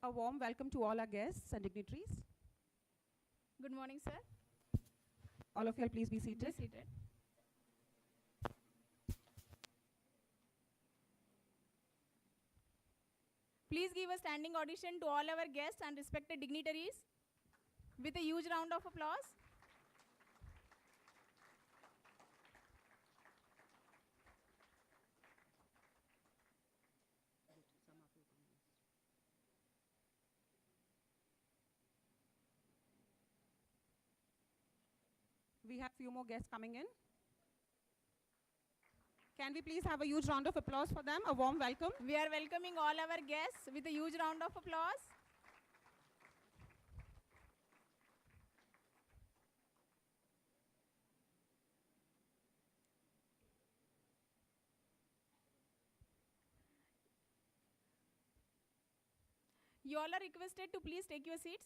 A warm welcome to all our guests and dignitaries. Good morning, sir. All of you, please be seated. Be seated. Please give a standing audition to all our guests and respected dignitaries with a huge round of applause. We have few more guests coming in. Can we please have a huge round of applause for them? A warm welcome. We are welcoming all our guests with a huge round of applause. You all are requested to please take your seats.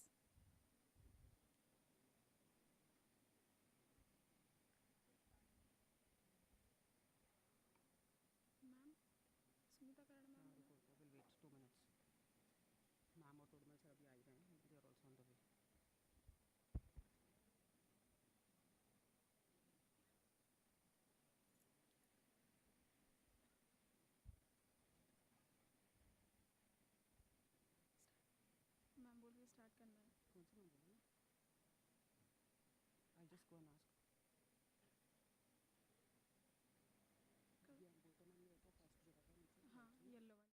Ma'am बोल के start करना है. I'll just go and ask. हाँ, yellow वाला.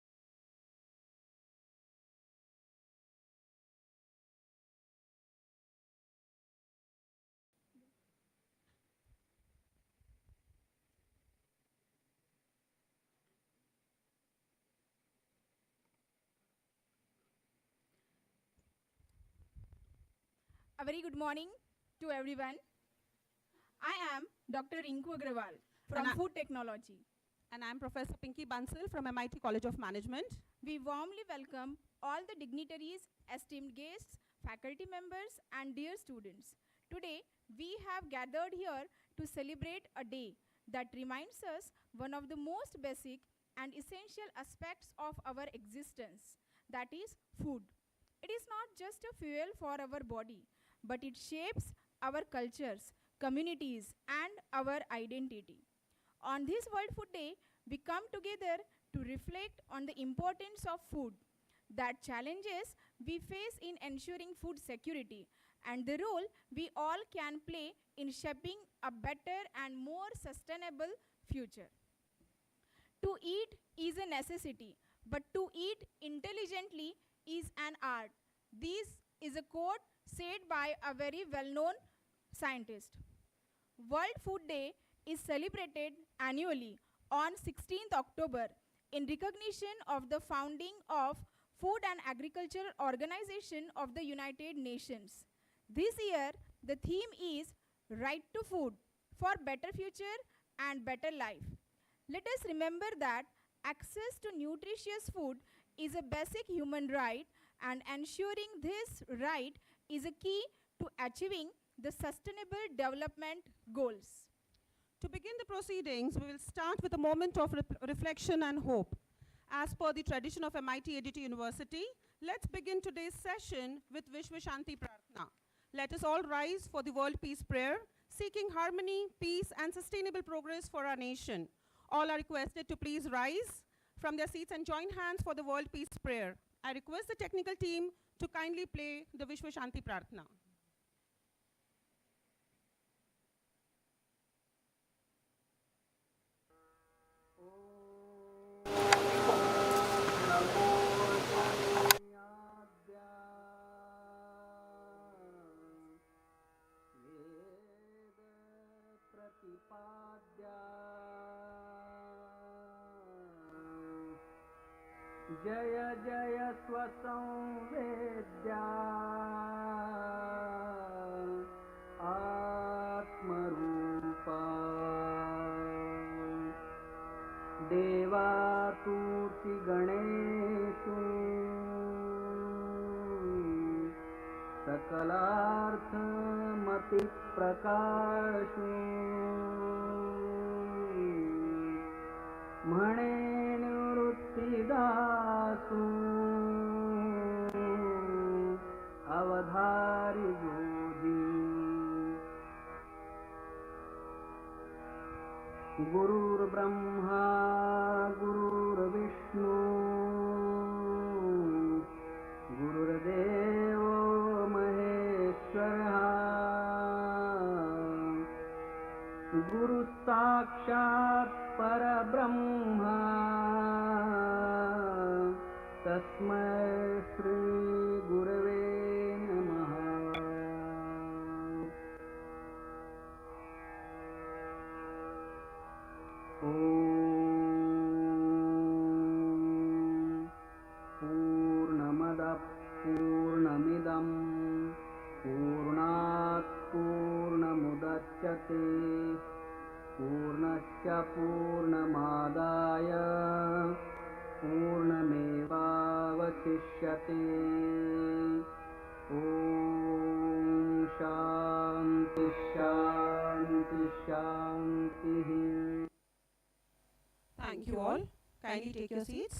A very good morning to everyone. I am Dr. Rinku Agrawal from And Food Technology. And I'm Professor Pinky Bansal from MIT College of Management. We warmly welcome all the dignitaries, esteemed guests, faculty members, and dear students. Today, we have gathered here to celebrate a day that reminds us one of the most basic and essential aspects of our existence, that is food. It is not just a fuel for our body, but it shapes our cultures, communities, and our identity. On this World Food Day, we come together to reflect on the importance of food, that challenges we face in ensuring food security, and the role we all can play in shaping a better and more sustainable future. To eat is a necessity, but to eat intelligently is an art. This is a quote said by a very well-known scientist. World Food Day is celebrated annually on 16th October in recognition of the founding of Food and Agriculture Organization of the United Nations. This year, the theme is Right to Food for Better Future and Better Life. Let us remember that access to nutritious food is a basic human right, and ensuring this right is a key to achieving the Sustainable Development Goals. To begin the proceedings, we will start with a moment of reflection and hope. As per the tradition of MIT ADT University, let's begin today's session with Vishwa Shanti Prarthana. Let us all rise for the World Peace Prayer, seeking harmony, peace, and sustainable progress for our nation. All are requested to please rise from their seats and join hands for the World Peace Prayer. I request the technical team to kindly play the Vishwa Shanti Prarthana. जय जय स्वसंवेद्या आत्मरूपा देवातुति गणेषु सकलार्थमति प्रकाशु म्हणे निवृत्तिदासु तस्मै श्रीगुरवे नमः। ॐ पूर्णमदः पूर्णमिदं पूर्णात् पूर्णमुदच्यते पूर्णस्य पूर्णमादाय पूर्णमेवावशिष्यते। ॐ शान्ति शान्ति शान्तिः। Thank you all. Kindly take your seats.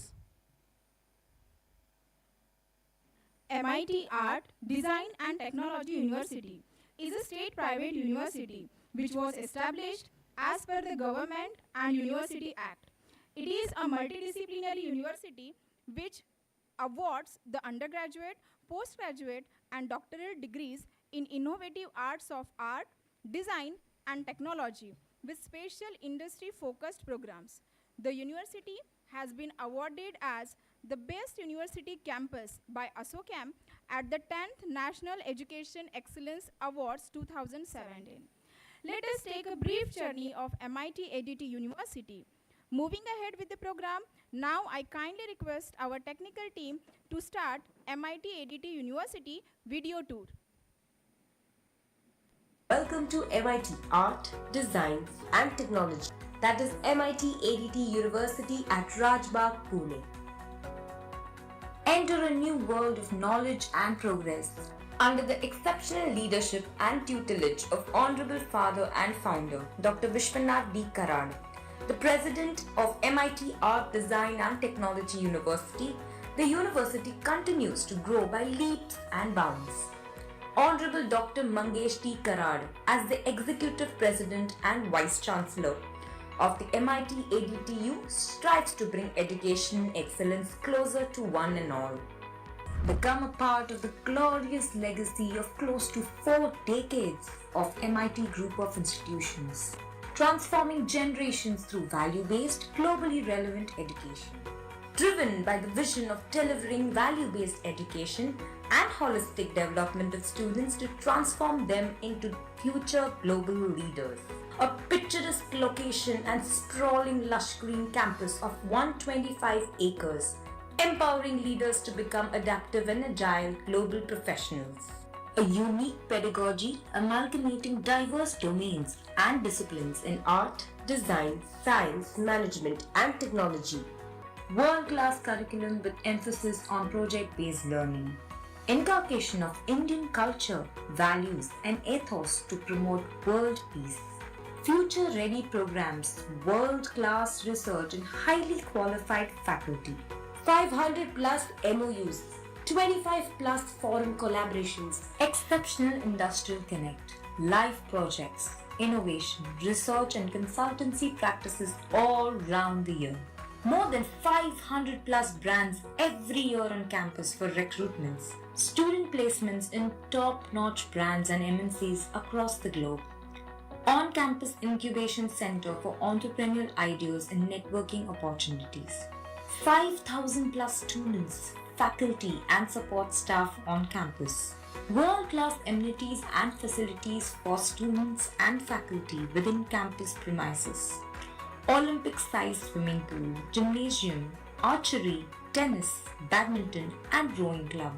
MIT Art, Design and Technology University is a state private university which was established as per the Government and University Act. It is a multidisciplinary university which awards the undergraduate, postgraduate and doctoral degrees in innovative arts of art, design and technology with special industry focused programs. The university has been awarded as the Best University Campus by ASSOCHAM at the 10th National Education Excellence Awards 2017. Let us take a brief journey of MIT ADT University. Moving ahead with the program, now I kindly request our technical team to start MIT ADT University video tour. Welcome to MIT Art, Design and Technology, that is MIT ADT University at Rajbagh, Pune. Enter a new world of knowledge and progress under the exceptional leadership and tutelage of Honorable Father and Founder Dr. Vishwanath D. Karade, the President of MIT Art, Design and Technology University. The university continues to grow by leaps and bounds. Honorable Dr. Mangesh D. Karade, as the Executive President and Vice Chancellor of the MIT ADTU, strives to bring education excellence closer to one and all. Become a part of the glorious legacy of close to 4 decades of MIT Group of Institutions, transforming generations through value-based, globally relevant education. Driven by the vision of delivering value-based education and holistic development of students to transform them into future global leaders. A picturesque location and sprawling lush green campus of 125 acres, empowering leaders to become adaptive and agile global professionals. A unique pedagogy amalgamating diverse domains and disciplines in art, design, science, management and technology. World-class curriculum with emphasis on project-based learning. Inculcation of Indian culture, values and ethos to promote world peace. Future-ready programs, world-class research and highly qualified faculty. 500 plus MOUs, 25 plus foreign collaborations, exceptional industrial connect, live projects, innovation, research and consultancy practices all round the year. More than 500 plus brands every year on campus for recruitments. Student placements in top-notch brands and MNCs across the globe. On-campus incubation center for entrepreneurial ideas and networking opportunities. 5,000 plus students, faculty and support staff on campus. World-class amenities and facilities for students and faculty within campus premises. Olympic-sized swimming pool, gymnasium, archery, tennis, badminton and rowing club.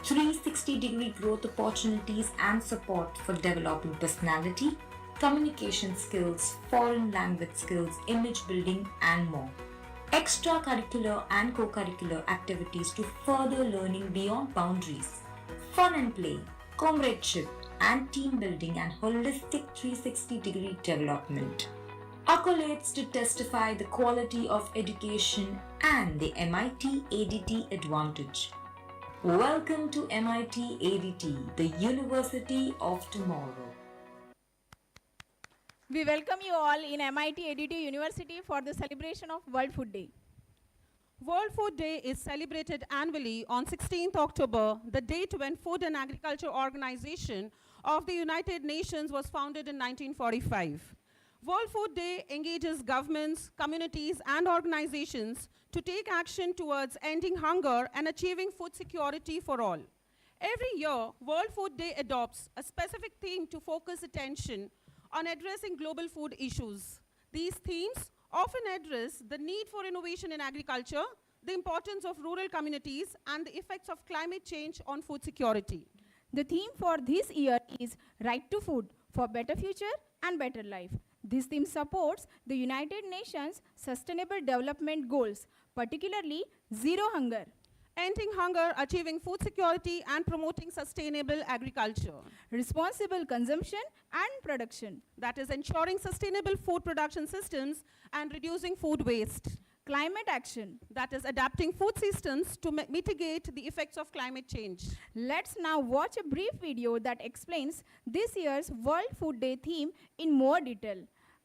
360-degree growth opportunities and support for developing personality, communication skills, foreign language skills, image building and more. Extracurricular and co-curricular activities to further learning beyond boundaries. Fun and play, comradeship and team building and holistic 360-degree development. Accolades to testify the quality of education and the MIT ADT advantage. Welcome to MIT ADT, the University of Tomorrow. We welcome you all in MIT ADT University for the celebration of World Food Day. World Food Day is celebrated annually on 16th October, the date when Food and Agriculture Organization of the United Nations was founded in 1945. World Food Day engages governments, communities, and organizations to take action towards ending hunger and achieving food security for all. Every year, World Food Day adopts a specific theme to focus attention on addressing global food issues. These themes often address the need for innovation in agriculture, the importance of rural communities, and the effects of climate change on food security. The theme for this year is Right to Food for Better Future and Better Life. This theme supports the United Nations Sustainable Development Goals, particularly Zero Hunger. Ending hunger, achieving food security, and promoting sustainable agriculture. Responsible consumption and production. That is ensuring sustainable food production systems and reducing food waste. Climate action. That is adapting food systems to mitigate the effects of climate change. Let's now watch a brief video that explains this year's World Food Day theme in more detail.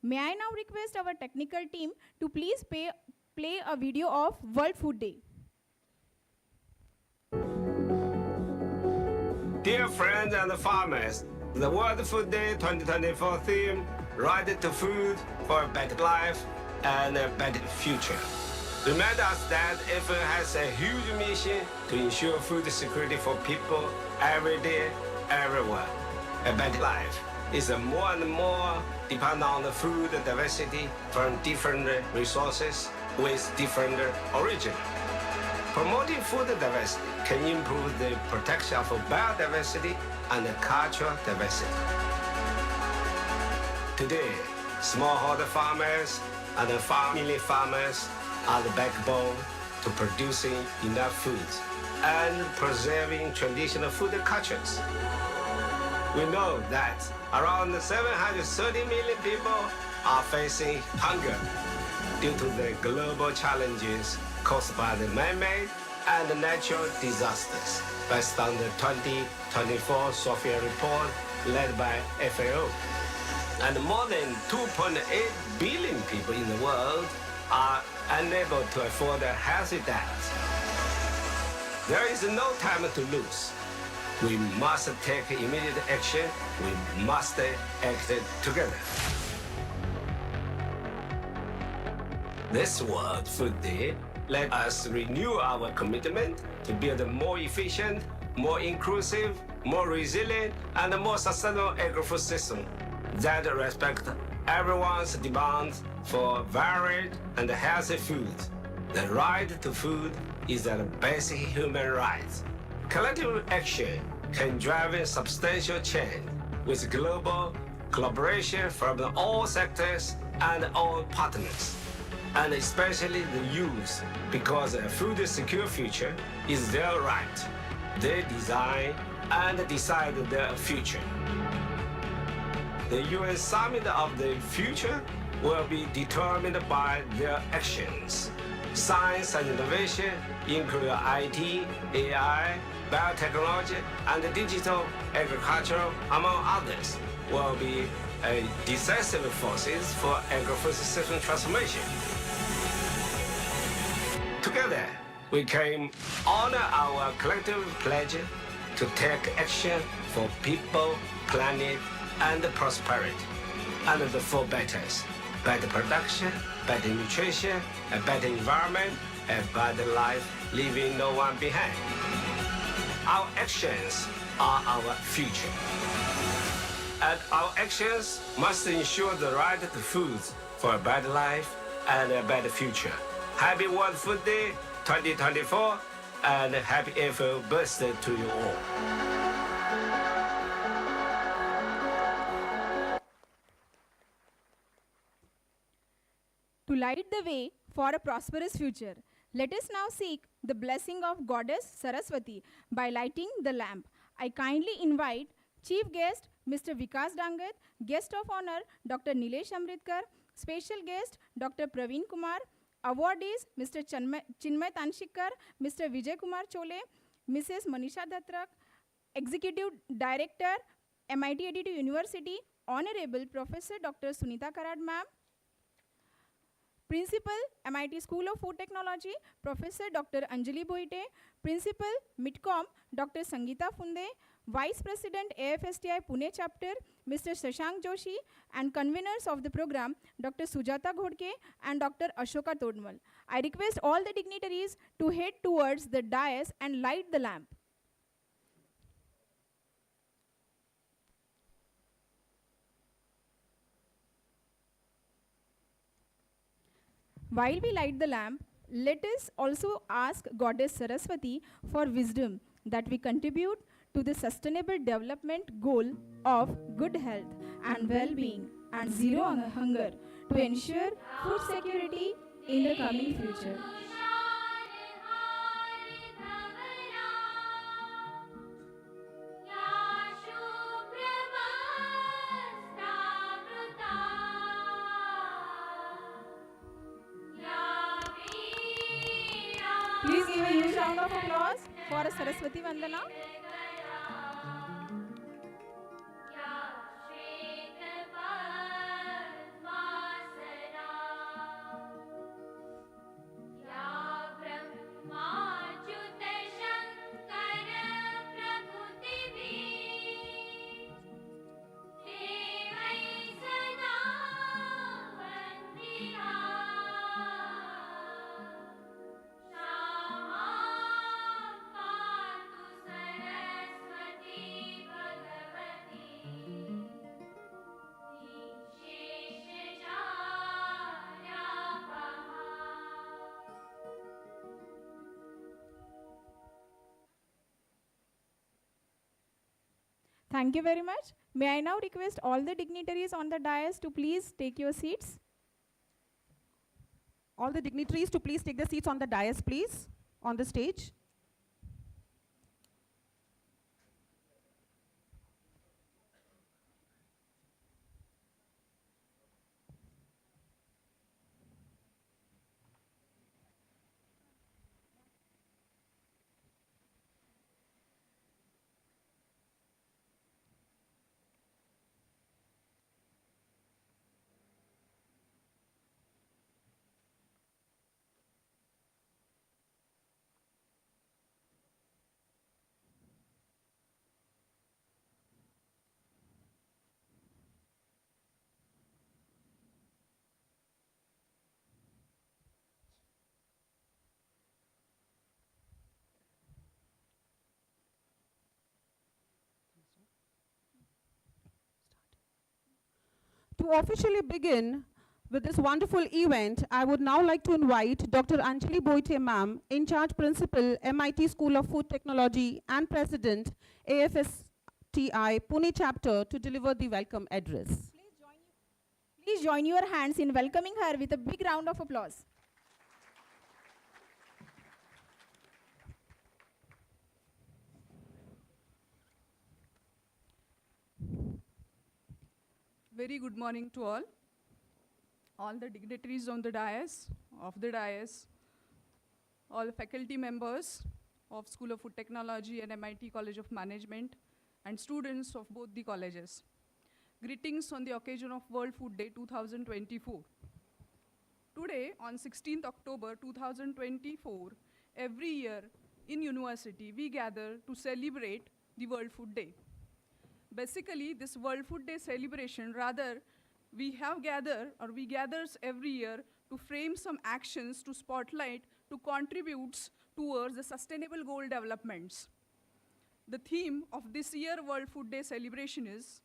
May I now request our technical team to please play a video of World Food Day. Dear friends and farmers, the World Food Day 2024 theme, Right to Food for a Better Life and a Better Future, remind us that EFA has a huge mission to ensure food security for people every day, everywhere. A better life is more and more dependent on the food diversity from different resources with different origin. Promoting food diversity can improve the protection of biodiversity and cultural diversity. Today, smallholder farmers and family farmers are the backbone to producing enough food and preserving traditional food cultures. We know that around 730 million people are facing hunger due to the global challenges caused by the man-made and natural disasters, based on the 2024 Sofia report led by FAO. And more than 2.8 billion people in the world are unable to afford a healthy diet. There is no time to lose. We must take immediate action. We must act together. This World Food Day let us renew our commitment to build a more efficient, more inclusive, more resilient, and more sustainable agri-food system that respects everyone's demand for varied and healthy food. The right to food is a basic human right. Collective action can drive a substantial change with global collaboration from all sectors and all partners, and especially the youth, because a food secure future is their right. They design and decide their future. The UN Summit of the Future will be determined by their actions. Science and innovation, including IT, AI, biotechnology, and digital agriculture, among others, will be decisive forces for agri-food system transformation. Together, we can honor our collective pledge to take action for people, planet, and prosperity, and the four betters: better production, better nutrition, a better environment, a better life, leaving no one behind. Our actions are our future. And our actions must ensure the right to food for a better life and a better future. Happy World Food Day 2024 and happy April birthday to you all. To light the way for a prosperous future, let us now seek the blessing of Goddess Saraswati by lighting the lamp. I kindly invite Chief Guest Mr. Vikas Dangat, Guest of Honor Dr. Nilesh Amritkar, Special Guest Dr. Praveen Kumar, Awardees Mr. Chinmay Tanshikar, Mr. Vijay Kumar Chole, Mrs. Manisha Dhatrak, Executive Director, MIT Editu University, Honorable Professor Dr. Sunita Karad Ma'am, Principal, MIT School of Food Technology, Professor Dr. Anjali Boite, Principal, MITCOM, Dr. Sangeeta Funde, Vice President AFSTI Pune Chapter, Mr. Shashank Joshi, and conveners of the program, Dr. Sujata Ghodke and Dr. Ashoka Todmal. I request all the dignitaries to head towards the dais and light the lamp. While we light the lamp, let us also ask Goddess Saraswati for wisdom that we contribute to the sustainable development goal of good health and well-being and zero hunger to ensure food security in the coming future. Please give a huge round of applause for Saraswati Vandana. Thank you very much. May I now request all the dignitaries on the dais to please take your seats. All the dignitaries to please take their seats on the dais, please, on the stage. To officially begin with this wonderful event, I would now like to invite Dr. Anjali Boite ma'am, in charge principal, MIT School of Food Technology and president, AFSTI Pune chapter, to deliver the welcome address. Please join your hands in welcoming her with a big round of applause. Very good morning to all the dignitaries on the dais, all the faculty members of School of Food Technology and MIT College of Management, and students of both the colleges. Greetings on the occasion of World Food Day 2024. Today, on 16th October 2024, every year in university, we gather to celebrate the World Food Day. Basically, this World Food Day celebration, we gathers every year to frame some actions to spotlight, to contribute towards the sustainable goal developments. The theme of this year World Food Day celebration is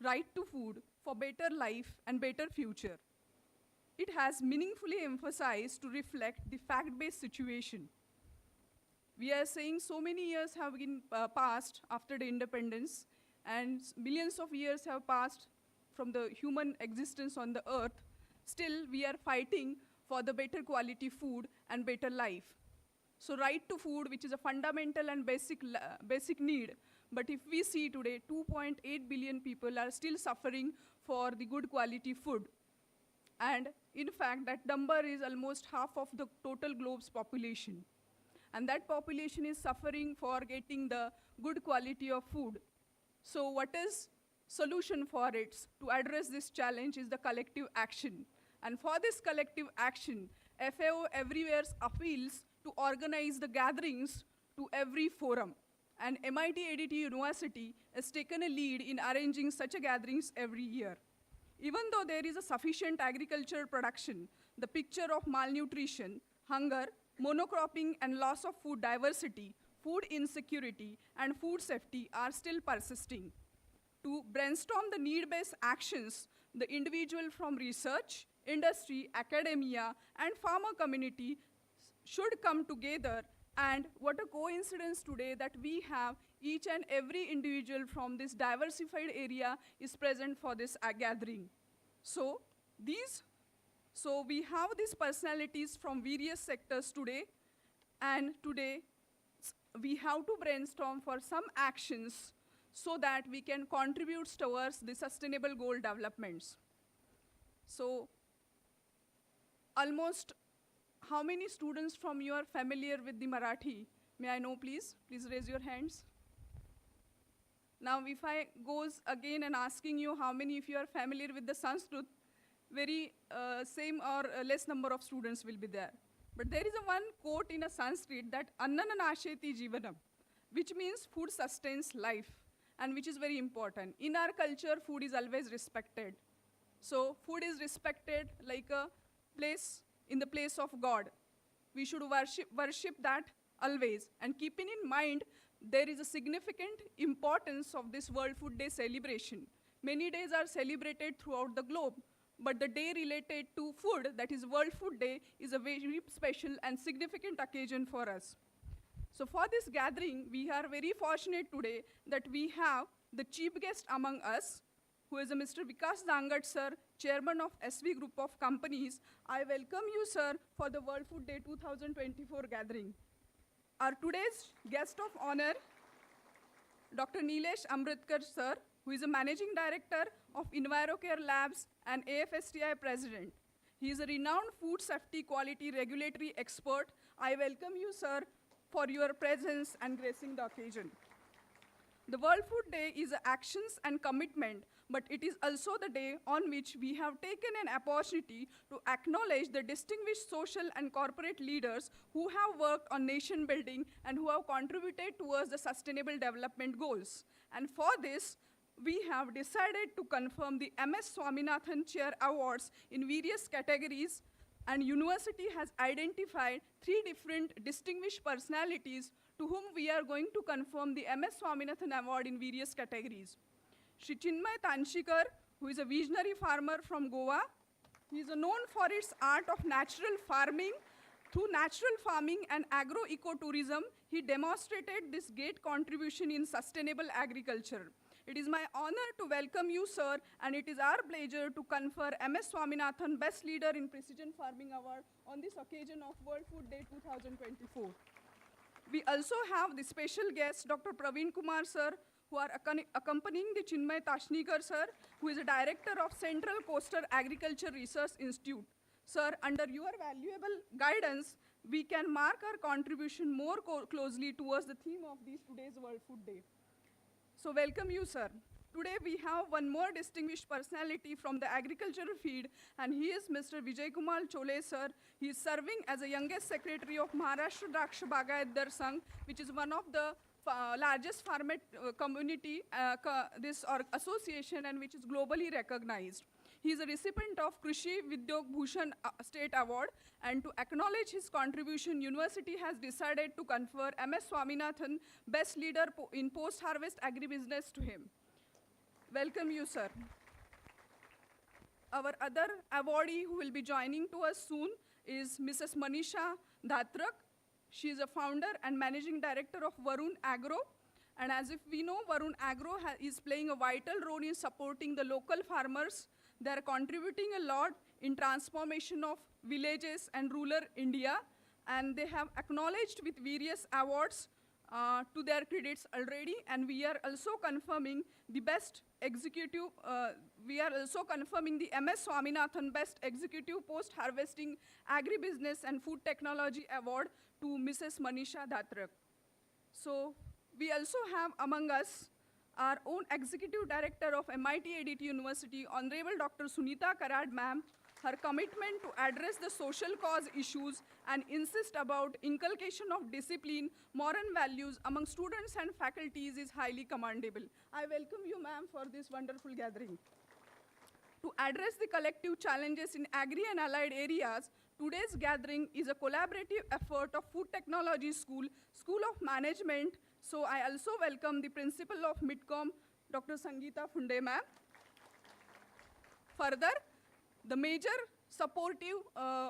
Right to Food for Better Life and Better Future. It has meaningfully emphasized to reflect the fact-based situation. We are saying so many years have been passed after the independence, and millions of years have passed from the human existence on the earth. Still, we are fighting for the better quality food and better life. So right to food, which is a fundamental and basic need, but if we see today, 2.8 billion people are still suffering for the good quality food. And in fact, that number is almost half of the total globe's population. And that population is suffering for getting the good quality of food. So what is solution for it to address this challenge is the collective action. And for this collective action, FAO everywhere appeals to organize the gatherings to every forum. and MIT ADT University has taken a lead in arranging such a gatherings every year. Even though there is a sufficient agricultural production, the picture of malnutrition, hunger, monocropping, and loss of food diversity, food insecurity, and food safety are still persisting. To brainstorm the need-based actions, the individual from research, industry, academia, and farmer community should come together. And what a coincidence today that we have each and every individual from this diversified area is present for this gathering. So we have these personalities from various sectors today, and today we have to brainstorm for some actions so that we can contribute towards the sustainable goal developments. So almost how many students from you are familiar with the Marathi? May I know, please? Please raise your hands. Now, if I goes again and asking you how many of you are familiar with the Sanskrit, very same or less number of students will be there. But there is a one quote in a Sanskrit that annana nasheti jivanam, which means food sustains life, and which is very important. In our culture, food is always respected. So food is respected like a place in the place of God. We should worship that always. And keeping in mind, there is a significant importance of this World Food Day celebration. Many days are celebrated throughout the globe, but the day related to food, that is World Food Day, is a very special and significant occasion for us. So for this gathering, we are very fortunate today that we have the chief guest among us, who is a Mr. Vikas Dangat, sir, chairman of SV Group of Companies. I welcome you, sir, for the World Food Day 2024 gathering. Our today's guest of honor, Dr. Nilesh Amritkar, sir, who is a managing director of EnviroCare Labs and AFSTI president. He is a renowned food safety quality regulatory expert. I welcome you, sir, for your presence and gracing the occasion. The World Food Day is actions and commitment, but it is also the day on which we have taken an opportunity to acknowledge the distinguished social and corporate leaders who have worked on nation building and who have contributed towards the sustainable development goals. And for this, we have decided to confirm the MS Swaminathan Chair Awards in various categories, and university has identified 3 different distinguished personalities to whom we are going to confirm the MS Swaminathan Award in various categories. Shri Chinmay Tanshikar, who is a visionary farmer from Goa. He is known for its art of natural farming. Through natural farming and agro-ecotourism, he demonstrated this great contribution in sustainable agriculture. It is my honor to welcome you, sir, and it is our pleasure to confer MS Swaminathan Best Leader in Precision Farming Award on this occasion of World Food Day 2024. We also have the special guest, Dr. Praveen Kumar, sir, who are accompanying the Chinmay Tashnikar, sir, who is a director of Central Coastal Agriculture Research Institute. Sir, under your valuable guidance, we can mark our contribution more closely towards the theme of today's World Food Day. So welcome you, sir. Today we have one more distinguished personality from the agricultural field, and he is Mr. Vijay Kumar Chole, sir. He is serving as the youngest secretary of Maharashtra Draksha Bagayatdar Sangh, which is one of the largest farmer community, association, and which is globally recognized. He is a recipient of Krishi Vidyog Bhushan State Award, and to acknowledge his contribution, university has decided to confer MS Swaminathan Best Leader in Post-Harvest Agribusiness to him. Welcome you, sir. Our other awardee who will be joining to us soon is Mrs. Manisha Dhatrak. She is a founder and managing director of Varun Agro. And as if we know, Varun Agro is playing a vital role in supporting the local farmers. They are contributing a lot in transformation of villages and rural India. And they have acknowledged with various awards to their credits already. And we are also confirming the best executive, we are also confirming the MS Swaminathan Best Executive Post-Harvesting Agribusiness and Food Technology Award to Mrs. Manisha Dhatrak. So we also have among us our own Executive Director of MIT ADT University, Honorable Dr. Sunita Karad ma'am, her commitment to address the social cause issues and insist about inculcation of discipline, moral values among students and faculties is highly commendable. I welcome you, ma'am, for this wonderful gathering. To address the collective challenges in agri and allied areas, today's gathering is a collaborative effort of Food Technology School, School of Management. So I also welcome the principal of MIDCOM, Dr. Sangeeta Funde, ma'am. Further, the major supportive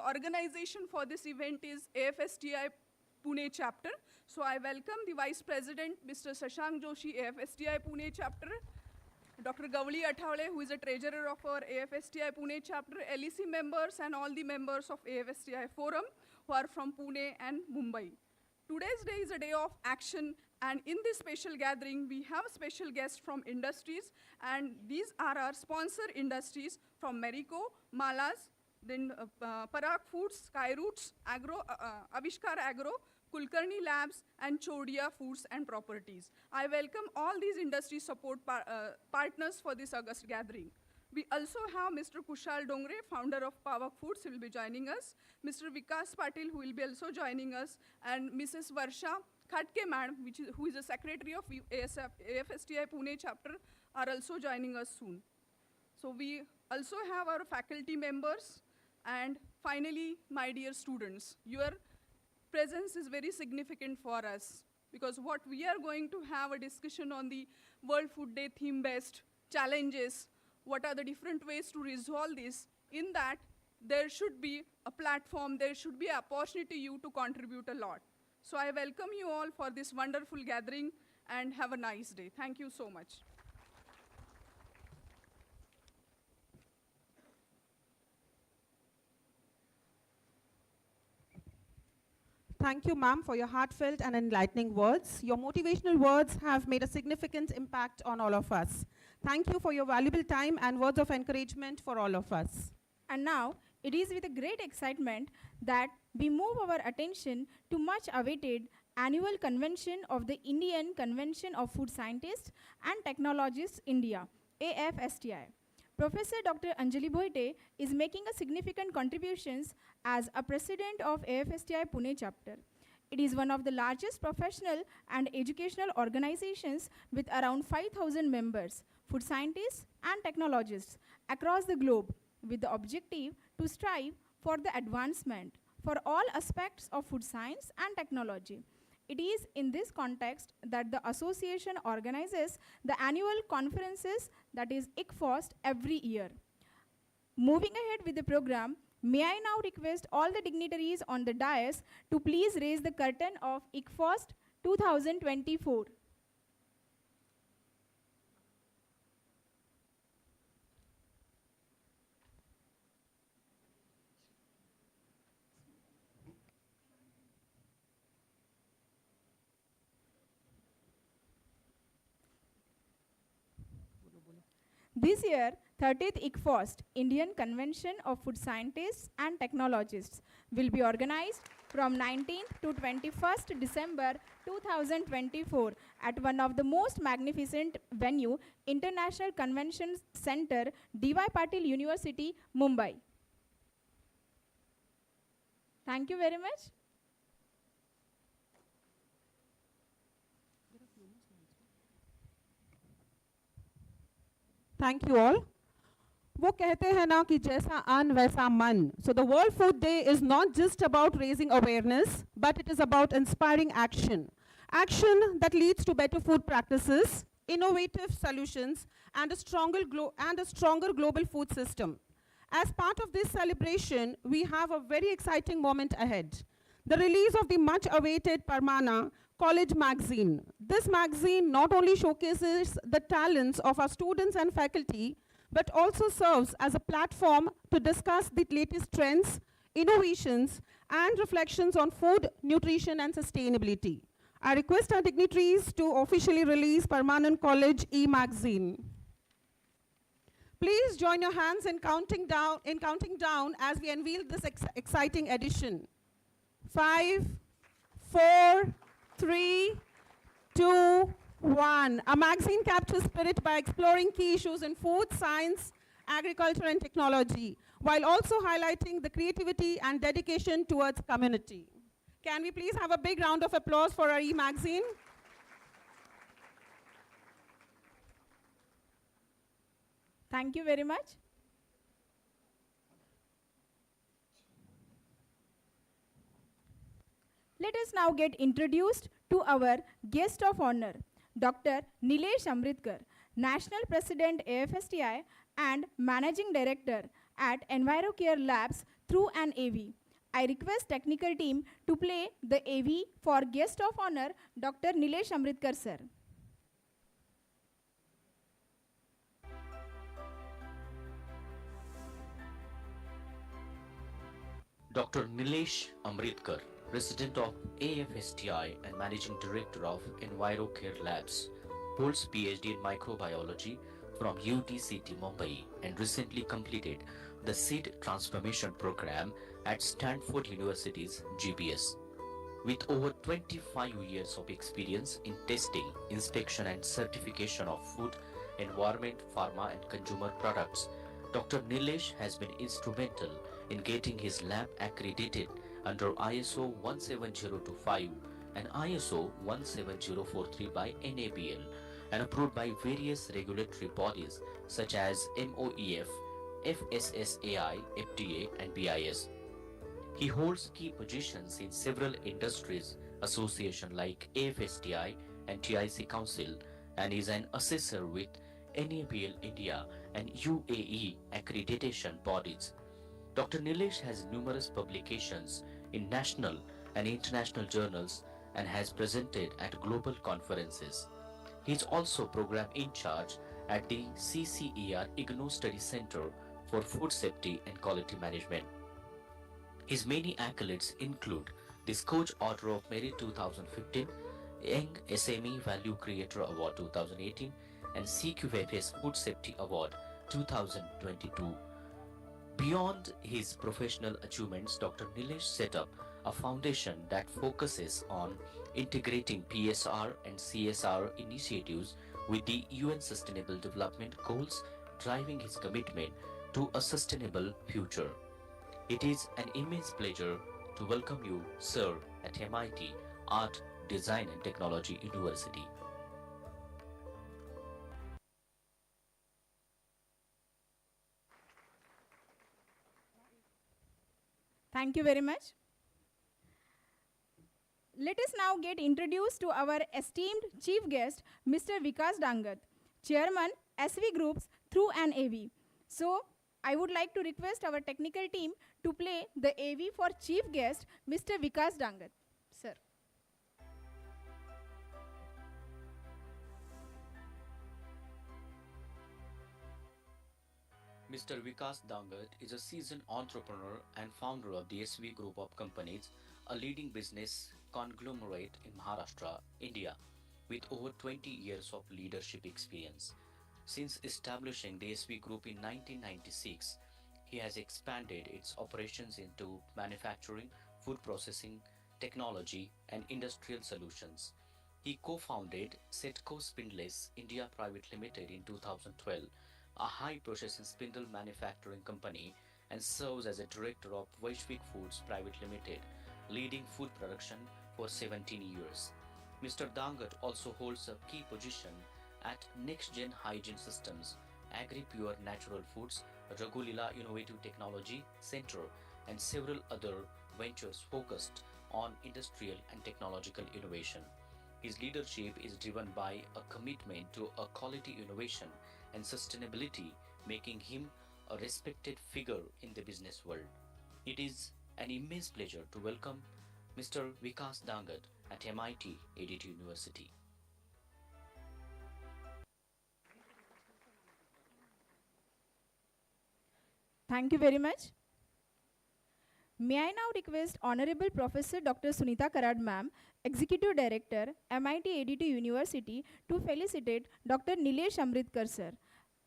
organization for this event is AFSTI Pune chapter. So I welcome the Vice President, Mr. Shashank Joshi, AFSTI Pune chapter, Dr. Gavli Athawale, who is a treasurer of our AFSTI Pune chapter, LEC members, and all the members of AFSTI Forum who are from Pune and Mumbai. Today's day is a day of action, and in this special gathering, we have special guests from industries, and these are our sponsor industries from Marico, Malas, then Parag Foods, Skyroots, Avishkar Agro, Kulkarni Labs, and Chodia Foods and Properties. I welcome all these industry support partners for this August gathering. We also have Mr. Kushal Dongre, founder of Pavak Foods, who will be joining us, Mr. Vikas Patil, who will be also joining us, and Mrs. Varsha Khatke, madam, who is the secretary of AFSTI Pune chapter, are also joining us soon. So we also have our faculty members, and finally, my dear students, your presence is very significant for us, because what we are going to have a discussion on the World Food Day theme-based challenges, what are the different ways to resolve this. In that, there should be a platform, there should be an opportunity you to contribute a lot. So I welcome you all for this wonderful gathering, and have a nice day. Thank you so much. Thank you, ma'am, for your heartfelt and enlightening words. Your motivational words have made a significant impact on all of us. Thank you for your valuable time and words of encouragement for all of us. And now, it is with a great excitement that we move our attention to much awaited annual convention of the Indian Convention of Food Scientists and Technologists India, AFSTI. Professor Dr. Anjali Boite is making a significant contributions as a president of AFSTI Pune chapter. It is one of the largest professional and educational organizations with around 5,000 members, food scientists and technologists across the globe, with the objective to strive for the advancement for all aspects of food science and technology. It is in this context that the association organizes the annual conferences, that is ICFOST, every year. Moving ahead with the program, may I now request all the dignitaries on the dais to please raise the curtain of ICFOST 2024. This year, 30th ICFOST, Indian Convention of Food Scientists and Technologists, will be organized from 19th to 21st December 2024 at one of the most magnificent venue, International Convention Center, D.Y. Patil University, Mumbai. Thank you very much. Thank you all. वो कहते हैं ना कि जैसा अन्न वैसा मन. So the World Food Day is not just about raising awareness, but it is about inspiring action. Action that leads to better food practices, innovative solutions, and a stronger global food system. As part of this celebration, we have a very exciting moment ahead. The release of the much-awaited Parmana College magazine. This magazine not only showcases the talents of our students and faculty, but also serves as a platform to discuss the latest trends, innovations, and reflections on food, nutrition, and sustainability. I request our dignitaries to officially release Parmanand College e-magazine. Please join your hands in counting down as we unveil this exciting edition. 5, 4, 3, 2, 1. A magazine captures spirit by exploring key issues in food, science, agriculture and technology, while also highlighting the creativity and dedication towards community. Can we please have a big round of applause for our e-magazine? Thank you very much. Let us now get introduced to our guest of honor, Dr. Nilesh Amritkar, National President AFSTI and Managing Director at EnviroCare Labs through an AV. I request technical team to play the AV for guest of honor, Dr. Nilesh Amritkar sir. Dr. Nilesh Amritkar, President of AFSTI and Managing Director of EnviroCare Labs, holds PhD in microbiology from UTCT Mumbai and recently completed the Seed Transformation Program at Stanford University's GBS. With over 25 years of experience in testing, inspection and certification of food, environment, pharma and consumer products, Dr. Nilesh has been instrumental in getting his lab accredited under ISO 17025 and ISO 17043 by NABL and approved by various regulatory bodies such as MOEF, FSSAI, FDA and BIS. He holds key positions in several industries associations like AFSTI and TIC Council and is an assessor with NABL India and UAE accreditation bodies. Dr. Nilesh has numerous publications in national and international journals and has presented at global conferences. He is also program in charge at the CCER IGNOU Study Center for Food Safety and Quality Management. His many accolades include the Scotch Order of Merit 2015, Young SME Value Creator Award 2018, and CQFS Food Safety Award 2022. Beyond his professional achievements, Dr. Nilesh set up a foundation that focuses on integrating PSR and CSR initiatives with the UN Sustainable Development Goals, driving his commitment to a sustainable future. It is an immense pleasure to welcome you, sir, at MIT Art, Design and Technology University. Thank you very much. Let us now get introduced to our esteemed chief guest, Mr. Vikas Dangat, Chairman, SV Groups through an AV. So, I would like to request our technical team to play the AV for chief guest, Mr. Vikas Dangat. Sir. Mr. Vikas Dangat is a seasoned entrepreneur and founder of the SV Group of Companies, a leading business conglomerate in Maharashtra, India, with over 20 years of leadership experience. Since establishing the SV Group in 1996, he has expanded its operations into manufacturing, food processing, technology, and industrial solutions. He co-founded Setco Spindles India Private Limited in 2012, a high-processing spindle manufacturing company, and serves as a director of Vaishvik Foods Private Limited, leading food production for 17 years. Mr. Dangat also holds a key position at NextGen Hygiene Systems, AgriPure Natural Foods, Raghulila Innovative Technology Center, and several other ventures focused on industrial and technological innovation. His leadership is driven by a commitment to a quality innovation and sustainability, making him a respected figure in the business world. It is an immense pleasure to welcome Mr. Vikas Dangat at MIT ADT University. Thank you very much. May I now request Honorable Professor Dr. Sunita Karad Ma'am, Executive Director, MIT ADT University, to felicitate Dr. Nilesh Amritkar sir.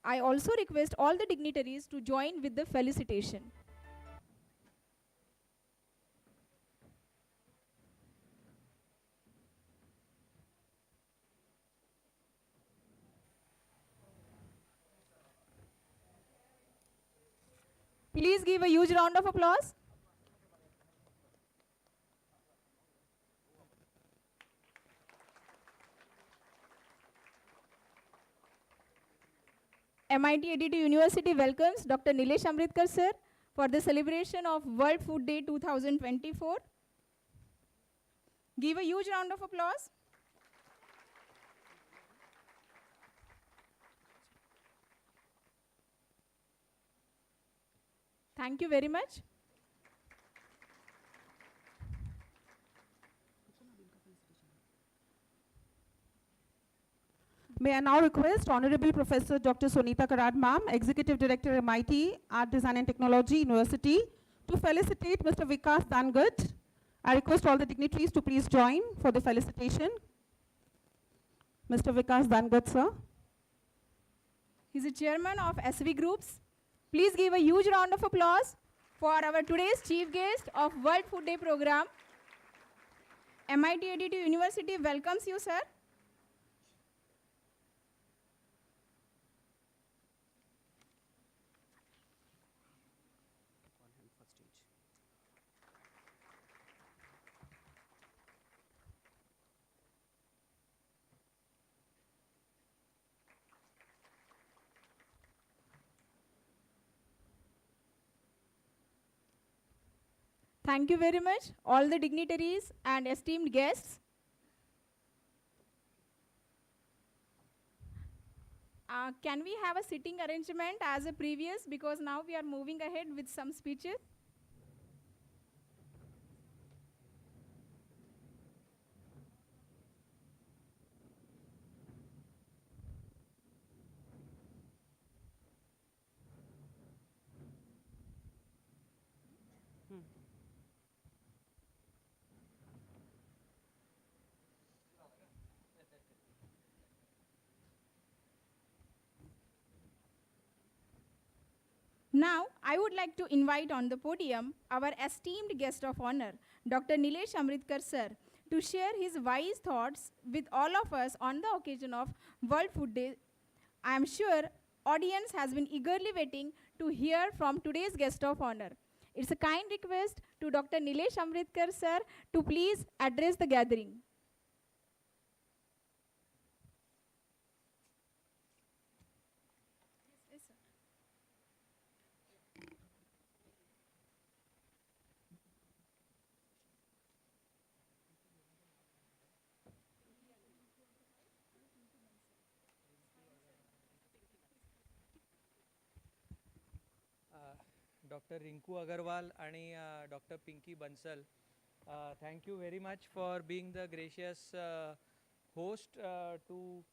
I also request all the dignitaries to join with the felicitation. Please give a huge round of applause. MIT ADT University welcomes Dr. Nilesh Amritkar sir for the celebration of World Food Day 2024. Give a huge round of applause. Thank you very much. May I now request Honorable Professor Dr. Sunita Karad Ma'am, Executive Director, MIT Art Design and Technology University, to felicitate Mr. Vikas Dangat. I request all the dignitaries to please join for the felicitation. Mr. Vikas Dangat, sir. He's the chairman of SV Groups. Please give a huge round of applause for our today's chief guest of World Food Day program. MIT ADT University welcomes you, sir. Thank you very much, all the dignitaries and esteemed guests. Can we have a sitting arrangement as a previous, because now we are moving ahead with some speeches. Now, I would like to invite on the podium our esteemed guest of honor, Dr. Nilesh Amritkar sir, to share his wise thoughts with all of us on the occasion of World Food Day. I am sure audience has been eagerly waiting to hear from today's guest of honor. It's a kind request to Dr. Nilesh Amritkar sir to please address the gathering. Dr. Rinku Agarwal आणि Dr. Pinky Bansal. Thank you very much for being the gracious host to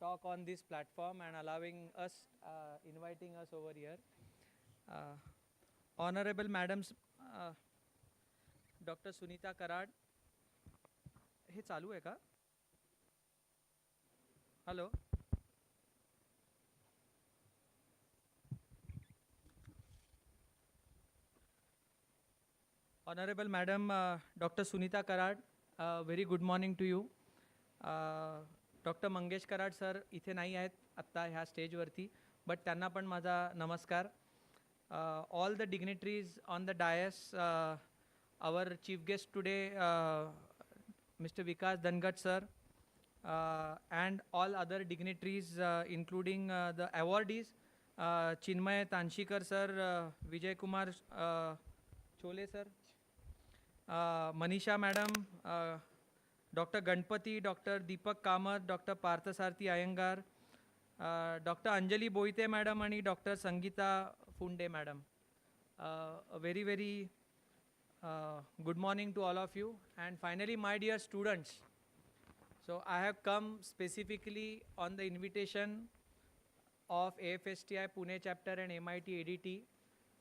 talk on this platform and allowing us, inviting us over here. Honorable Madams, Dr. Sunita Karad. हे चालू आहे का? Hello. Honorable Madam Dr. Sunita Karad, very good morning to you. Dr. Mangesh Karad sir इथे नाही आहेत आत्ता ह्या स्टेजवरती, but त्यांना पण माझा नमस्कार. All the dignitaries on the dais, our chief guest today, Mr. Vikas Dangat sir, and all other dignitaries, including the awardees, Chinmay Tanshikar sir, Vijay Kumar Chole sir, Manisha madam, Dr. Ganpati, Dr. Deepak Kamath, Dr. Parthasarthi Iyengar, Dr. Anjali Boite madam and Dr. Sangeeta Funde madam. A very, very good morning to all of you. And finally, my dear students, so I have come specifically on the invitation of AFSTI Pune chapter and MIT ADT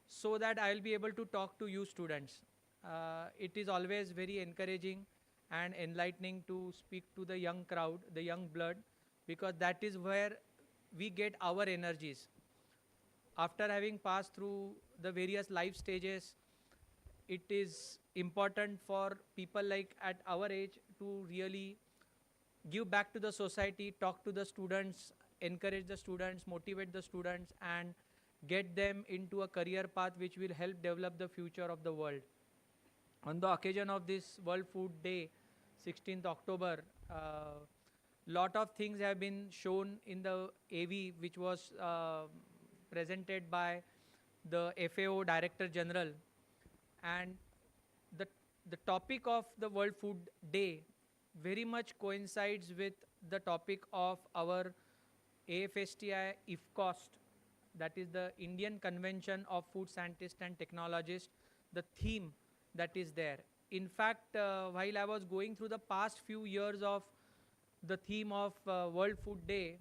so that I will be able to talk to you students. It is always very encouraging and enlightening to speak to the young crowd, the young blood, because that is where we get our energies. After having passed through the various life stages, it is important for people like at our age to really give back to the society, talk to the students, encourage the students, motivate the students, and get them into a career path which will help develop the future of the world. On the occasion of this World Food Day, 16th October, lot of things have been shown in the AV, which was presented by the FAO Director General, and the the topic of the World Food Day very much coincides with the topic of our AFSTI IFCOST, that is the Indian Convention of Food Scientists and Technologists, the theme that is there. In fact, while I was going through the past few years of the theme of World Food Day,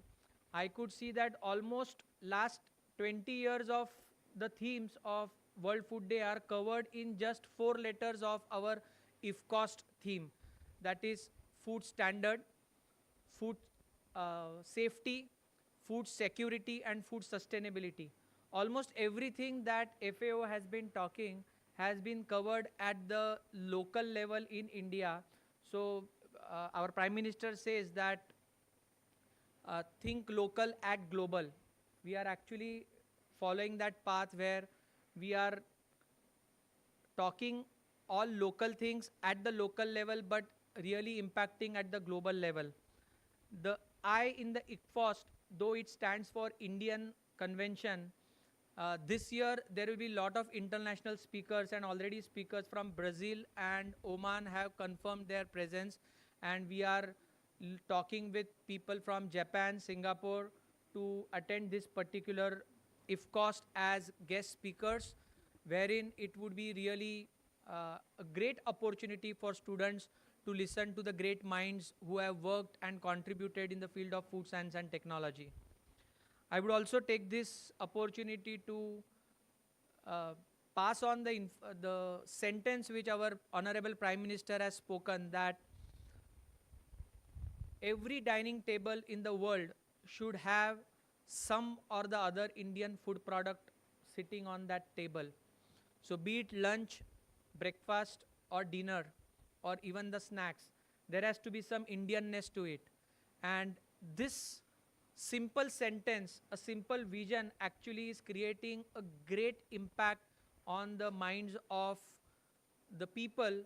I could see that almost last 20 years of the themes of World Food Day are covered in just 4 letters of our IFCOST theme, that is food standard, food safety, food security, and food sustainability. Almost everything that FAO has been talking has been covered at the local level in India. So our Prime Minister says that think local, act global. We are actually following that path where we are talking all local things at the local level, but really impacting at the global level. The I in the ICFOST, though it stands for Indian Convention, this year there will be a lot of international speakers, and already speakers from Brazil and Oman have confirmed their presence, and we are talking with people from Japan, Singapore to attend this particular IFCOST as guest speakers, wherein it would be really a great opportunity for students to listen to the great minds who have worked and contributed in the field of food science and technology. I would also take this opportunity to pass on the sentence which our Honorable Prime Minister has spoken, that every dining table in the world should have some or the other Indian food product sitting on that table. So be it lunch, breakfast or dinner, or even the snacks, there has to be some Indianness to it. And this simple sentence, a simple vision actually is creating a great impact on the minds of the people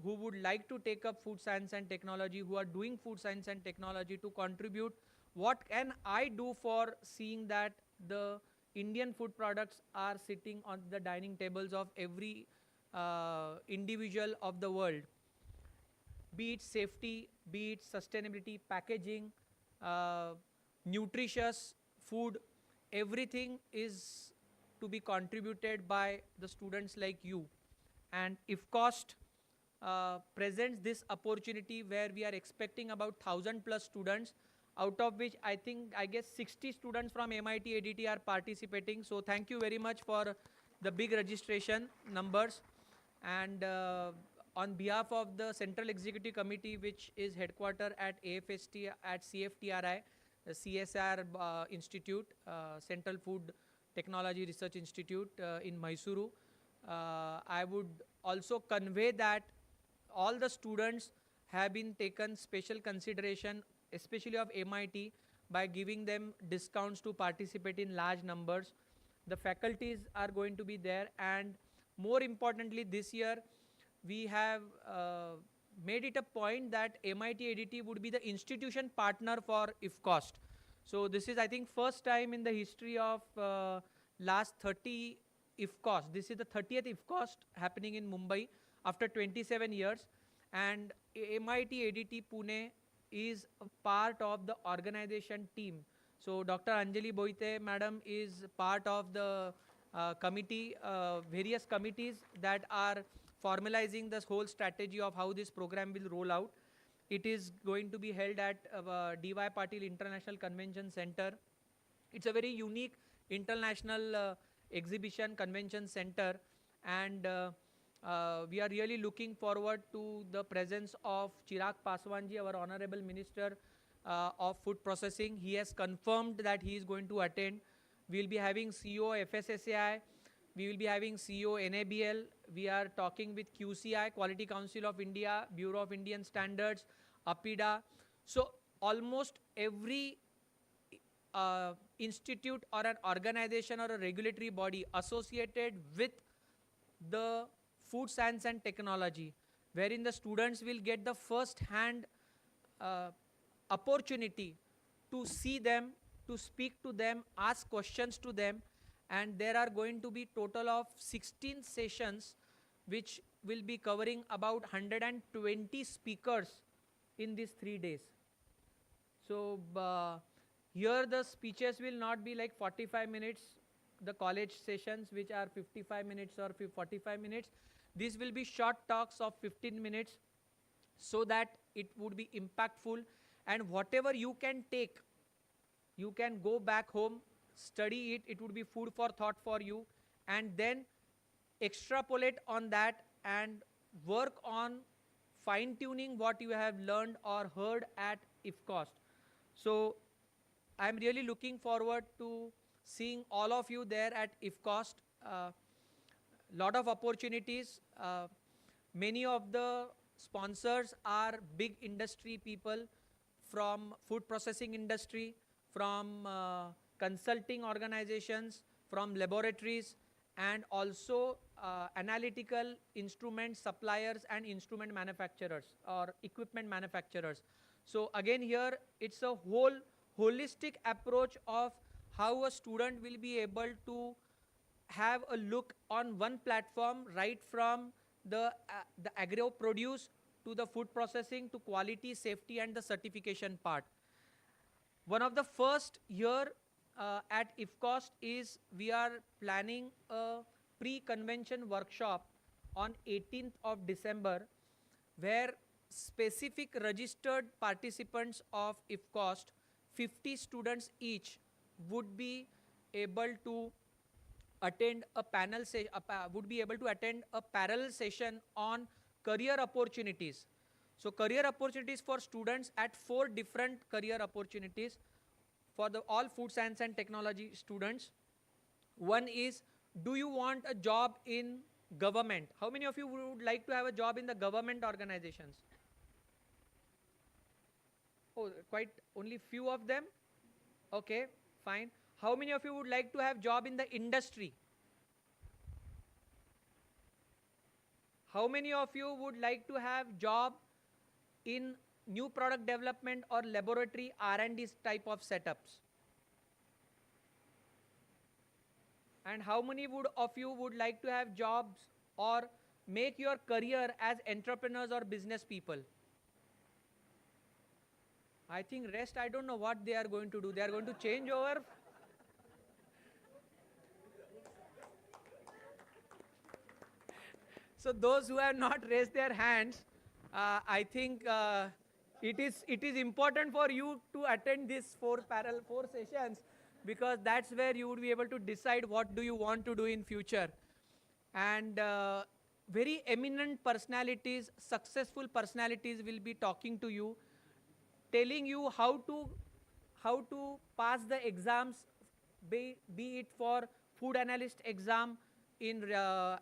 who would like to take up food science and technology, who are doing food science and technology, to contribute. What can I do for seeing that the Indian food products are sitting on the dining tables of every individual of the world? Be it safety, be it sustainability, packaging, nutritious food, everything is to be contributed by the students like you. And IFCOST presents this opportunity where we are expecting about 1,000 plus students, out of which I guess 60 students from MIT ADT are participating. So thank you very much for the big registration numbers. And on behalf of the Central Executive Committee, which is headquartered at AFST, at CFTRI, the CSR Institute, Central Food Technology Research Institute in Mysuru, I would also convey that all the students have been taken special consideration, especially of MIT, by giving them discounts to participate in large numbers. The faculties are going to be there, and more importantly, this year we have made it a point that MIT ADT would be the institution partner for IFCOST. So this is, I think, first time in the history of last 30 IFCOST. This is the 30th IFCOST happening in Mumbai after 27 years, and MIT ADT Pune is a part of the organization team. So Dr. Anjali Boite madam is part of the committee, various committees that are formalizing this whole strategy of how this program will roll out. It is going to be held at D.Y. Patil International Convention Center. It's a very unique international exhibition convention center, and we are really looking forward to the presence of Chirag Paswanji, our Honorable Minister of Food Processing. He has confirmed that he is going to attend. We will be having CEO FSSAI, we will be having CEO NABL, we are talking with QCI, Quality Council of India, Bureau of Indian Standards, APIDA. So almost every institute or an organization or a regulatory body associated with the food science and technology, wherein the students will get the first hand opportunity to see them, to speak to them, ask questions to them, and there are going to be total of 16 sessions which will be covering about 120 speakers in these 3 days. So here the speeches will not be like 45 minutes, the college sessions which are 55 minutes or 45 minutes. These will be short talks of 15 minutes so that it would be impactful, and whatever you can take, you can go back home, study it, it would be food for thought for you, and then extrapolate on that and work on fine tuning what you have learned or heard at IFCOST. So I'm really looking forward to seeing all of you there at IFCOST. Lot of opportunities. Many of the sponsors are big industry people from food processing industry, from consulting organizations, from laboratories, and also analytical instrument suppliers and instrument manufacturers or equipment manufacturers. So again here it's a whole holistic approach of how a student will be able to have a look on one platform, right from the agro produce to the food processing to quality, safety, and the certification part. One of the first here at IFCOST is we are planning a pre-convention workshop on 18th of December, where specific registered participants of IFCOST, 50 students each, would be able to attend a panel would be able to attend a parallel session on career opportunities. So career opportunities for students at 4 different career opportunities for the all food science and technology students. One is, do you want a job in government? How many of you would like to have a job in the government organizations? Oh, quite only few of them? Okay, fine. How many of you would like to have job in the industry? How many of you would like to have job in new product development or laboratory R&D type of setups? And how many of you would like to have jobs or make your career as entrepreneurs or business people? I think rest, I don't know what they are going to do. They are going to change over. So those who have not raised their hands, I think it is important for you to attend these 4 sessions, because that's where you would be able to decide what do you want to do in future. And very eminent personalities, successful personalities will be talking to you, telling you how to pass the exams, be it for food analyst exam in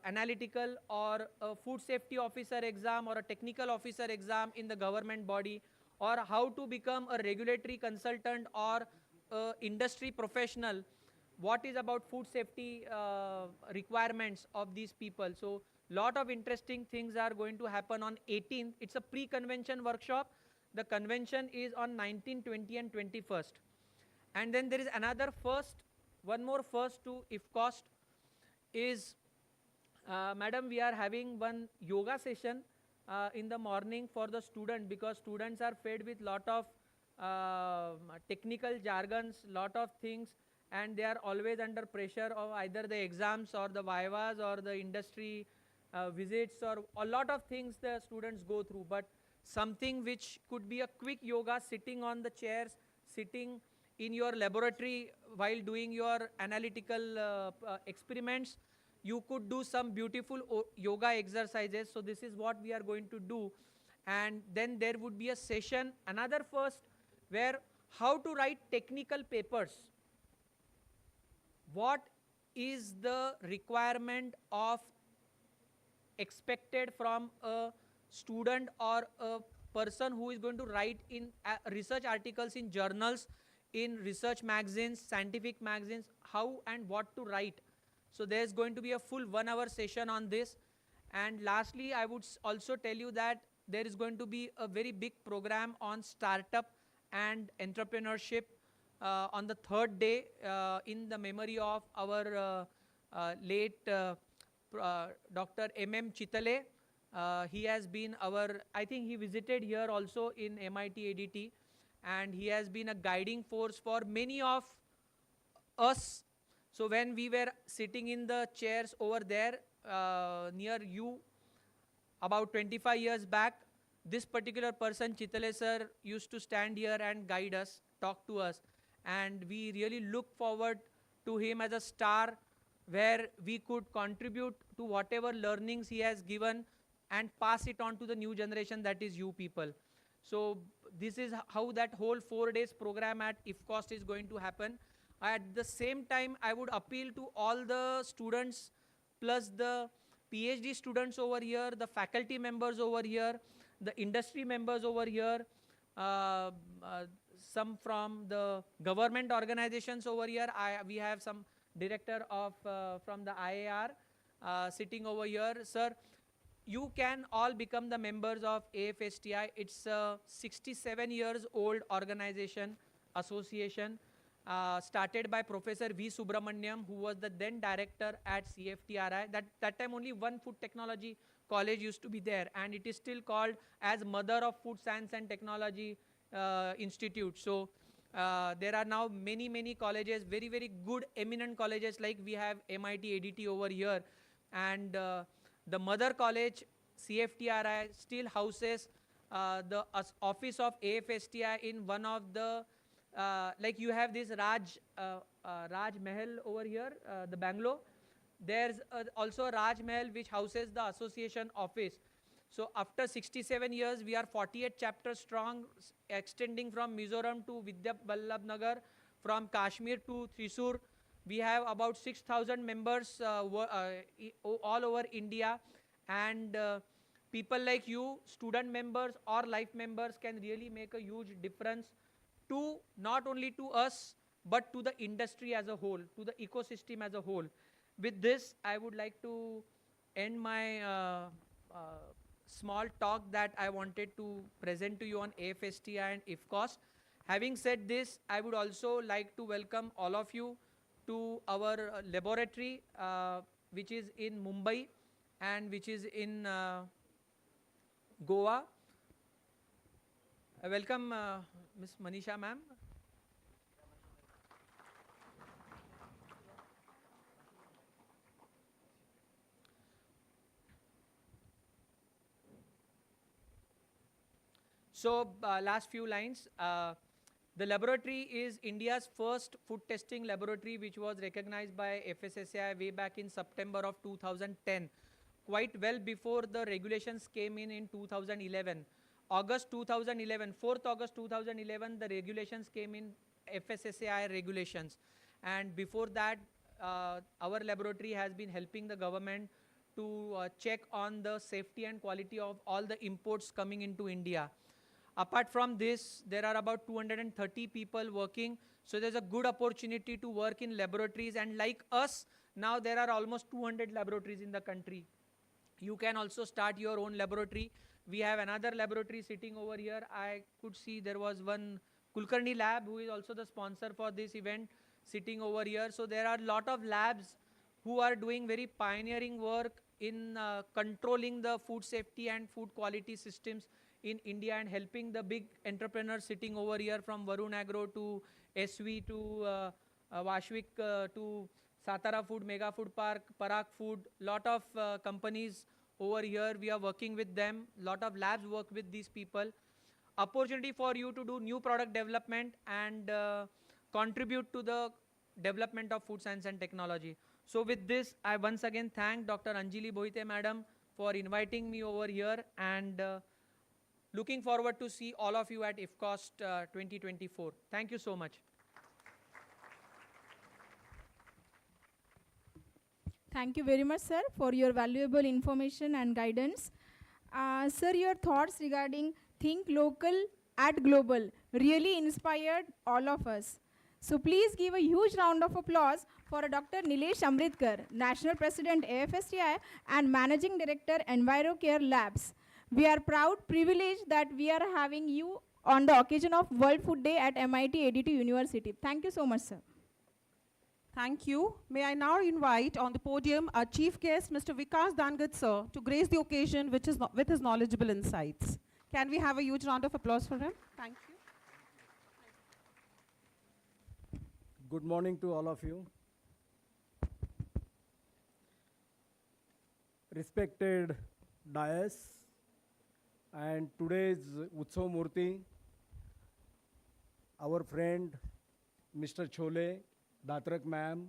analytical, or a food safety officer exam, or a technical officer exam in the government body, or how to become a regulatory consultant or industry professional, what is about food safety requirements of these people. So lot of interesting things are going to happen on 18th. It's a pre-convention workshop. The convention is on 19, 20 and 21st. And then there is another one more first to IFCOST is, madam, we are having one yoga session in the morning for the student, because students are fed with lot of technical jargons, lot of things, and they are always under pressure of either the exams or the vivas or the industry visits, or a lot of things the students go through. But something which could be a quick yoga, sitting on the chairs, sitting in your laboratory while doing your analytical experiments, you could do some beautiful yoga exercises. So this is what we are going to do. And then there would be a session, another first, where how to write technical papers. What is the requirement of expected from a student or a person who is going to write in research articles in journals in research magazines, scientific magazines, how and what to write. So there's going to be a full 1 hour session on this. And lastly, I would also tell you that there is going to be a very big program on startup and entrepreneurship on the third day in the memory of our late Dr. M.M. Chitale. He has been I think he visited here also in MIT ADT, and he has been a guiding force for many of us. So when we were sitting in the chairs over there near you about 25 years back, this particular person, Chitale sir, used to stand here and guide us, talk to us. And we really look forward to him as a star where we could contribute to whatever learnings he has given and pass it on to the new generation, that is you people. So this is how that whole 4 days program at IFCOST is going to happen. At the same time, I would appeal to all the students plus the PhD students over here, the faculty members over here, the industry members over here, some from the government organizations over here. We have some director of from the IAR sitting over here. Sir, you can all become the members of AFSTI. It's a 67 years old organization, association, started by Professor V. Subramaniam, who was the then director at CFTRI. That time only one food technology college used to be there, and it is still called as Mother of Food Science and Technology Institute. So there are now many colleges, very good eminent colleges, like we have MIT ADT over here, and the mother college CFTRI still houses the office of AFSTI in one of the like you have this Raj Mahal over here, the Bangalore. There's also Raj Mahal which houses the association office. So after 67 years, we are 48 chapters strong, extending from Mizoram to Vidya Vallabh Nagar, from Kashmir to Thrissur. We have about 6,000 members all over India, and people like you, student members or life members, can really make a huge difference to not only to us, but to the industry as a whole, to the ecosystem as a whole. With this, I would like to end my small talk that I wanted to present to you on AFSTI and IFCOST. Having said this, I would also like to welcome all of you to our laboratory, which is in Mumbai and which is in Goa. I welcome Ms. Manisha ma'am. So last few lines. The laboratory is India's first food testing laboratory, which was recognized by FSSAI way back in September of 2010, quite well before the regulations came in 2011. August 2011, 4th August 2011, the regulations came in, FSSAI regulations. And before that, our laboratory has been helping the government to check on the safety and quality of all the imports coming into India. Apart from this, there are about 230 people working. So there's a good opportunity to work in laboratories. And like us, now there are almost 200 laboratories in the country. You can also start your own laboratory. We have another laboratory sitting over here. I could see there was one Kulkarni lab, who is also the sponsor for this event, sitting over here. So there are a lot of labs who are doing very pioneering work in controlling the food safety and food quality systems in India, and helping the big entrepreneurs sitting over here, from Varun Agro to SV to Vashvik to Satara Food, Mega Food Park, Parag Food. Lot of companies over here, we are working with them. Lot of labs work with these people. Opportunity for you to do new product development and contribute to the development of food science and technology. So with this, I once again thank Dr. Anjali Boite madam for inviting me over here, and looking forward to see all of you at IFCOST 2024. Thank you so much. Thank you very much, sir, for your valuable information and guidance. Sir, your thoughts regarding Think Local, Act Global really inspired all of us. So please give a huge round of applause for Dr. Nilesh Amritkar, National President AFSTI and Managing Director EnviroCare Labs. We are proud, privileged that we are having you on the occasion of World Food Day at MIT ADT University. Thank you so much, sir. Thank you. May I now invite on the podium our chief guest, Mr. Vikas Dangat, sir, to grace the occasion with his knowledgeable insights. Can we have a huge round of applause for him? Thank you. Good morning to all of you. Respected Dais and today's Utsav Murti, our friend Mr. Chole, Datrak ma'am,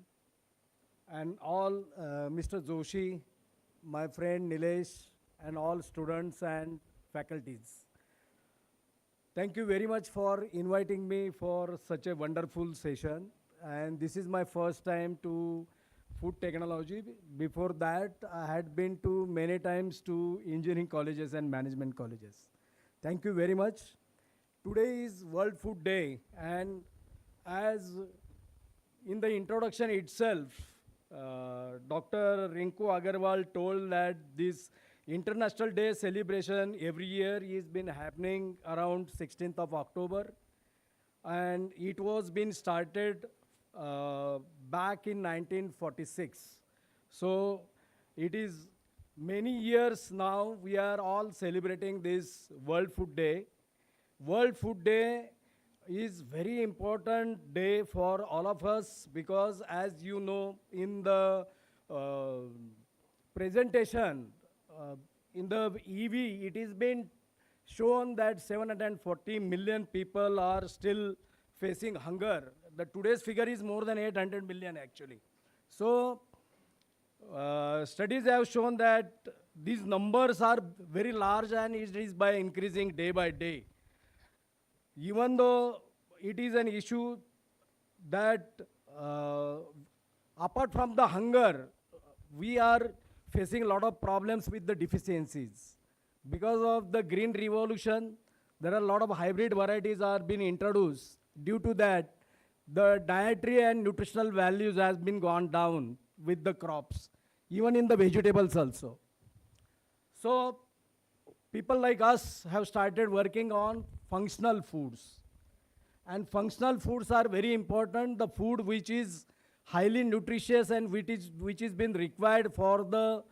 and all Mr. Joshi, my friend Nilesh, and all students and faculties. Thank you very much for inviting me for such a wonderful session. And this is my first time to food technology. Before that, I had been to many times to engineering colleges and management colleges. Thank you very much. Today is World Food Day, and as in the introduction itself, Dr. Rinku Agarwal told that this International Day celebration every year is been happening around 16th of October, and it was been started back in 1946. So it is many years now we are all celebrating this World Food Day. World Food Day is very important day for all of us because, as you know, in the presentation in the EV, it has been shown that 740 million people are still facing hunger. The today's figure is more than 800 million actually. So studies have shown that these numbers are very large and it is by increasing day by day. Even though it is an issue that apart from the hunger, we are facing a lot of problems with the deficiencies. Because of the green revolution, there are a lot of hybrid varieties are being introduced. Due to that, the dietary and nutritional values has been gone down with the crops, even in the vegetables also. So people like us have started working on functional foods. And functional foods are very important, the food which is highly nutritious and which is been required for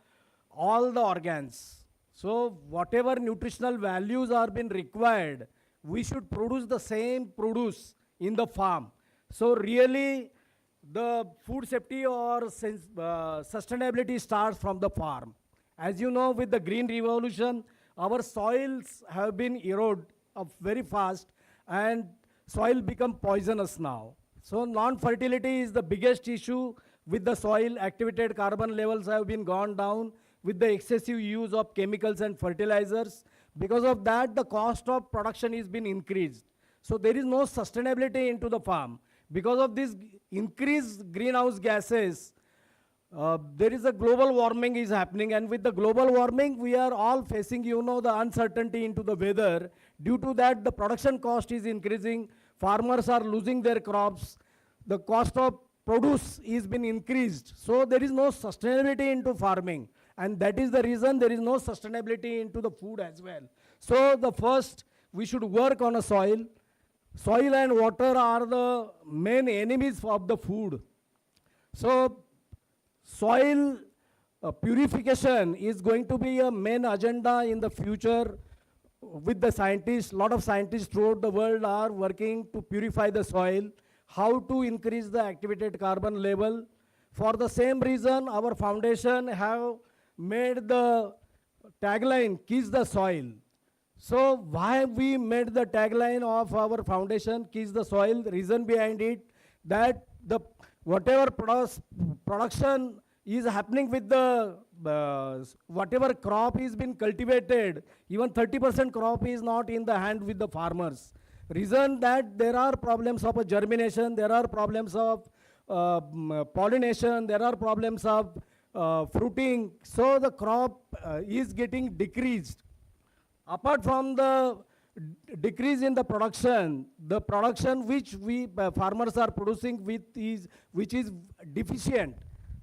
all the organs. So whatever nutritional values are been required, we should produce the same produce in the farm. So really, the food safety or sustainability starts from the farm. As you know, with the green revolution, our soils have been eroded very fast and soil become poisonous now. So non-fertility is the biggest issue with the soil. Activated carbon levels have been gone down with the excessive use of chemicals and fertilizers. Because of that, the cost of production is been increased. So there is no sustainability into the farm. Because of this increased greenhouse gases, there is a global warming is happening, and with the global warming, we are all facing, you know, the uncertainty into the weather. Due to that, the production cost is increasing. Farmers are losing their crops. The cost of produce is been increased. So there is no sustainability into farming, and that is the reason there is no sustainability into the food as well. So the first, we should work on a soil. Soil and water are the main enemies of the food. So soil purification is going to be a main agenda in the future with the scientists. A lot of scientists throughout the world are working to purify the soil, how to increase the activated carbon level. For the same reason, our foundation have made the tagline, Kiss the Soil. So why we made the tagline of our foundation, Kiss the Soil? Reason behind it, that the whatever production is happening with the whatever crop is been cultivated, even 30% crop is not in the hand with the farmers. Reason that there are problems of germination, there are problems of pollination, there are problems of fruiting. So the crop is getting decreased. Apart from the decrease in the production which we farmers are producing which is deficient.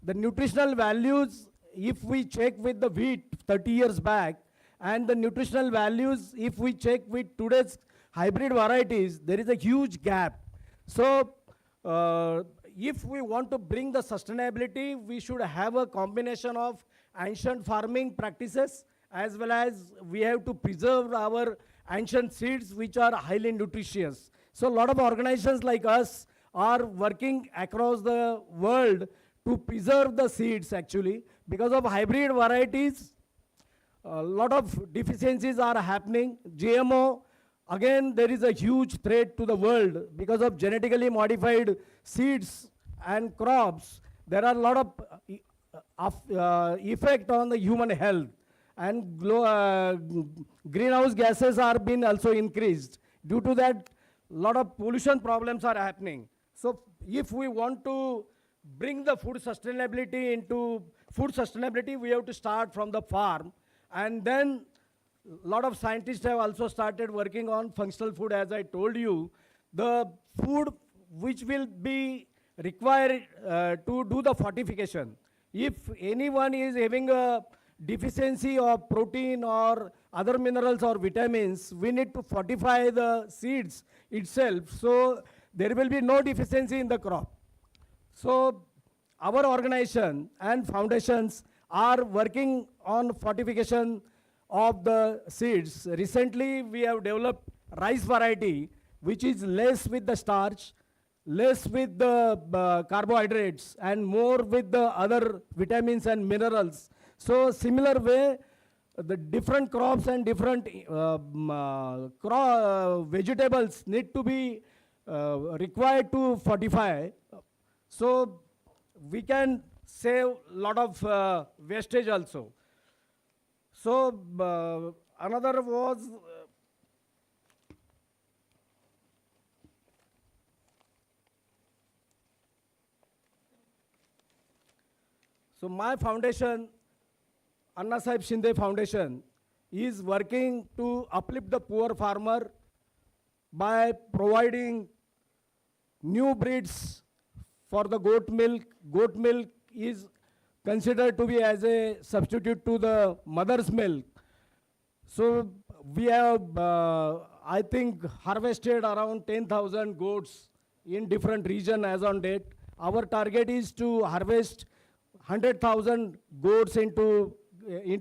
The nutritional values, if we check with the wheat 30 years back, and the nutritional values, if we check with today's hybrid varieties, there is a huge gap. So, if we want to bring the sustainability, we should have a combination of ancient farming practices, as well as we have to preserve our ancient seeds which are highly nutritious. So a lot of organizations like us are working across the world to preserve the seeds actually. Because of hybrid varieties, a lot of deficiencies are happening. GMO, again, there is a huge threat to the world because of genetically modified seeds and crops. There are a lot of effect on the human health, and greenhouse gases are being also increased. Due to that, a lot of pollution problems are happening. So if we want to bring the food sustainability, we have to start from the farm. And then a lot of scientists have also started working on functional food, as I told you. The food which will be required to do the fortification. If anyone is having a deficiency of protein or other minerals or vitamins, we need to fortify the seeds itself, so there will be no deficiency in the crop. So our organization and foundations are working on fortification of the seeds. Recently, we have developed rice variety, which is less with the starch, less with the carbohydrates, and more with the other vitamins and minerals. So similar way, the different crops and different vegetables need to be required to fortify. So we can save a lot of wastage also. So another was so my foundation, Anna Sahib Shinde Foundation, is working to uplift the poor farmer by providing new breeds for the goat milk. Goat milk is considered to be as a substitute to the mother's milk. So we have, I think, harvested around 10,000 goats in different regions as on date. Our target is to harvest 100,000 goats into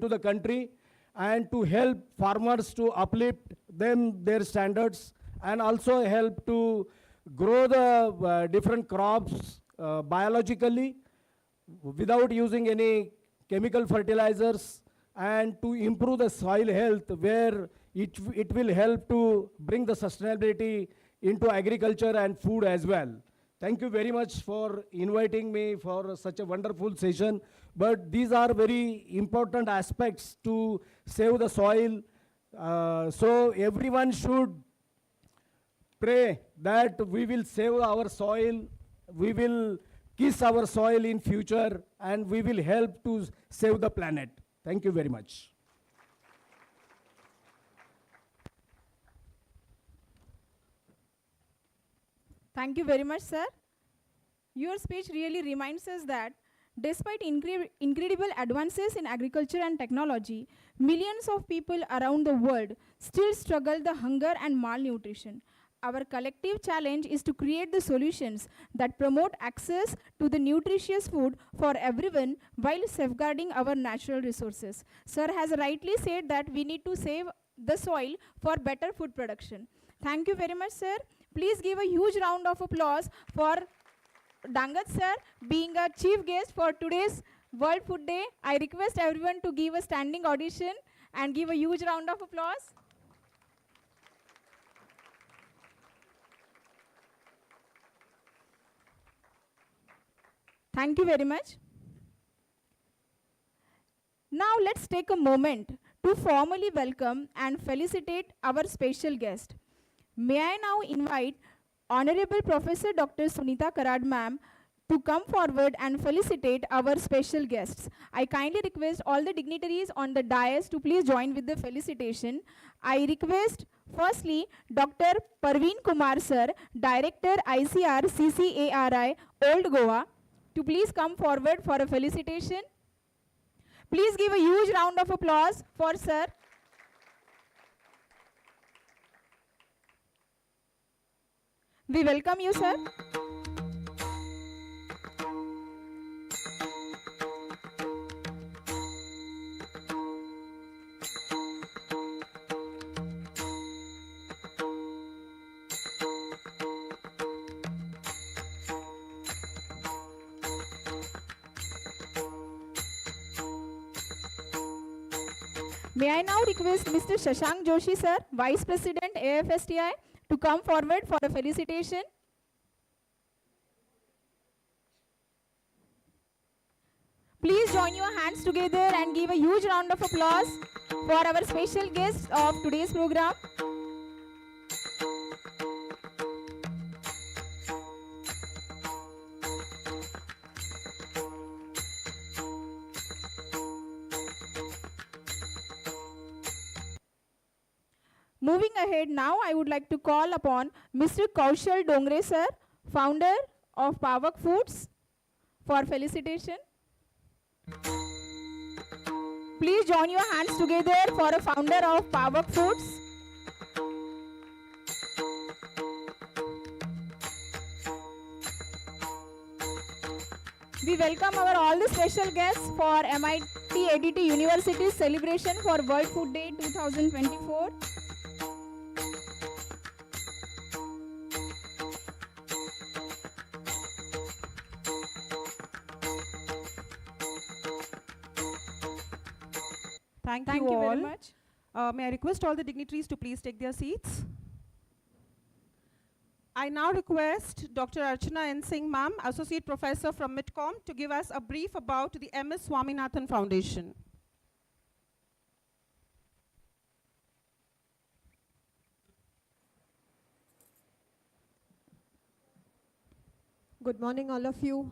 the country, and to help farmers to uplift their standards, and also help to grow the different crops biologically without using any chemical fertilizers, and to improve the soil health, where it will help to bring the sustainability into agriculture and food as well. Thank you very much for inviting me for such a wonderful session. But these are very important aspects to save the soil. So everyone should pray that we will save our soil, we will kiss our soil in future, and we will help to save the planet. Thank you very much. Thank you very much, sir. Your speech really reminds us that despite incredible advances in agriculture and technology, millions of people around the world still struggle the hunger and malnutrition. Our collective challenge is to create the solutions that promote access to the nutritious food for everyone while safeguarding our natural resources. Sir has rightly said that we need to save the soil for better food production. Thank you very much, sir. Please give a huge round of applause for Dangat sir being a chief guest for today's World Food Day. I request everyone to give a standing audition and give a huge round of applause. Thank you very much. Now let's take a moment to formally welcome and felicitate our special guest. May I now invite Honorable Professor Dr. Sunita Karad ma'am to come forward and felicitate our special guests. I kindly request all the dignitaries on the dais to please join with the felicitation. I request firstly Dr. Parveen Kumar sir, Director ICR CCARI Old Goa, to please come forward for a felicitation. Please give a huge round of applause for sir. We welcome you, sir. May I now request Mr. Shashank Joshi, sir, Vice President AFSTI, to come forward for a felicitation. Please join your hands together and give a huge round of applause for our special guest of today's program. Moving ahead now, I would like to call upon Mr. Kaushal Dongre sir, founder of Pavak Foods, for felicitation. Please join your hands together for a founder of Pavak Foods. We welcome our all the special guests for MIT ADT University's celebration for World Food Day 2024. Thank Thank you you all. very much. May I request all the dignitaries to please take their seats? I now request Dr. Archana N. Singh ma'am, Associate Professor from MITCOM, to give us a brief about the MS Swaminathan Foundation. Good morning, all of you.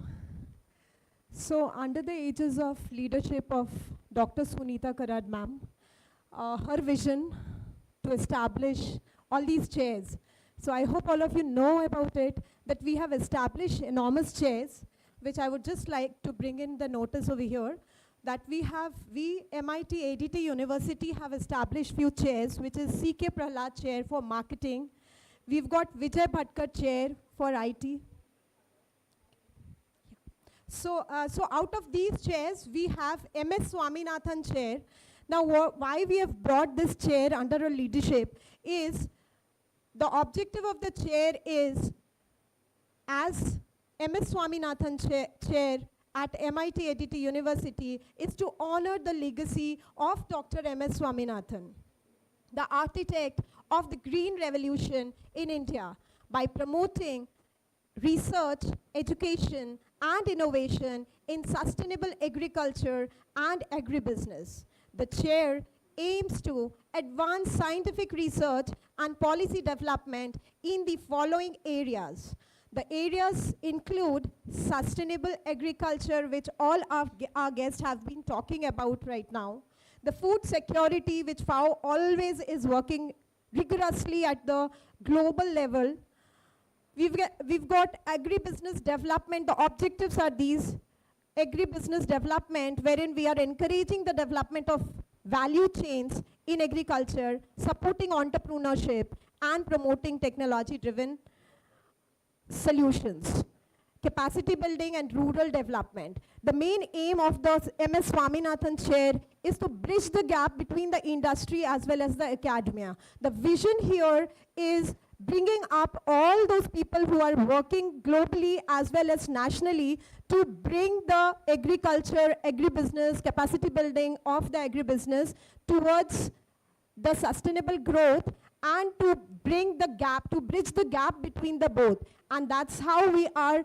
So, under the aegis of leadership of Dr. Sunita Karad ma'am, her vision to establish all these chairs. So, I hope all of you know about it, that we have established enormous chairs, which I would just like to bring in the notice over here, that we MIT ADT University have established few chairs, which is C.K. Prahlad chair for marketing. We've got Vijay Bhatkar chair for IT. So out of these chairs, we have MS Swaminathan chair. Now, why we have brought this chair under her leadership is, the objective of the chair is, as MS Swaminathan chair at MIT ADT University, is to honor the legacy of Dr. MS Swaminathan, the architect of the Green Revolution in India, by promoting research, education, and innovation in sustainable agriculture and agribusiness. The chair aims to advance scientific research and policy development in the following areas. The areas include sustainable agriculture, which all our guests have been talking about right now. The food security, which FAO always is working rigorously at the global level. We've got agribusiness development. The objectives are these: agribusiness development, wherein we are encouraging the development of value chains in agriculture, supporting entrepreneurship, and promoting technology-driven solutions. Capacity building and rural development. The main aim of the MS Swaminathan chair is to bridge the gap between the industry as well as the academia. The vision here is bringing up all those people who are working globally as well as nationally to bring the agriculture, agribusiness, capacity building of the agribusiness towards the sustainable growth, and to bring the gap, to bridge the gap between the both. And that's how we are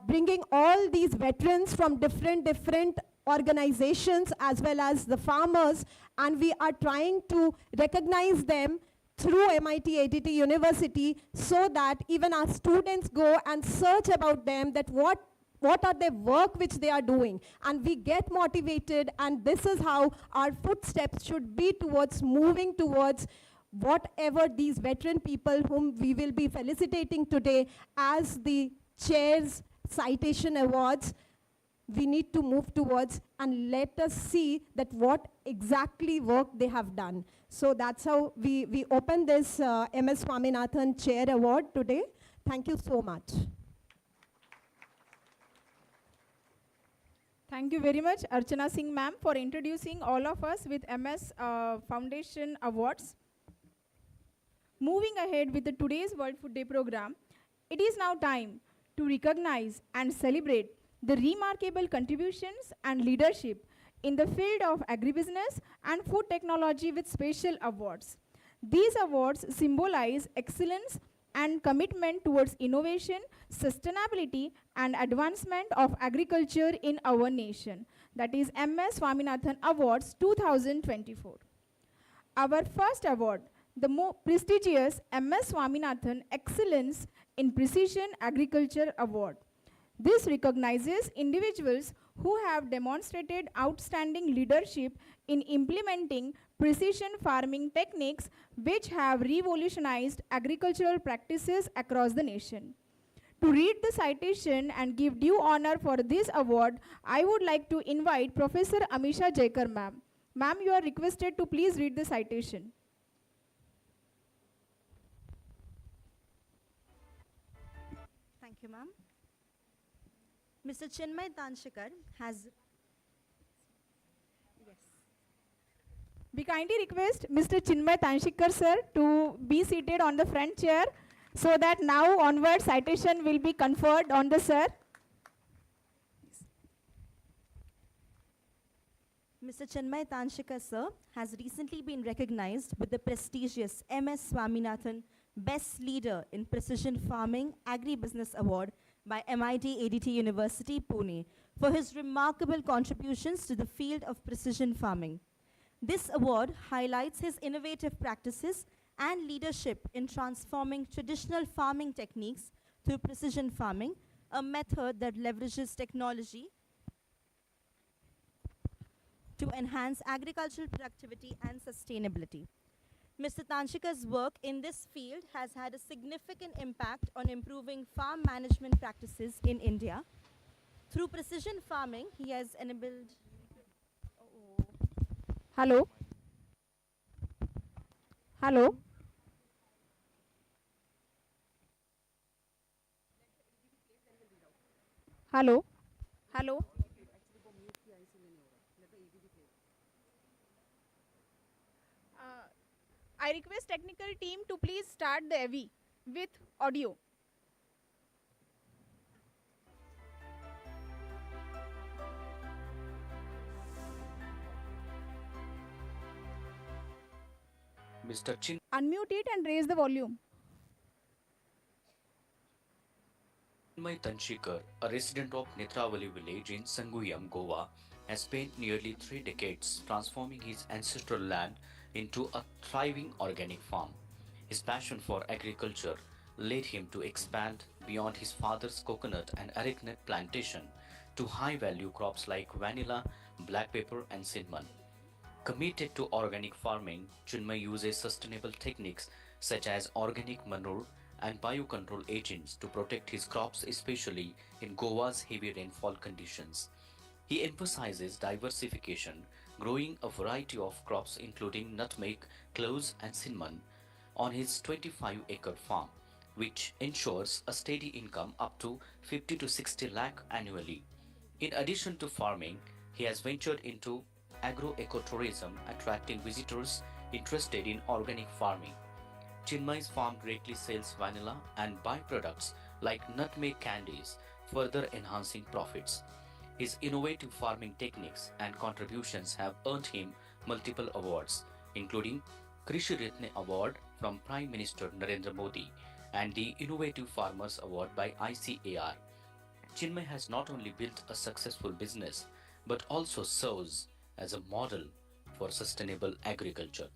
bringing all these veterans from different organizations as well as the farmers, and we are trying to recognize them through MIT ADT University, so that even our students go and search about them, that what what are their work which they are doing, and we get motivated, and this is how our footsteps should be towards moving towards whatever these veteran people whom we will be felicitating today as the chairs citation awards, we need to move towards, and let us see that what exactly work they have done. So that's how we open this MS Swaminathan Chair Award today. Thank you so much. Thank you very much, Archana Singh ma'am, for introducing all of us with MS Foundation Awards. Moving ahead with the today's World Food Day program, it is now time to recognize and celebrate the remarkable contributions and leadership in the field of agribusiness and food technology with special awards. These awards symbolize excellence and commitment towards innovation, sustainability, and advancement of agriculture in our nation. That is MS Swaminathan Awards 2024. Our first award, the more prestigious MS Swaminathan Excellence in Precision Agriculture Award. This recognizes individuals who have demonstrated outstanding leadership in implementing precision farming techniques which have revolutionized agricultural practices across the nation. To read the citation and give due honor for this award, I would like to invite Professor Amisha Jaikar ma'am. Ma'am, you are requested to please read the citation. Thank you, ma'am. Mr. Chinmay Tanshikar has... Yes. We kindly request Mr. Chinmay Tanshikar sir to be seated on the front chair so that now onward citation will be conferred on the sir. Mr. Chinmay Tanshikar sir has recently been recognized with the prestigious MS Swaminathan Best Leader in Precision Farming Agribusiness Award by MIT ADT University, Pune, for his remarkable contributions to the field of precision farming. This award highlights his innovative practices and leadership in transforming traditional farming techniques through precision farming, a method that leverages technology to enhance agricultural productivity and sustainability. Mr. Tanshikar's work in this field has had a significant impact on improving farm management practices in India. Through precision farming, he has enabled... Hello? Hello? Hello? Hello? I request technical team to please start the AV with audio. Mr. Unmute it and raise the volume. Chinmay Tanshikar, a resident of Netravali village in Sanguyam, Goa, has spent nearly 3 decades transforming his ancestral land into a thriving organic farm. His passion for agriculture led him to expand beyond his father's coconut and arecanut plantation to high-value crops like vanilla, black pepper and cinnamon. Committed to organic farming, Chinmay uses sustainable techniques such as organic manure and biocontrol agents to protect his crops, especially in Goa's heavy rainfall conditions. He emphasizes diversification, growing a variety of crops including nutmeg, cloves and cinnamon on his 25-acre farm, which ensures a steady income up to 50 to 60 lakh annually. In addition to farming, he has ventured into agro-ecotourism, attracting visitors interested in organic farming. Chinmay's farm greatly sells vanilla and byproducts like nutmeg candies, further enhancing profits. His innovative farming techniques and contributions have earned him multiple awards, including Krishi Ratna Award from Prime Minister Narendra Modi and the Innovative Farmers Award by ICAR. Chinmay has not only built a successful business, but also serves as a model for sustainable agriculture.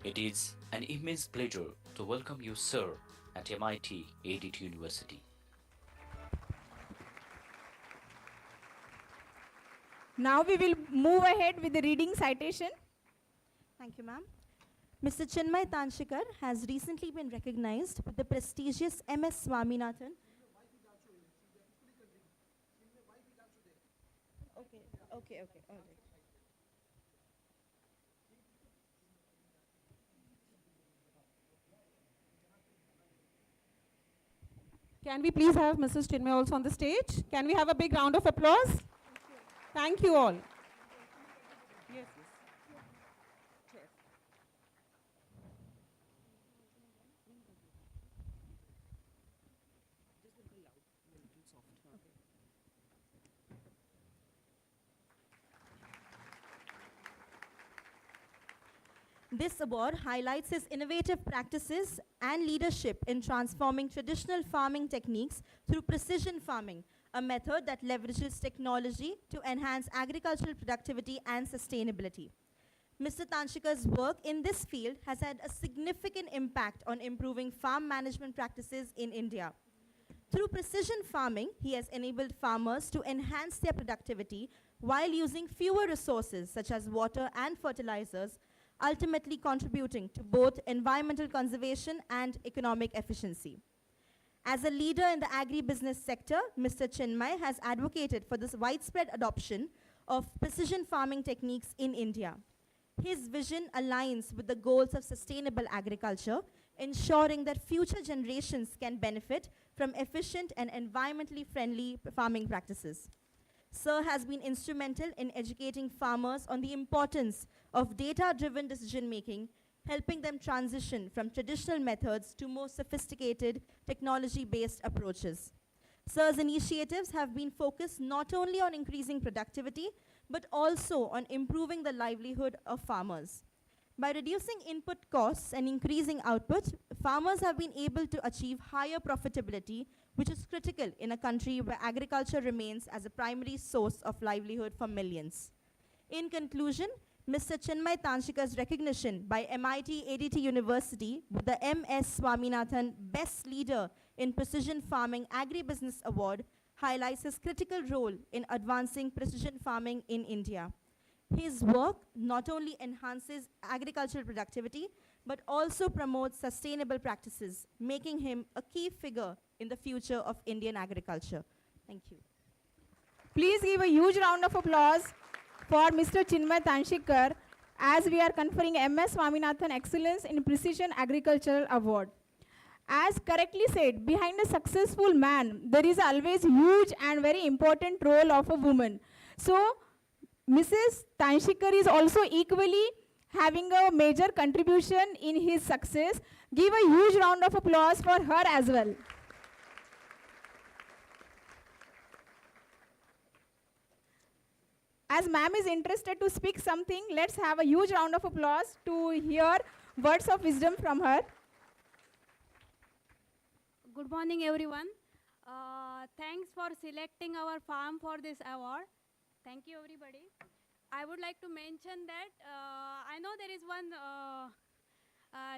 It is an immense pleasure to welcome you, sir, at MIT ADT University. Now we will move ahead with the reading citation. Thank you, ma'am. Mr. Chinmay Tanshikar has recently been recognized with the prestigious M.S. Swaminathan. Okay, all right. Can we please have Mrs. Chinmay also on the stage? Can we have a big round of applause? Thank you all. Yes, yes. This award highlights his innovative practices and leadership in transforming traditional farming techniques through precision farming, a method that leverages technology to enhance agricultural productivity and sustainability. Mr. Tanshikar's work in this field has had a significant impact on improving farm management practices in India. Through precision farming, he has enabled farmers to enhance their productivity while using fewer resources such as water and fertilizers, ultimately contributing to both environmental conservation and economic efficiency. As a leader in the agribusiness sector, Mr. Chinmay has advocated for this widespread adoption of precision farming techniques in India. His vision aligns with the goals of sustainable agriculture, ensuring that future generations can benefit from efficient and environmentally friendly farming practices. Sir has been instrumental in educating farmers on the importance of data-driven decision-making, helping them transition from traditional methods to more sophisticated technology-based approaches. Sir's initiatives have been focused not only on increasing productivity, but also on improving the livelihood of farmers. By reducing input costs and increasing output, farmers have been able to achieve higher profitability, which is critical in a country where agriculture remains as a primary source of livelihood for millions. In conclusion, Mr. Chinmay Tanshikar's recognition by MIT ADT University with the M.S. Swaminathan Best Leader in Precision Farming Agribusiness Award highlights his critical role in advancing precision farming in India. His work not only enhances agricultural productivity, but also promotes sustainable practices, making him a key figure in the future of Indian agriculture. Thank you. Please give a huge round of applause for Mr. Chinmay Tanshikar as we are conferring MS Swaminathan Excellence in Precision Agricultural Award. As correctly said, behind a successful man, there is always huge and very important role of a woman. So, Mrs. Tanshikar is also equally having a major contribution in his success. Give a huge round of applause for her as well. As ma'am is interested to speak something, let's have a huge round of applause to hear words of wisdom from her. Good morning, everyone. Thanks for selecting our farm for this award. Thank you, everybody. I would like to mention that I know there is one,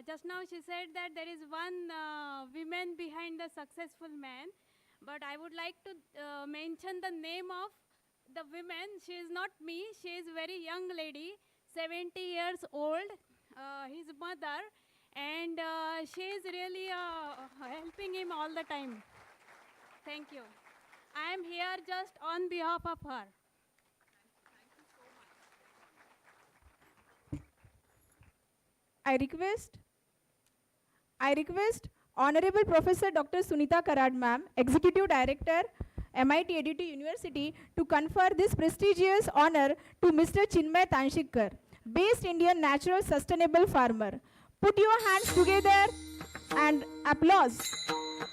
just now she said that there is one woman behind the successful man, but I would like to mention the name of the woman. She is not me, she is a very young lady, 70 years old, his mother, and she is really helping him all the time. Thank you. I am here just on behalf of her. I request Honorable Professor Dr. Sunita Karad ma'am, Executive Director, MIT ADT University, to confer this prestigious honor to Mr. Chinmay Tanshikar, Best Indian Natural Sustainable Farmer. Put your hands together and applause.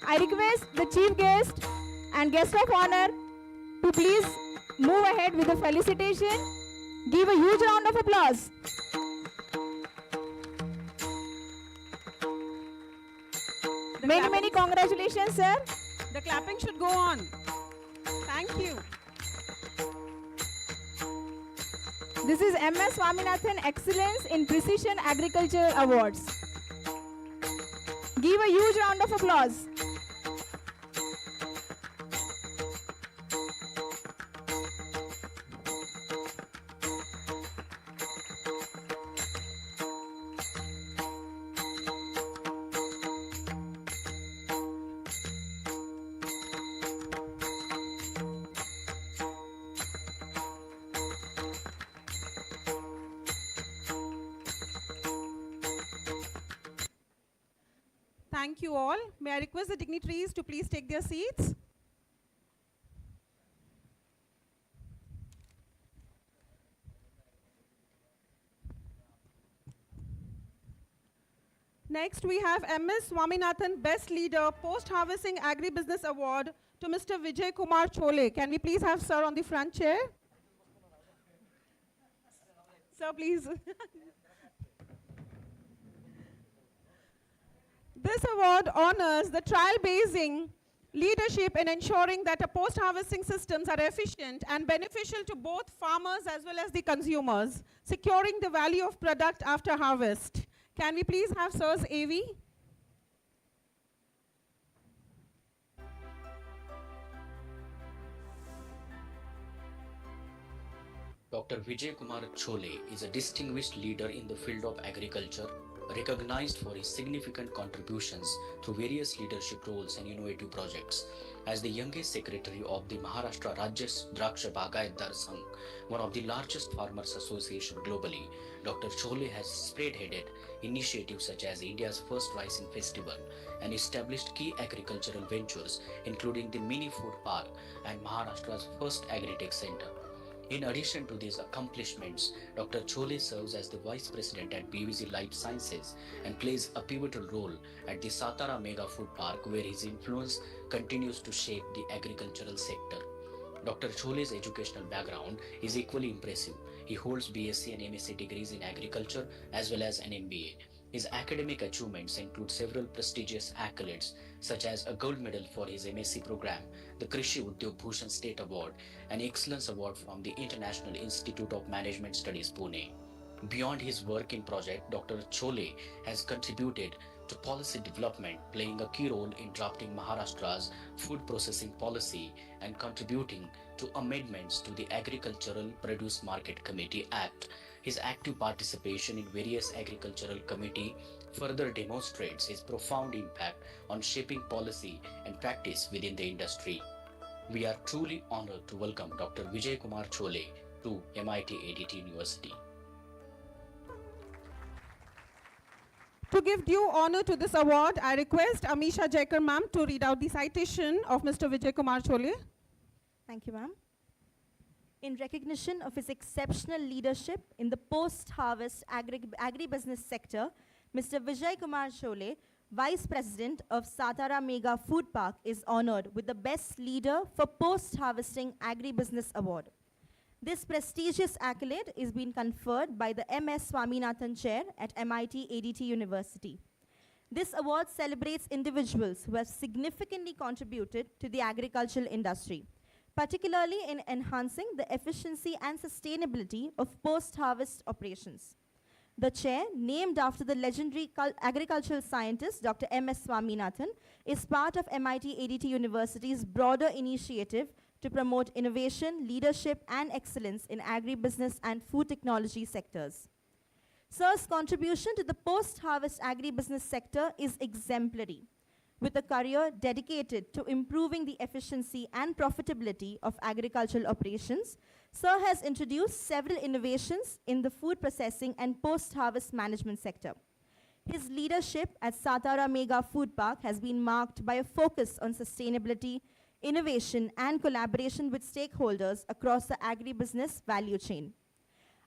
I request the Chief Guest and Guest of Honor to please move ahead with the felicitation. Give a huge round of applause. Many congratulations, sir. The clapping should go on. Thank you. This is MS Swaminathan Excellence in Precision Agriculture Awards. Give a huge round of applause. Thank you all. May I request the dignitaries to please take their seats? Next, we have MS Swaminathan Best Leader Post-Harvesting Agribusiness Award to Mr. Vijay Kumar Chole. Can we please have sir on the front chair? Sir, please. This award honors the trailblazing leadership in ensuring that our post-harvesting systems are efficient and beneficial to both farmers as well as the consumers, securing the value of product after harvest. Can we please have Sir's AV? Dr. Vijay Kumar Chole is a distinguished leader in the field of agriculture, recognized for his significant contributions through various leadership roles and innovative projects. As the youngest secretary of the Maharashtra Rajya Draksha Bagaitdar Sangh, one of the largest farmers association globally, Dr. Chole has spearheaded initiatives such as India's first Rising Festival and established key agricultural ventures including the Mini Food Park and Maharashtra's first Agritech Center. In addition to these accomplishments, Dr. Chole serves as the Vice President at BVZ Life Sciences and plays a pivotal role at the Satara Mega Food Park, where his influence continues to shape the agricultural sector. Dr. Chole's educational background is equally impressive. He holds BSc and MSc degrees in agriculture as well as an MBA. His academic achievements include several prestigious accolades, such as a gold medal for his MSc program, the Krishi Udyog Bhushan State Award, an Excellence Award from the International Institute of Management Studies, Pune. Beyond his work in project, Dr. Chole has contributed to policy development, playing a key role in drafting Maharashtra's food processing policy and contributing to amendments to the Agricultural Produce Market Committee Act. His active participation in various agricultural committee further demonstrates his profound impact on shaping policy and practice within the industry. We are truly honored to welcome Dr. Vijay Kumar Chole to MIT ADT University. To give due honor to this award, I request Amisha Jaikar ma'am to read out the citation of Mr. Vijay Kumar Chole. Thank you, ma'am. In recognition of his exceptional leadership in the post-harvest agribusiness sector, Mr. Vijay Kumar Chole, Vice President of Satara Mega Food Park, is honored with the Best Leader for Post-Harvesting Agribusiness Award. This prestigious accolade is being conferred by the MS Swaminathan Chair at MIT ADT University. This award celebrates individuals who have significantly contributed to the agricultural industry, particularly in enhancing the efficiency and sustainability of post-harvest operations. The chair, named after the legendary agricultural scientist Dr. M.S. Swaminathan, is part of MIT ADT University's broader initiative to promote innovation, leadership, and excellence in agribusiness and food technology sectors. Sir's contribution to the post-harvest agribusiness sector is exemplary. With a career dedicated to improving the efficiency and profitability of agricultural operations, Sir has introduced several innovations in the food processing and post-harvest management sector. His leadership at Satara Mega Food Park has been marked by a focus on sustainability, innovation, and collaboration with stakeholders across the agribusiness value chain.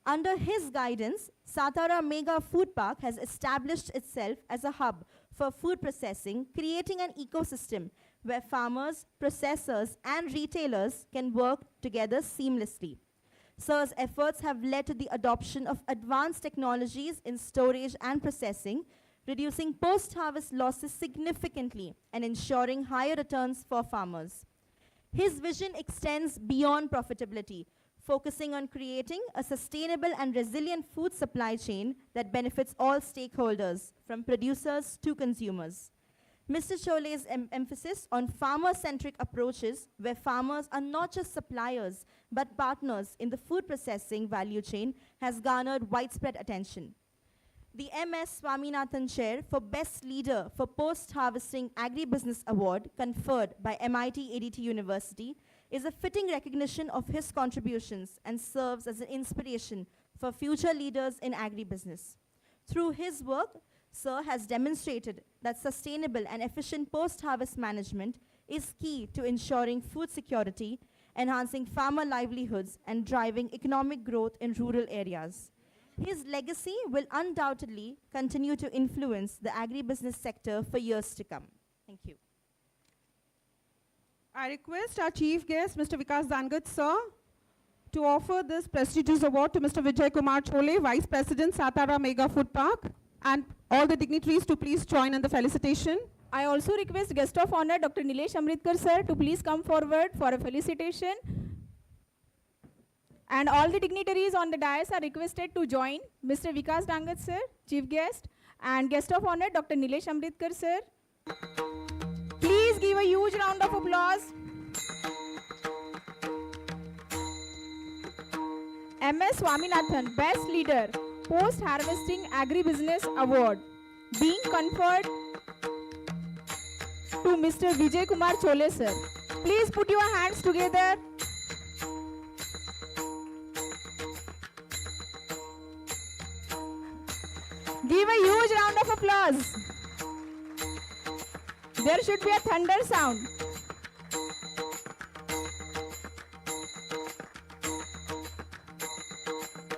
Under his guidance, Satara Mega Food Park has established itself as a hub for food processing, creating an ecosystem where farmers, processors, and retailers can work together seamlessly. Sir's efforts have led to the adoption of advanced technologies in storage and processing, reducing post-harvest losses significantly and ensuring higher returns for farmers. His vision extends beyond profitability, focusing on creating a sustainable and resilient food supply chain that benefits all stakeholders, from producers to consumers. Mr. Chole's emphasis on farmer-centric approaches, where farmers are not just suppliers, but partners in the food processing value chain, has garnered widespread attention. The M.S. Swaminathan Chair for Best Leader for Post-Harvesting Agribusiness Award, conferred by MIT ADT University, is a fitting recognition of his contributions and serves as an inspiration for future leaders in agribusiness. Through his work, Sir has demonstrated that sustainable and efficient post-harvest management is key to ensuring food security, enhancing farmer livelihoods, and driving economic growth in rural areas. His legacy will undoubtedly continue to influence the agribusiness sector for years to come. Thank you. I request our chief guest, Mr. Vikas Dangat, sir, to offer this prestigious award to Mr. Vijay Kumar Chole, Vice President, Satara Mega Food Park, and all the dignitaries to please join in the felicitation. I also request guest of honor Dr. Nilesh Amritkar sir to please come forward for a felicitation. And all the dignitaries on the dais are requested to join Mr. Vikas Dangat sir, chief guest, and guest of honor Dr. Nilesh Amritkar sir. Please give a huge round of applause. MS Swaminathan, Best Leader, Post-Harvesting Agribusiness Award, being conferred to Mr. Vijay Kumar Chole sir. Please put your hands together. Give a huge round of applause. There should be a thunder sound.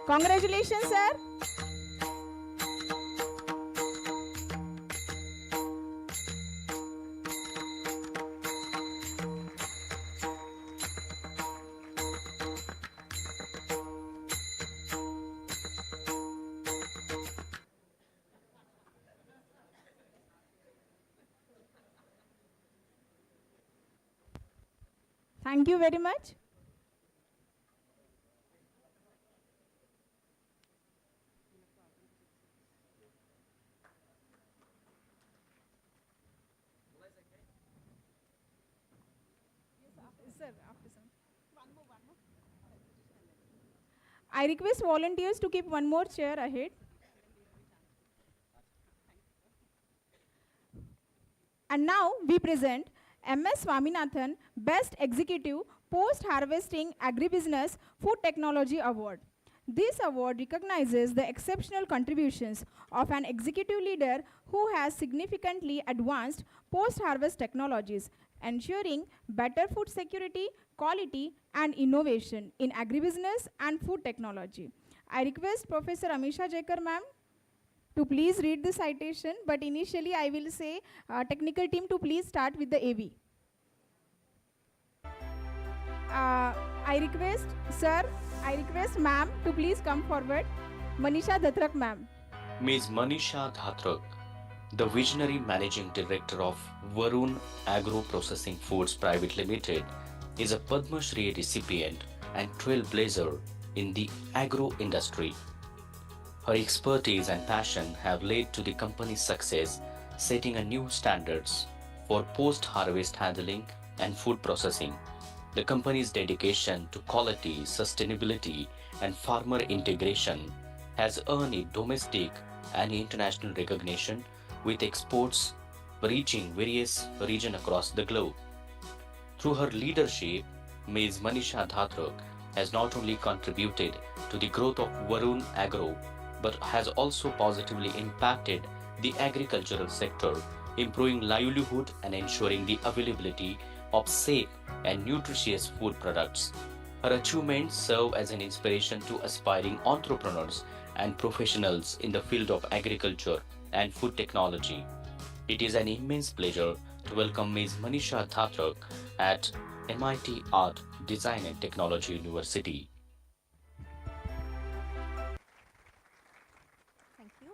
Congratulations, sir. Thank you very much. I request volunteers to keep one more chair ahead. And now we present MS Swaminathan Best Executive Post-Harvesting Agribusiness Food Technology Award. This award recognizes the exceptional contributions of an executive leader who has significantly advanced post-harvest technologies, ensuring better food security, quality, and innovation in agribusiness and food technology. I request Professor Amisha Jekar ma'am to please read the citation, but initially I will say technical team to please start with the AV. I request ma'am to please come forward. Manisha Dhatrak ma'am. Ms. Manisha Dhatrak, the visionary managing director of Varun Agro Processing Foods Private Limited, is a Padma Shri recipient and trailblazer in the agro industry. Her expertise and passion have led to the company's success, setting a new standards for post-harvest handling and food processing. The company's dedication to quality, sustainability, and farmer integration has earned it domestic and international recognition, with exports reaching various regions across the globe. Through her leadership, Ms. Manisha Dhatrak has not only contributed to the growth of Varun Agro, but has also positively impacted the agricultural sector, improving livelihood and ensuring the availability of safe and nutritious food products. Her achievements serve as an inspiration to aspiring entrepreneurs and professionals in the field of agriculture and food technology. It is an immense pleasure to welcome Ms. Manisha Dhatrak at MIT Art, Design and Technology University. Thank you.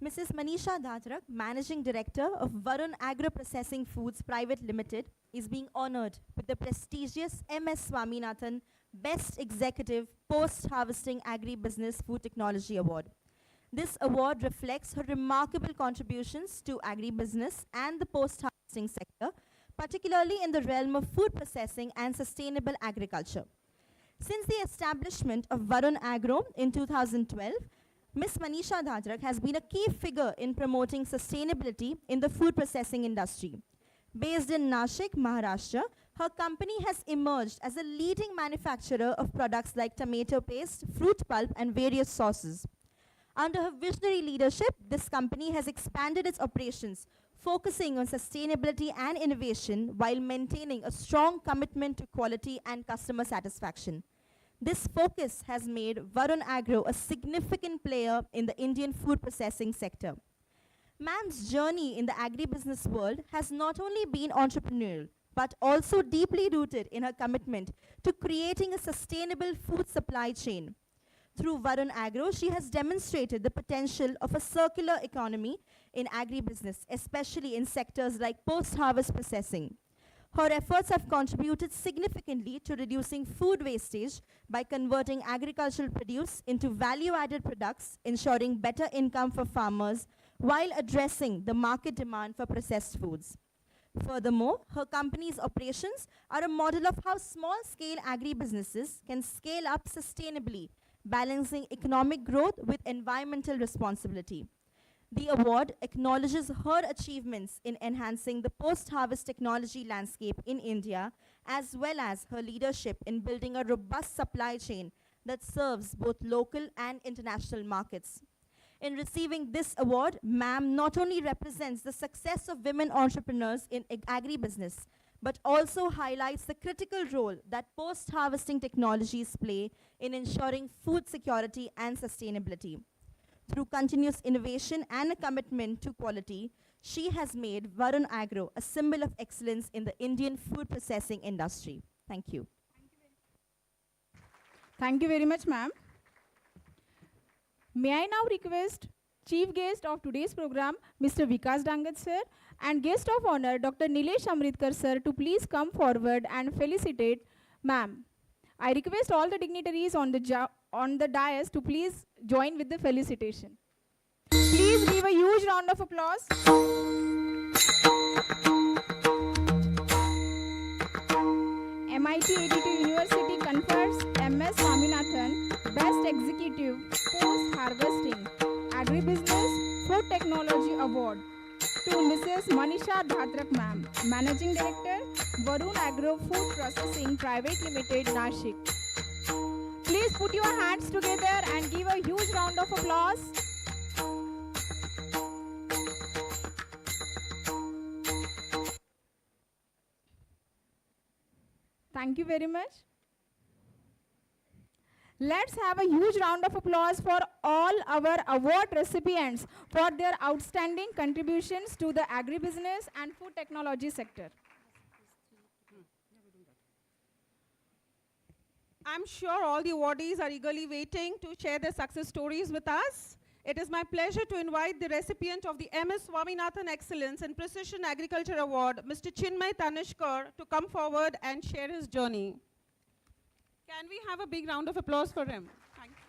Mrs. Manisha Dhatrak, Managing Director of Varun Agro Processing Foods Private Limited, is being honored with the prestigious MS Swaminathan Best Executive Post-Harvesting Agribusiness Food Technology Award. This award reflects her remarkable contributions to agribusiness and the post-harvesting sector, particularly in the realm of food processing and sustainable agriculture. Since the establishment of Varun Agro in 2012, Ms. Manisha Dhatrak has been a key figure in promoting sustainability in the food processing industry. Based in Nashik, Maharashtra, her company has emerged as a leading manufacturer of products like tomato paste, fruit pulp, and various sauces. Under her visionary leadership, this company has expanded its operations, focusing on sustainability and innovation while maintaining a strong commitment to quality and customer satisfaction. This focus has made Varun Agro a significant player in the Indian food processing sector. Ma'am's journey in the agribusiness world has not only been entrepreneurial, but also deeply rooted in her commitment to creating a sustainable food supply chain. Through Varun Agro, she has demonstrated the potential of a circular economy in agribusiness, especially in sectors like post-harvest processing. Her efforts have contributed significantly to reducing food wastage by converting agricultural produce into value-added products, ensuring better income for farmers while addressing the market demand for processed foods. Furthermore, her company's operations are a model of how small-scale agribusinesses can scale up sustainably, balancing economic growth with environmental responsibility. The award acknowledges her achievements in enhancing the post-harvest technology landscape in India, as well as her leadership in building a robust supply chain that serves both local and international markets. In receiving this award, ma'am not only represents the success of women entrepreneurs in agribusiness, but also highlights the critical role that post-harvesting technologies play in ensuring food security and sustainability. Through continuous innovation and a commitment to quality, she has made Varun Agro a symbol of excellence in the Indian food processing industry. Thank you. Thank you very much, ma'am. May I now request Chief Guest of today's program, Mr. Vikas Dangat sir, and Guest of Honor, Dr. Nilesh Amritkar sir, to please come forward and felicitate ma'am. I request all the dignitaries on the dais to please join with the felicitation. Please give a huge round of applause. MIT ADT University confers MS Swaminathan Best Executive Post-Harvesting Agribusiness Food Technology Award to Mrs. Manisha Dhatrak ma'am, Managing Director, Varun Agro Food Processing Private Limited, Nashik. Please put your hands together and give a huge round of applause. Thank you very much. Let's have a huge round of applause for all our award recipients for their outstanding contributions to the agribusiness and food technology sector. I'm sure all the awardees are eagerly waiting to share their success stories with us. It is my pleasure to invite the recipient of the MS Swaminathan Excellence in Precision Agriculture Award, Mr. Chinmay Tanishkar, to come forward and share his journey. Can we have a big round of applause for him? Thank you.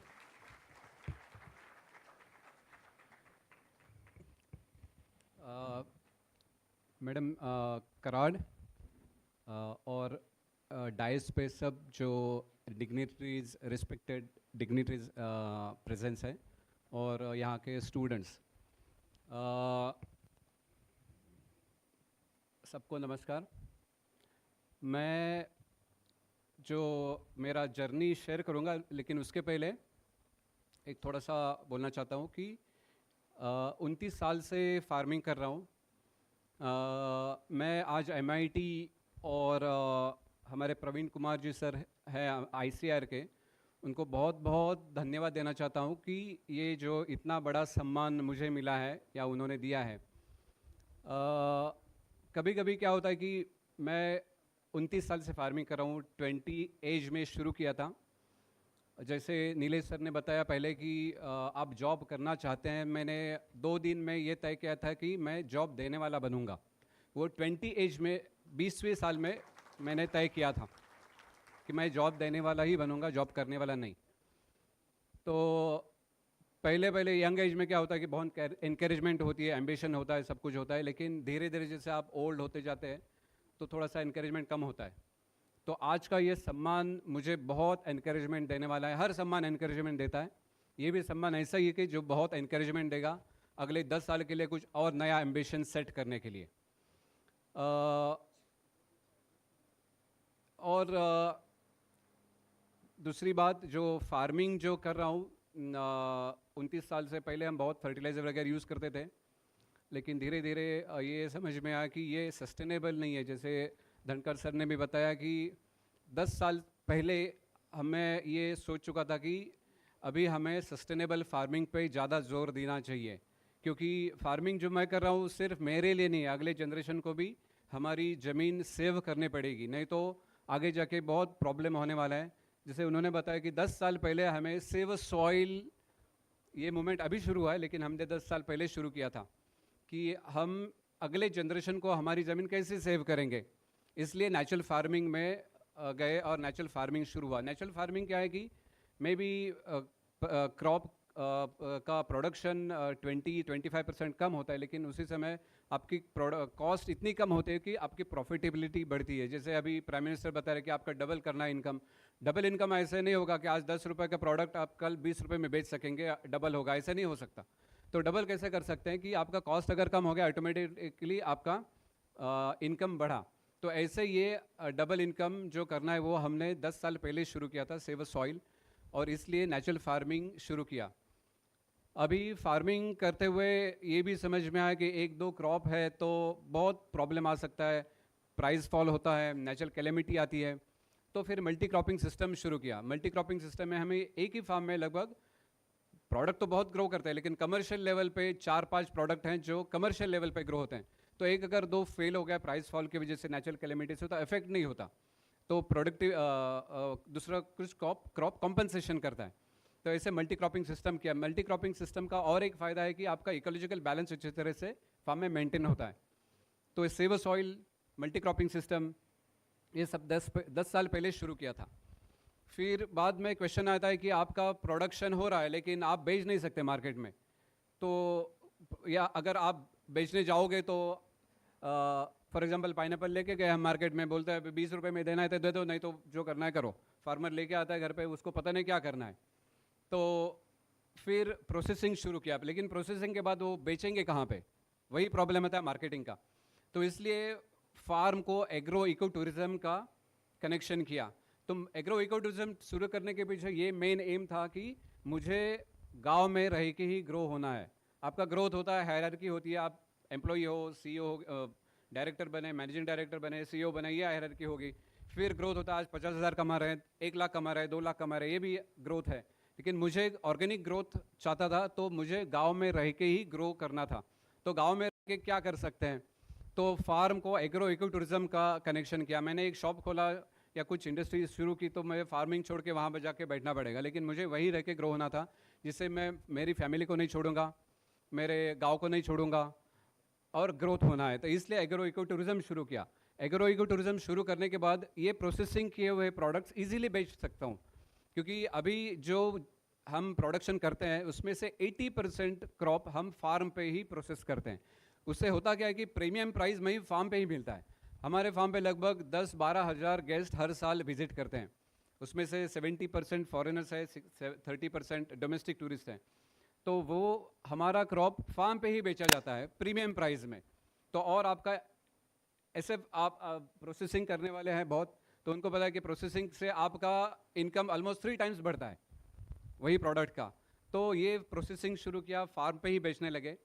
Madam Karad और dais पे सब जो dignitaries respected dignitaries presence है और यहाँ के students, सबको नमस्कार। मैं जो मेरा जर्नी शेयर करूँगा, लेकिन उसके पहले एक थोड़ा सा बोलना चाहता हूँ कि 29 साल से फार्मिंग कर रहा हूँ। मैं आज MIT और हमारे प्रवीण कुमार जी सर हैं ICAR के, उनको बहुत बहुत धन्यवाद देना चाहता हूँ कि ये जो इतना बड़ा सम्मान मुझे मिला है या उन्होंने दिया है। कभी कभी क्या होता है कि मैं 29 साल से फार्मिंग कर रहा हूँ, 20 एज में शुरू किया था। जैसे नीलेश सर ने बताया पहले कि आप जॉब करना चाहते हैं, मैंने 2 दिन में ये तय किया था कि मैं जॉब देने वाला बनूंगा। वो 20 एज में 20वें साल में मैंने तय किया था कि मैं जॉब देने वाला ही बनूंगा, जॉब करने वाला नहीं। तो पहले यंग एज में क्या होता है कि बहुत इनकरेजमेंट होती है, एम्बिशन होता है, सब कुछ होता है, लेकिन धीरे धीरे जैसे आप ओल्ड होते जाते हैं तो थोड़ा सा इनकरेजमेंट कम होता है। तो आज का ये सम्मान मुझे बहुत इनकरेजमेंट देने वाला है। हर सम्मान इनकरेजमेंट देता है, ये भी सम्मान ऐसा ही है कि जो बहुत इनकरेजमेंट देगा अगले 10 साल के लिए कुछ और नया एम्बिशन सेट करने के लिए। और दूसरी बात, जो फार्मिंग जो कर रहा हूँ 29 साल से पहले हम बहुत फर्टिलाइज़र वगैरह यूज़ करते थे, लेकिन धीरे धीरे ये समझ में आया कि ये सस्टेनेबल नहीं है। जैसे धनकर सर ने भी बताया कि 10 साल पहले हमें ये सोच चुका था कि अभी हमें सस्टेनेबल फार्मिंग पे ज़्यादा जोर देना चाहिए, क्योंकि फार्मिंग जो मैं कर रहा हूँ सिर्फ मेरे लिए नहीं, अगले जनरेशन को भी हमारी ज़मीन सेव करनी पड़ेगी, नहीं तो आगे जाके बहुत प्रॉब्लम होने वाला है। जैसे उन्होंने बताया कि 10 साल पहले हमें सेव सॉइल, ये मूवमेंट अभी शुरू हुआ है लेकिन हमने 10 साल पहले शुरू किया था कि हम अगले जनरेशन को हमारी ज़मीन कैसे सेव करेंगे। इसलिए नेचुरल फार्मिंग में गए और नेचुरल फार्मिंग शुरू हुआ। नेचुरल फार्मिंग क्या है कि मे बी क्रॉप का प्रोडक्शन 20-25% कम होता है, लेकिन उसी समय आपकी कॉस्ट इतनी कम होती है कि आपकी प्रॉफिटेबिलिटी बढ़ती है। जैसे अभी प्राइम मिनिस्टर बता रहे कि आपका डबल करना है इनकम। डबल इनकम ऐसे नहीं होगा कि आज 10 रुपये का प्रोडक्ट आप कल 20 रुपये में बेच सकेंगे, डबल होगा, ऐसे नहीं हो सकता। तो डबल कैसे कर सकते हैं कि आपका कॉस्ट अगर कम हो गया ऑटोमेटिकली आपका इनकम बढ़ा। तो ऐसे ये डबल इनकम जो करना है वो हमने 10 साल पहले शुरू किया था, सेव सॉइल, और इसलिए नेचुरल फार्मिंग शुरू किया। अभी फार्मिंग करते हुए ये भी समझ में आया कि 1-2 क्रॉप है तो बहुत प्रॉब्लम आ सकता है, प्राइस फॉल होता है, नेचुरल कैलेमिटी आती है। तो फिर मल्टी क्रॉपिंग सिस्टम शुरू किया। मल्टी क्रॉपिंग सिस्टम में हमें एक ही फार्म में लगभग प्रोडक्ट तो बहुत ग्रो करते हैं, लेकिन कमर्शियल लेवल पे 4-5 प्रोडक्ट हैं जो कमर्शियल लेवल पे ग्रो होते हैं। तो एक अगर 2 फेल हो गया प्राइस फॉल की वजह से, नेचुरल कैलेमिटी से, तो इफेक्ट नहीं होता। तो प्रोडक्टिव दूसरा कुछ क्रॉप कॉम्पनसेशन करता है। तो ऐसे मल्टी क्रॉपिंग सिस्टम किया। मल्टी क्रॉपिंग सिस्टम का और एक फ़ायदा है कि आपका इकोलॉजिकल बैलेंस अच्छी तरह से फार्म में मेंटेन होता है। तो save soil, multi cropping system, ये सब 10 साल पहले शुरू किया था। फिर बाद में क्वेश्चन आता है कि आपका प्रोडक्शन हो रहा है लेकिन आप बेच नहीं सकते मार्केट में। तो या अगर आप बेचने जाओगे तो फॉर एग्जांपल पाइनएप्पल लेके गए हम मार्केट में, बोलते हैं 20 रुपये में देना है तो दे दो, नहीं तो जो करना है करो। फार्मर लेके आता है घर पे, उसको पता नहीं क्या करना है। तो फिर प्रोसेसिंग शुरू किया, लेकिन प्रोसेसिंग के बाद वो बेचेंगे कहाँ पे, वही प्रॉब्लम आता है मार्केटिंग का। तो इसलिए फार्म को एग्रो इको टूरिज़्म का कनेक्शन किया। तो एग्रो इको टूरिज़्म शुरू करने के पीछे ये मेन एम था कि मुझे गांव में रह के ही ग्रो होना है। आपका ग्रोथ होता है, हायरार्की होती है, आप एम्प्लॉई हो, सीईओ हो, डायरेक्टर बने, मैनेजिंग डायरेक्टर बने, सीईओ बने, ये हायरार्की होगी। फिर ग्रोथ होता है, आज 50,000 कमा रहे हैं, 1 लाख कमा रहे हैं, 2 लाख कमा रहे हैं, ये भी ग्रोथ है। लेकिन मुझे ऑर्गेनिक ग्रोथ चाहता था, तो मुझे गांव में रह के ही ग्रो करना था। तो गांव में रह के क्या कर सकते हैं, तो फार्म को एग्रो इको टूरिज़्म का कनेक्शन किया। मैंने एक शॉप खोला या कुछ इंडस्ट्रीज शुरू की, तो मैं फार्मिंग छोड़ के वहाँ पर जाके बैठना पड़ेगा, लेकिन मुझे वहीं रह के ग्रो होना था, जिससे मैं मेरी फैमिली को नहीं छोड़ूंगा, मेरे गाँव को नहीं छोड़ूंगा, और ग्रोथ होना है। तो इसलिए एग्रो इको टूरिज़्म शुरू किया। एग्रो इको टूरिज़्म शुरू करने के बाद ये प्रोसेसिंग किए हुए प्रोडक्ट्स इजीली बेच सकता हूँ, क्योंकि अभी जो हम प्रोडक्शन करते हैं उसमें से 80% क्रॉप हम फार्म पे ही प्रोसेस करते हैं। उससे होता क्या है कि प्रीमियम प्राइस में ही फार्म पे ही मिलता है। हमारे फार्म पे लगभग 10-12 हज़ार गेस्ट हर साल विजिट करते हैं, उसमें से 70% फॉरेनर्स है, 30% डोमेस्टिक टूरिस्ट हैं। तो वो हमारा क्रॉप फार्म पे ही बेचा जाता है प्रीमियम प्राइस में। तो और आपका ऐसे आप प्रोसेसिंग करने वाले हैं बहुत, तो उनको पता है कि प्रोसेसिंग से आपका इनकम ऑलमोस्ट 3 टाइम्स बढ़ता है वही प्रोडक्ट का। तो ये प्रोसेसिंग शुरू किया, फार्म पे ही बेचने लगे।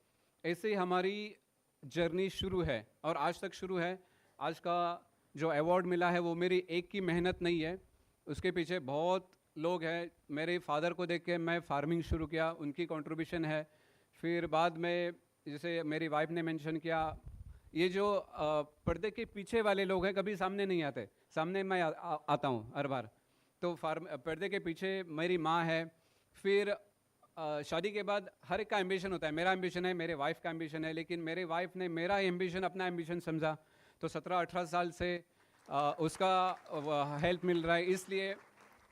ऐसे ही हमारी जर्नी शुरू है और आज तक शुरू है। आज का जो अवार्ड मिला है वो मेरी एक की मेहनत नहीं है, उसके पीछे बहुत लोग हैं। मेरे फादर को देख के मैं फार्मिंग शुरू किया, उनकी कंट्रीब्यूशन है। फिर बाद में जैसे मेरी वाइफ ने मेंशन किया, ये जो पर्दे के पीछे वाले लोग हैं कभी सामने नहीं आते, सामने मैं आता हूँ हर बार। तो पर्दे के पीछे मेरी माँ है। फिर शादी के बाद हर एक का एम्बिशन होता है, मेरा एम्बिशन है, मेरे वाइफ का एम्बिशन है, लेकिन मेरे वाइफ ने मेरा एम्बिशन अपना एम्बिशन समझा। तो 17-18 साल से उसका हेल्प मिल रहा है, इसलिए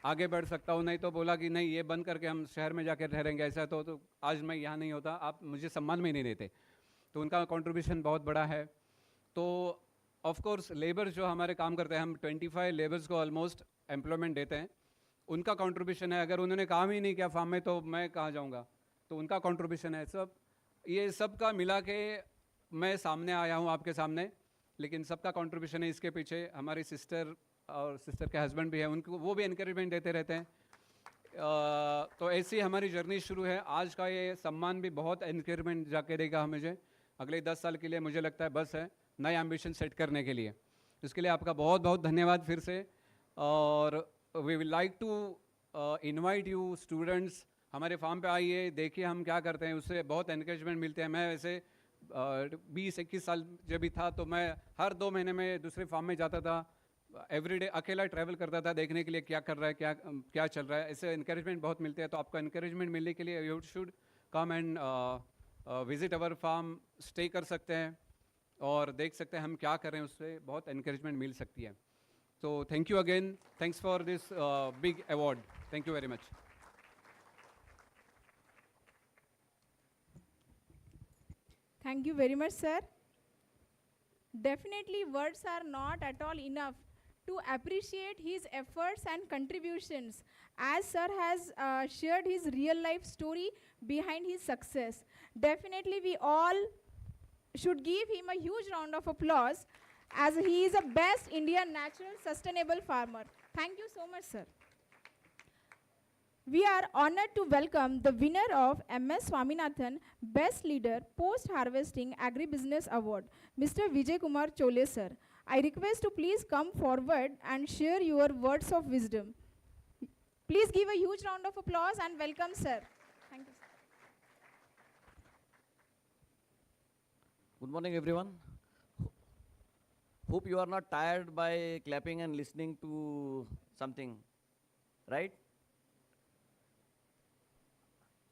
आगे बढ़ सकता हूँ। नहीं तो बोला कि नहीं ये बंद करके हम शहर में जाकर ठहरेंगे, ऐसा तो आज मैं यहाँ नहीं होता, आप मुझे सम्मान में नहीं देते। तो उनका कंट्रीब्यूशन बहुत बड़ा है। तो ऑफ कोर्स लेबर जो हमारे काम करते हैं, हम 25 लेबर्स को ऑलमोस्ट एम्प्लॉयमेंट देते हैं, उनका कंट्रीब्यूशन है। अगर उन्होंने काम ही नहीं किया फार्म में तो मैं कहाँ जाऊँगा, तो उनका कंट्रीब्यूशन है। सब ये सब का मिला के मैं सामने आया हूँ आपके सामने, लेकिन सबका कंट्रीब्यूशन है। इसके पीछे हमारी सिस्टर और सिस्टर के हस्बैंड भी है, उनको वो भी इनकरेजमेंट देते रहते हैं। तो ऐसी हमारी जर्नी शुरू है। आज का ये सम्मान भी बहुत एनकरेजमेंट जाके देगा मुझे अगले 10 साल के लिए। मुझे लगता है बस है नए एम्बिशन सेट करने के लिए। इसके लिए आपका बहुत बहुत धन्यवाद फिर से। और we will like to invite you students, हमारे फार्म पे आइए, देखिए हम क्या करते हैं, उससे बहुत एनकरेजमेंट मिलते हैं। मैं वैसे 20-21 साल जब भी था तो मैं हर 2 महीने में दूसरे फार्म में जाता था, एवरीडे अकेला ट्रैवल करता था देखने के लिए क्या कर रहा है, क्या चल रहा है। ऐसे इनकरेजमेंट बहुत मिलते हैं। तो आपको इनकरेजमेंट मिलने के लिए you should come and visit our farm, stay कर सकते हैं और देख सकते हैं हम क्या कर रहे हैं, उससे बहुत इनकरेजमेंट मिल सकती है। तो thank you again, thanks for this big award, thank you very much. Thank you very much, sir. Definitely, words are not at all enough to appreciate his efforts and contributions, as sir has shared his real life story behind his success. Definitely, we all should give him a huge round of applause, as he is a best Indian natural sustainable farmer. Thank you so much, sir. We are honored to welcome the winner of MS Swaminathan Best Leader Post Harvesting Agribusiness Award, Mr. Vijay Kumar Chole sir. I request to please come forward and share your words of wisdom. Please give a huge round of applause and welcome sir. Thank you, sir. Good morning, everyone. Hope you are not tired by clapping and listening to something, right?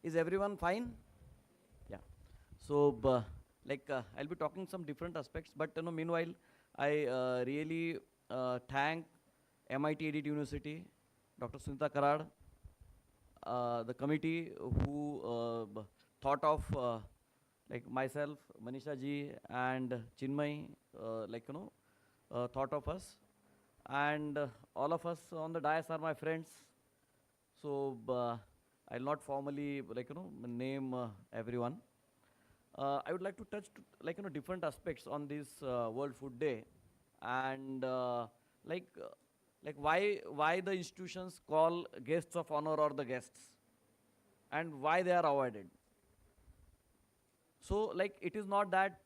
Is everyone fine? Yeah. So, I'll be talking some different aspects, but meanwhile, I really thank MIT Edit University, Dr. Sunita Karad, the committee who thought of myself, Manisha ji, and Chinmay, thought of us, and all of us on the dais are my friends. So. I'll not formally name everyone. I would like to touch different aspects on this World Food Day, and why the institutions call guests of honor or the guests, and why they are avoided. So it is not that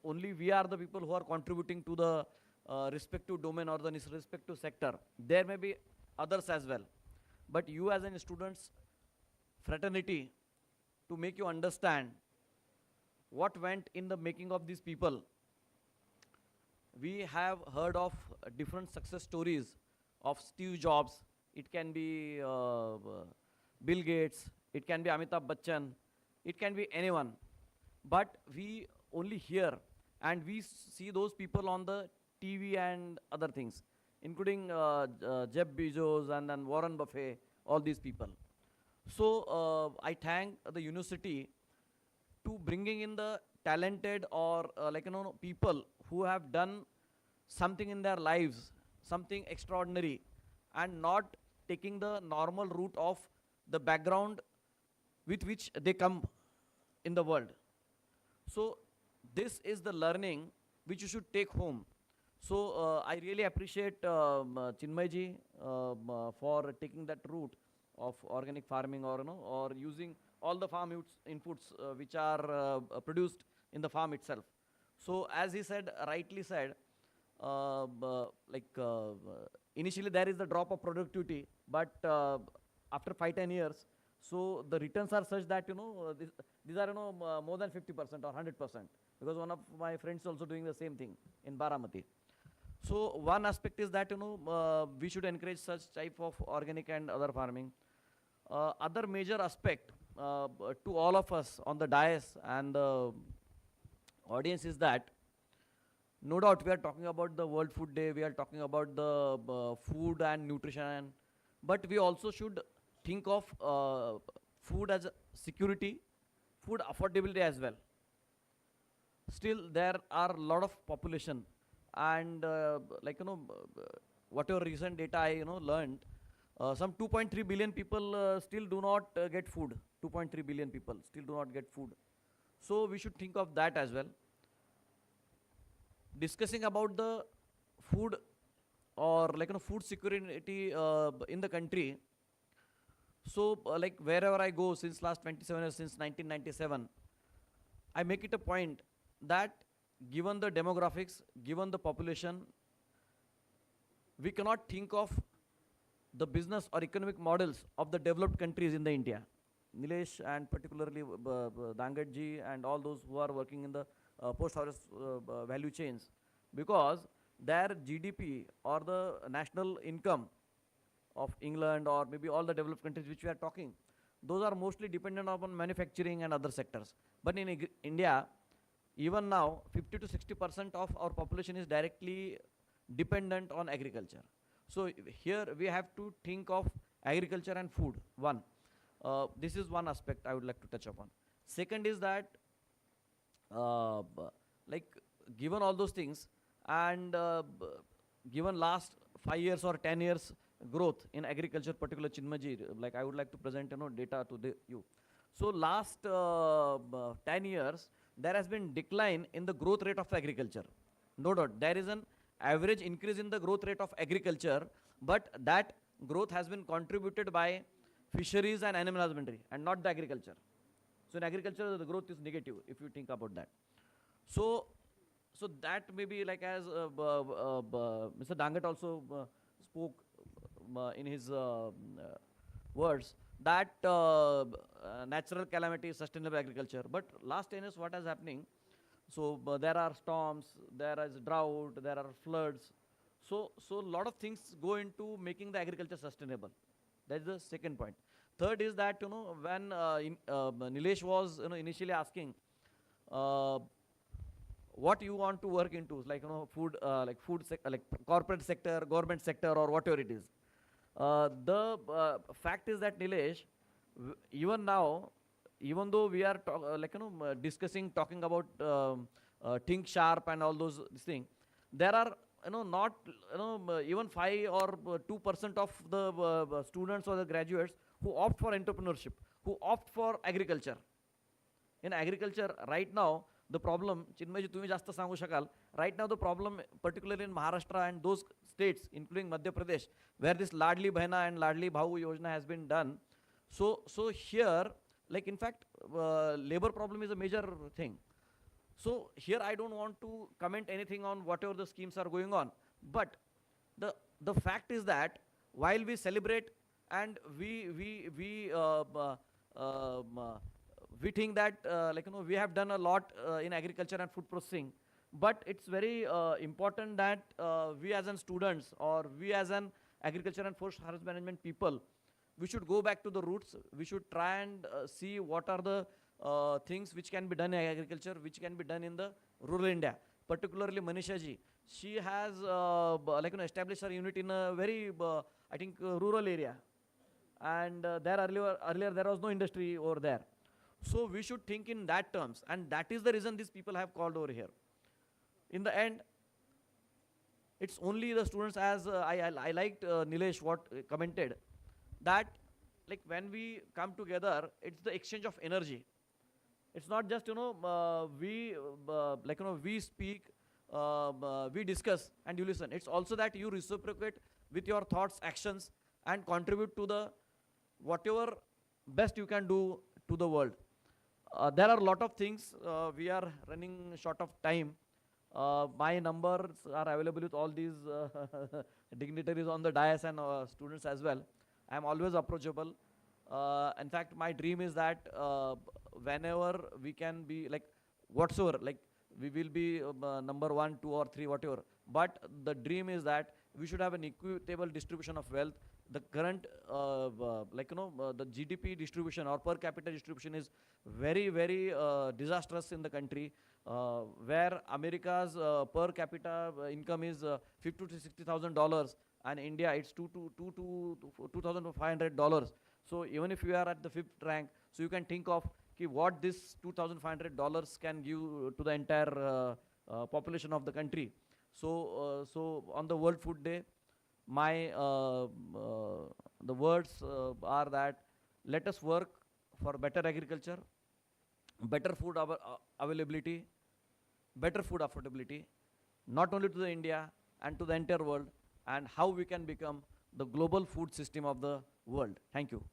only we are the people who are contributing to the respective domain or the respective sector. There may be others as well. But you as a students fraternity, to make you understand what went in the making of these people. We have heard of different success stories of Steve Jobs. It can be Bill Gates, it can be Amitabh Bachchan, it can be anyone. But we only hear and we see those people on the TV and other things, including Jeff Bezos and then Warren Buffett, all these people. So I thank the university to bringing in the talented or people who have done something in their lives, something extraordinary, and not taking the normal route of the background with which they come in the world. So this is the learning which you should take home. So I really appreciate Chinmay ji for taking that route of organic farming, or using all the farm inputs which are produced in the farm itself. So as he said, rightly said, initially there is the drop of productivity, but after 5-10 years, so the returns are such that these are more than 50% or 100%, because one of my friends also doing the same thing in Baramati. So one aspect is that we should encourage such type of organic and other farming. Other major aspect to all of us on the dais and the audience is that, no doubt we are talking about the World Food Day, we are talking about the food and nutrition, but we also should think of food as security, food affordability as well. Still there are a lot of population, and whatever recent data I learned, some 2.3 billion people still do not get food. 2.3 billion people still do not get food. So we should think of that as well. Discussing about the food or food security in the country, So like wherever I go since last 27 years, since 1997, I make it a point that given the demographics, given the population, we cannot think of the business or economic models of the developed countries in the India. Nilesh and particularly Dangatji and all those who are working in the post-harvest value chains, because their GDP or the national income of England or maybe all the developed countries which we are talking, those are mostly dependent upon manufacturing and other sectors. But in India, even now, 50 to 60% of our population is directly dependent on agriculture. So here we have to think of agriculture and food, one. This is one aspect I would like to touch upon. Second is that, like, given all those things and given last 5 years or 10 years growth in agriculture, particular Chinmaji, like I would like to present data to you. So last 10 years, there has been decline in the growth rate of agriculture. No doubt, there is an average increase in the growth rate of agriculture, but that growth has been contributed by fisheries and animal husbandry and not the agriculture. So in agriculture, the growth is negative if you think about that. So that maybe like as Mr. Dangat also spoke in his words, that natural calamity is sustainable agriculture. But last 10 years, what is happening? So there are storms, there is drought, there are floods. So a lot of things go into making the agriculture sustainable. That is the second point. Third is that when Nilesh was initially asking what you want to work into, like food, like corporate sector, government sector, or whatever it is. The fact is that Nilesh, even now, even though we are discussing, talking about Think Sharp and all those things, there are not even 5 or 2% of the students or the graduates who opt for entrepreneurship, who opt for agriculture. In agriculture, right now, the problem, Chinmayji, तुम्ही जास्त सांगू शकाल, right now the problem, particularly in Maharashtra and those states, including Madhya Pradesh, where this Ladli Bahna and Ladli Bhau Yojana has been done. So here, like in fact, labor problem is a major thing. So here I don't want to comment anything on whatever the schemes are going on. But the fact is that while we celebrate and we think that we have done a lot in agriculture and food processing, but it's very important that we as an students or we as an agriculture and forest harvest management people, we should go back to the roots. We should try and see what are the things which can be done in agriculture, which can be done in the rural India. Particularly Manisha ji, she has established her unit in a very, I think, rural area. And there earlier there was no industry over there. So we should think in that terms, and that is the reason these people have called over here. In the end, it's only the students, as I liked Nilesh what commented, that like when we come together, it's the exchange of energy. It's not just we speak, we discuss and you listen. It's also that you reciprocate with your thoughts, actions, and contribute to the whatever best you can do to the world. There are a lot of things. We are running short of time. My numbers are available with all these dignitaries on the dais and students as well. I am always approachable. In fact, my dream is that whenever we can be like whatsoever, like we will be number 1, 2, or 3, whatever. But the dream is that we should have an equitable distribution of wealth. The current, the GDP distribution or per capita distribution is very, very disastrous in the country, where America's per capita income is $50,000 to $60,000, and India it's $2,500. So even if you are at the 5th rank, so you can think of what this $2,500 can give to the entire population of the country. So on the World Food Day, my the words are that let us work for better agriculture, better food availability, better food affordability, not only to the India and to the entire world, and how we can become the global food system of the world. Thank you.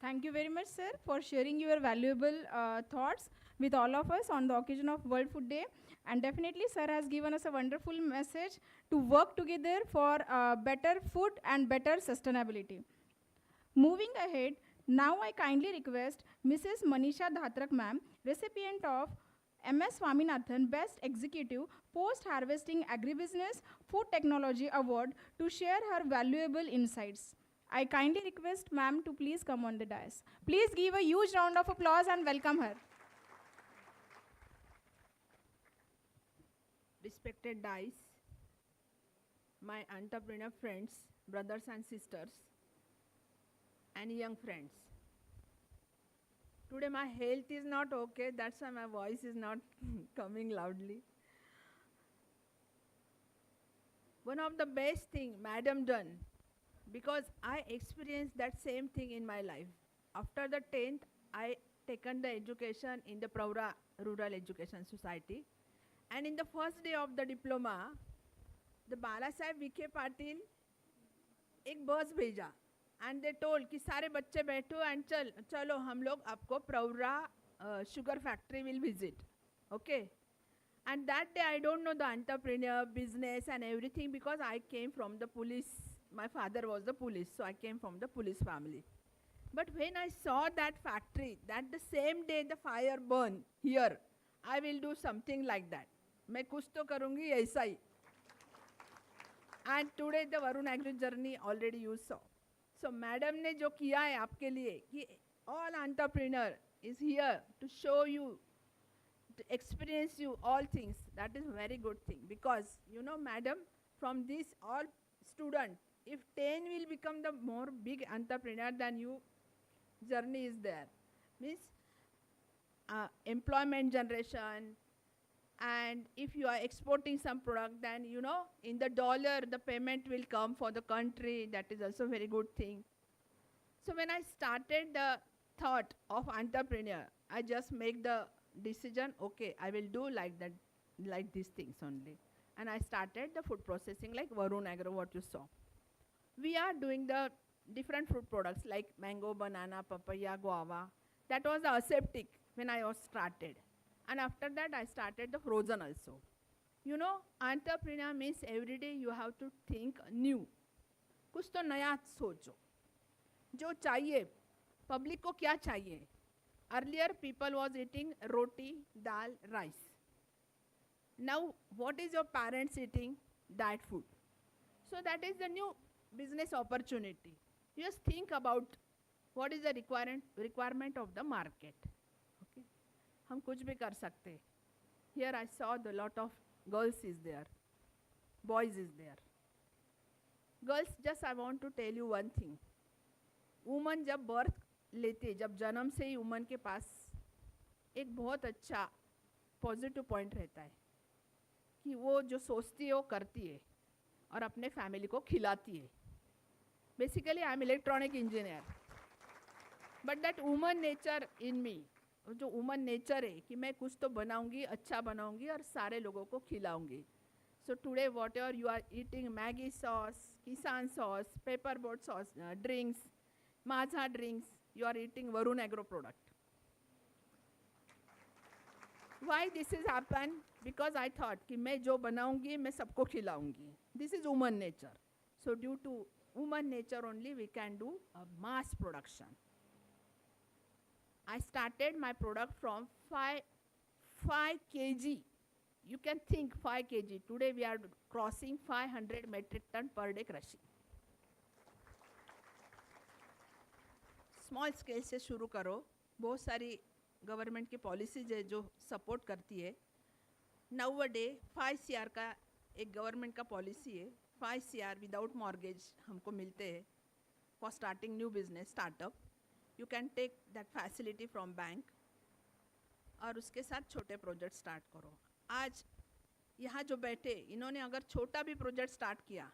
Thank you very much, sir, for sharing your valuable thoughts with all of us on the occasion of World Food Day. And definitely, sir has given us a wonderful message to work together for better food and better sustainability. Moving ahead, now I kindly request Mrs. Manisha Dhatrak ma'am, recipient of MS Swaminathan Best Executive Post-Harvesting Agribusiness Food Technology Award to share her valuable insights. I kindly request ma'am to please come on the dais. Please give a huge round of applause and welcome her. Respected dais, my entrepreneur friends, brothers and sisters, and young friends. Today my health is not okay, that's why my voice is not coming loudly. One of the best thing Madam done, because I experienced that same thing in my life. After the 10th, I taken the education in the Praura Rural Education Society. And in the first day of the diploma, the Bala Saheb Vikhe Patil एक बस भेजा and they told कि सारे बच्चे बैठो and चलो हम लोग आपको प्रौरा sugar factory will visit. Okay. And that day I don't know the entrepreneur, business and everything because I came from the police. My father was the police, so I came from the police family. But when I saw that factory, that the same day the fire burned here, I will do something like that. मैं कुछ तो करूँगी ऐसा ही. And today the Varun Agri journey already you saw. So madam ने जो किया है आपके लिए कि all entrepreneur is here to show you, to experience you all things. That is very good thing because you know madam, from this all student, if 10 will become the more big entrepreneur than you, journey is there. Means employment generation, and if you are exporting some product, then you know in the dollar the payment will come for the country. That is also very good thing. So when I started the thought of entrepreneur, I just make the decision, okay, I will do like that, like these things only. And I started the food processing like Varun Agro, what you saw. We are doing the different fruit products like mango, banana, papaya, guava. That was the aseptic when I was started. And after that, I started the frozen also. You know, entrepreneur means every day you have to think new. कुछ तो नया सोचो. जो चाहिए, public को क्या चाहिए? Earlier, people was eating roti, dal, rice. Now, what is your parents eating? Diet food. So that is the new business opportunity. Just think about what is the requirement of the market. Okay. हम कुछ भी कर सकते. Here I saw the lot of girls is there, boys is there. Girls, just I want to tell you one thing. Woman जब birth लेते, जब जन्म से ही woman के पास एक बहुत अच्छा positive point रहता है कि वो जो सोचती है वो करती है और अपने family को खिलाती है. Basically, I am electronic engineer. But that woman nature in me, जो woman nature है कि मैं कुछ तो बनाऊंगी, अच्छा बनाऊंगी और सारे लोगों को खिलाऊंगी. So today whatever you are eating, Maggi sauce, Kisan sauce, pepper boat sauce, drinks, Maaza drinks, you are eating Varun Agro product. Why this has happened? Because I thought कि मैं जो बनाऊंगी मैं सबको खिलाऊंगी. This is woman nature. So due to woman nature only we can do a mass production. I started my product from 5 kg. You can think 5 kg. Today we are crossing 500 metric ton per day crushing. Small scale से शुरू करो. बहुत सारी government की policies है जो support करती है. Nowadays 5 CR का एक गवर्नमेंट का पॉलिसी है. 5 CR विदाउट मॉर्गेज हमको मिलते हैं for starting new business startup. You can take that facility from bank और उसके साथ छोटे प्रोजेक्ट स्टार्ट करो. आज यहाँ जो बैठे इन्होंने अगर छोटा भी प्रोजेक्ट स्टार्ट किया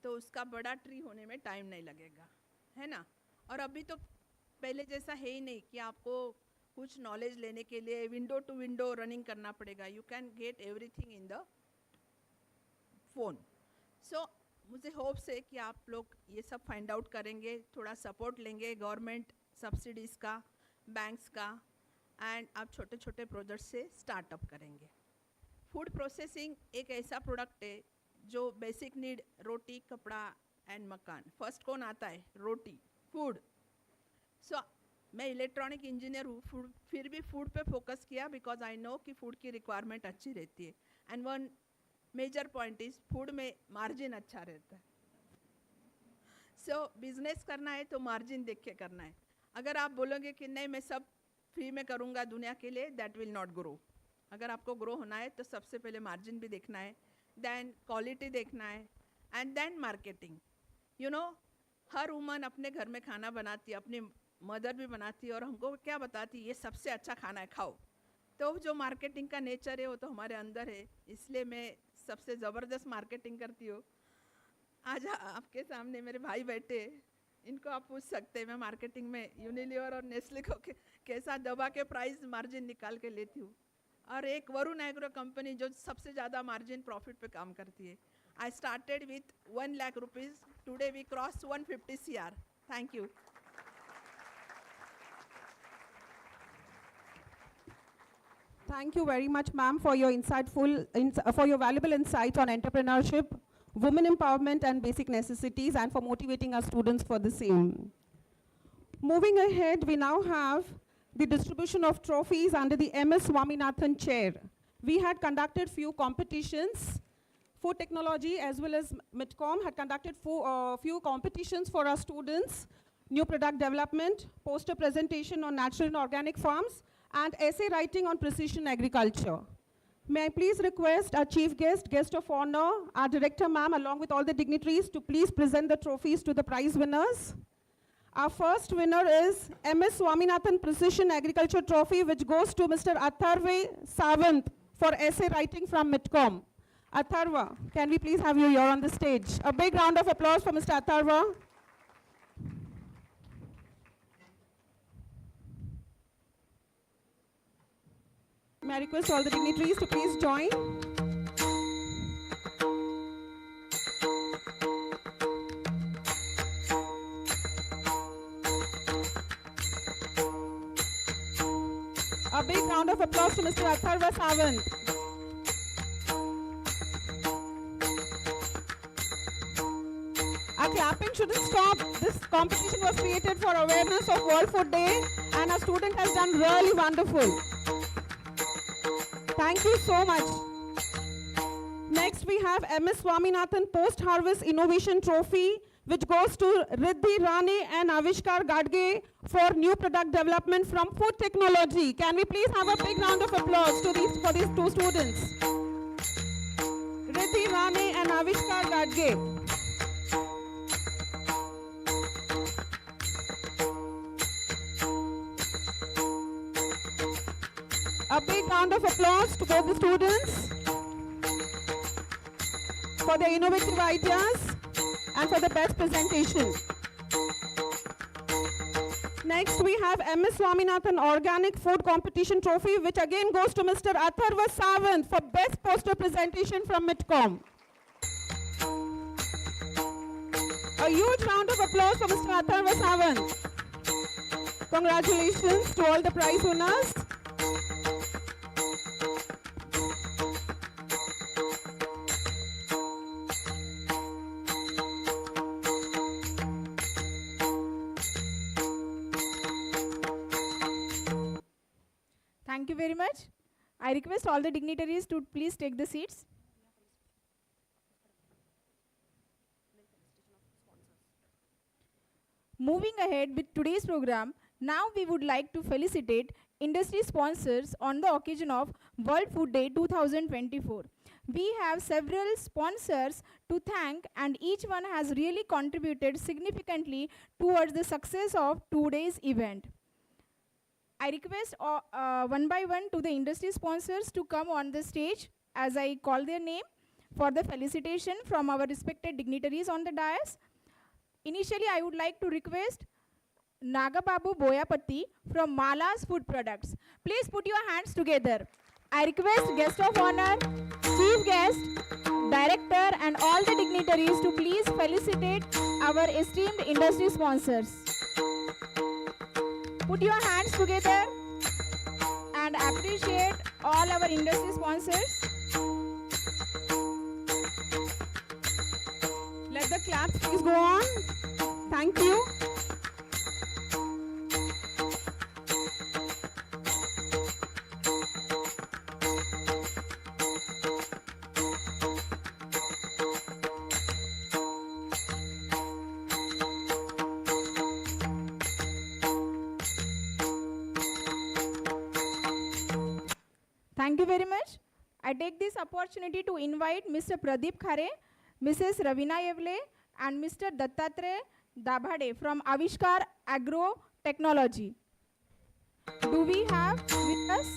तो उसका बड़ा ट्री होने में टाइम नहीं लगेगा, है ना. और अभी तो पहले जैसा है ही नहीं कि आपको कुछ नॉलेज लेने के लिए विंडो टू विंडो रनिंग करना पड़ेगा. You can get everything in the phone. So मुझे होप्स है कि आप लोग ये सब फाइंड आउट करेंगे, थोड़ा सपोर्ट लेंगे गवर्नमेंट सब्सिडीज़ का, बैंक्स का, एंड आप छोटे छोटे प्रोजेक्ट से स्टार्टअप करेंगे. फूड प्रोसेसिंग एक ऐसा प्रोडक्ट है जो बेसिक नीड रोटी, कपड़ा एंड मकान. फर्स्ट कौन आता है? रोटी, फूड. सो मैं इलेक्ट्रॉनिक इंजीनियर हूँ, फिर भी फूड पे फोकस किया बिकॉज आई नो कि फूड की रिक्वायरमेंट अच्छी रहती है. And one major point is food में मार्जिन अच्छा रहता है. सो बिजनेस करना है तो मार्जिन देख के करना है. अगर आप बोलोगे कि नहीं मैं सब फ्री में करूँगा दुनिया के लिए, दैट विल नॉट ग्रो. अगर आपको ग्रो होना है तो सबसे पहले मार्जिन भी देखना है, देन क्वालिटी देखना है, and then marketing. You know, हर वुमन अपने घर में खाना बनाती है, अपनी मदर भी बनाती है और हमको क्या बताती है, ये सबसे अच्छा खाना है, खाओ. तो जो मार्केटिंग का नेचर है वो तो हमारे अंदर है, इसलिए मैं सबसे ज़बरदस्त मार्केटिंग करती हूँ. आज आपके सामने मेरे भाई बैठे, इनको आप पूछ सकते हैं मैं मार्केटिंग में यूनिलीवर और नेस्ले को कैसा दबा के प्राइस मार्जिन निकाल के लेती हूँ. और एक वरुण एग्रो कंपनी जो सबसे ज़्यादा मार्जिन प्रॉफिट पे काम करती है. I started with 1 lakh rupees, today we cross 150 CR. Thank you. Thank you very much, ma'am, for your for your valuable insights on entrepreneurship, women empowerment, and basic necessities, and for motivating our students for the same. Moving ahead, we now have the distribution of trophies under the MS Swaminathan chair. We had conducted few competitions. Food Technology as well as MITCOM had conducted few competitions for our students: new product development, poster presentation on natural and organic farms, and essay writing on precision agriculture. May I please request our chief guest, guest of honor, our director ma'am, along with all the dignitaries, to please present the trophies to the prize winners. Our first winner is MS Swaminathan Precision Agriculture Trophy, which goes to Mr. Atharva Sawant for essay writing from MITCOM. Atharva, can we please have you here on the stage? A big round of applause for Mr. Atharva. May I request all the dignitaries to please join? A big round of applause to Mr. Atharva Sawant. Our clapping shouldn't stop. This competition was created for awareness of World Food Day, and our student has done really wonderful. Thank you so much. Next, we have MS Swaminathan Post-Harvest Innovation Trophy, which goes to Riddhi Rane and Avishkar Gadge for new product development from Food Technology. Can we please have a big round of applause for these two students? Riddhi Rane and Avishkar Gadge. A big round of applause to both the students for their innovative ideas and for the best presentation. Next, we have MS Swaminathan Organic Food Competition Trophy, which again goes to Mr. Atharva Sawant for best poster presentation from MITCOM. A huge round of applause for Mr. Atharva Sawant. Congratulations to all the prize winners. Thank you very much. I request all the dignitaries to please take the seats. Moving ahead with today's program, now we would like to felicitate industry sponsors on the occasion of World Food Day 2024. We have several sponsors to thank, and each one has really contributed significantly towards the success of today's event. I request one by one to the industry sponsors to come on the stage as I call their name for the felicitation from our respected dignitaries on the dais. Initially, I would like to request Nagababu Boyapati from Mala's Food Products. Please put your hands together. I request guest of honor, chief guest, director and all the dignitaries to please felicitate our esteemed industry sponsors. Put your hands together and appreciate all our industry sponsors. Let the claps please go on. Thank you. Thank you very much. I take this opportunity to invite Mr. Pradeep Khare, Mrs. Ravina Yevle, and Mr. Dattatreya Dabhade from Avishkar Agro Technology. Do we have with us?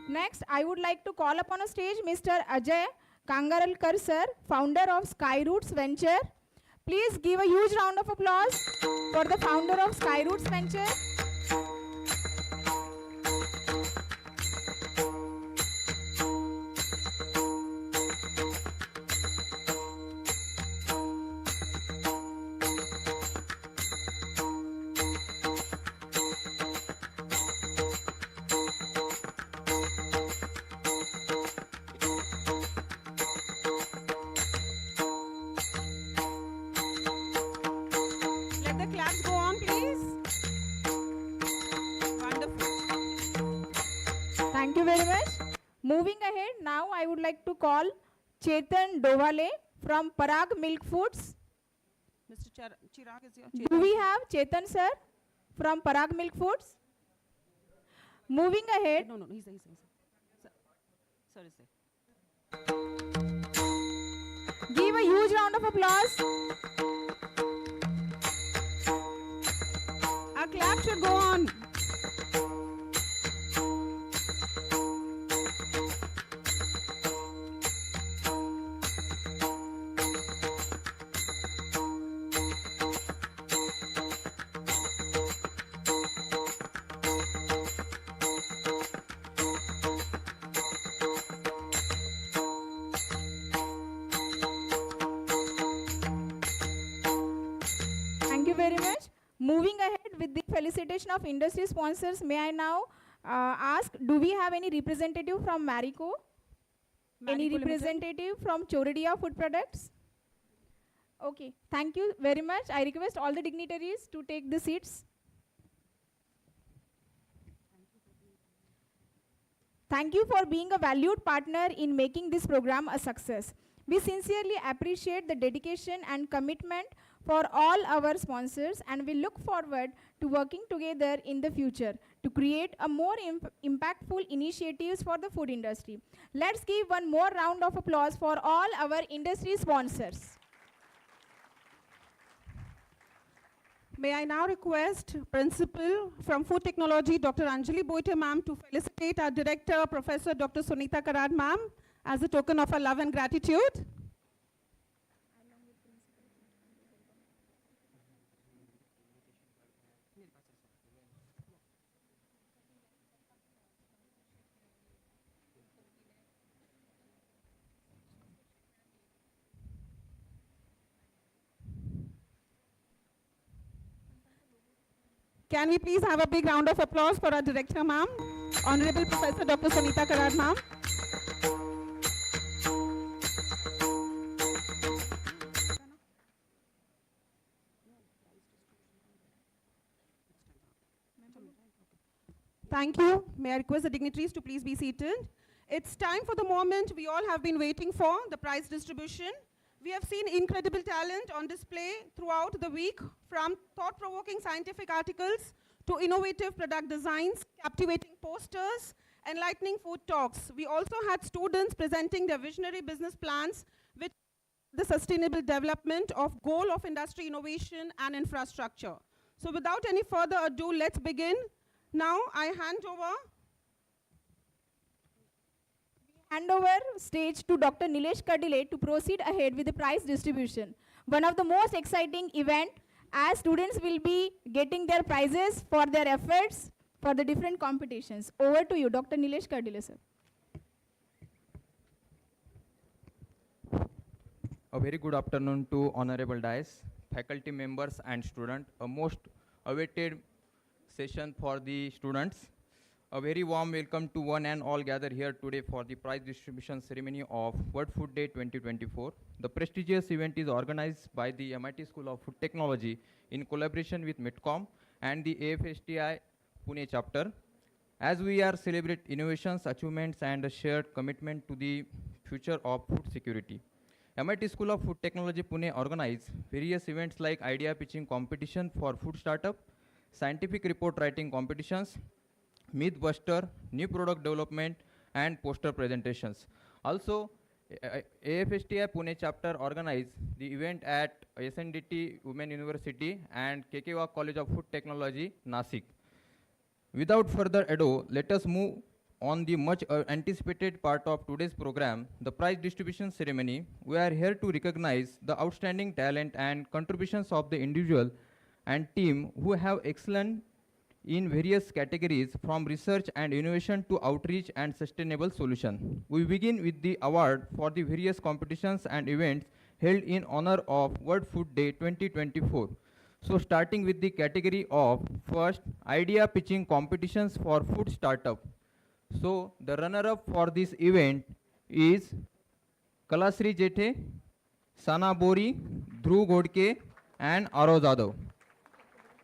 Next, I would like to call upon a stage Mr. Ajay Kangaralkar sir, founder of Skyroots Venture. Please give a huge round of applause for the founder of Skyroots Venture. Let the claps go on, please. Wonderful. Thank you very much. Moving ahead, now I would like to call Chetan Dovale from Parag Milk Foods. Mr. Chirag is here. Do we have Chetan sir from Parag Milk Foods? Moving ahead, No, he's there. Sir is there. give a huge round of applause. Our clap should go on. Thank you very much. Moving ahead with the felicitation of industry sponsors, may I now ask, do we have any representative from Marico? Any Marico Limited? representative from Choridia Food Products? Okay, thank you very much. I request all the dignitaries to take the seats. Thank you for being a valued partner in making this program a success. We sincerely appreciate the dedication and commitment for all our sponsors, and we look forward to working together in the future to create a more impactful initiatives for the food industry. Let's give one more round of applause for all our industry sponsors. May I now request Principal from Food Technology, Dr. Anjali Boite ma'am, to felicitate our Director, Professor Dr. Sunita Karad ma'am, as a token of our love and gratitude. Can we please have a big round of applause for our Director ma'am, Honorable Professor Dr. Sunita Karad ma'am. Thank you. May I request the dignitaries to please be seated. It's time for the moment we all have been waiting for, the prize distribution. We have seen incredible talent on display throughout the week, from thought-provoking scientific articles to innovative product designs, captivating posters, enlightening food talks. We also had students presenting their visionary business plans with the sustainable development of goal of industry innovation and infrastructure. So without any further ado, let's begin. Now I hand over Stage to Dr. Nilesh Kadile to proceed ahead with the prize distribution. One of the most exciting event, as students will be getting their prizes for their efforts for the different competitions. Over to you, Dr. Nilesh Kadile, sir. A very good afternoon to honorable dais, faculty members and students. A most awaited session for the students. A very warm welcome to one and all gathered here today for the prize distribution ceremony of World Food Day 2024. The prestigious event is organized by the MIT School of Food Technology in collaboration with Medcom and the AFSTI Pune chapter. As we are celebrate innovations, achievements, and a shared commitment to the future of food security. MIT School of Food Technology Pune organize various events like idea pitching competition for food startup, scientific report writing competitions, myth buster, new product development, and poster presentations. Also, AFSTI Pune chapter organize the event at SNDT Women University and KK College of Food Technology, Nasik. Without further ado, let us move on the much anticipated part of today's program, the prize distribution ceremony. We are here to recognize the outstanding talent and contributions of the individual and team who have excelled in various categories from research and innovation to outreach and sustainable solution. We begin with the award for the various competitions and events held in honor of World Food Day 2024. So starting with the category of first idea pitching competitions for food startup. So the runner-up for this event is Kalasri Jethe, Sana Bori, Dhruv Godke, and Aro Jadhav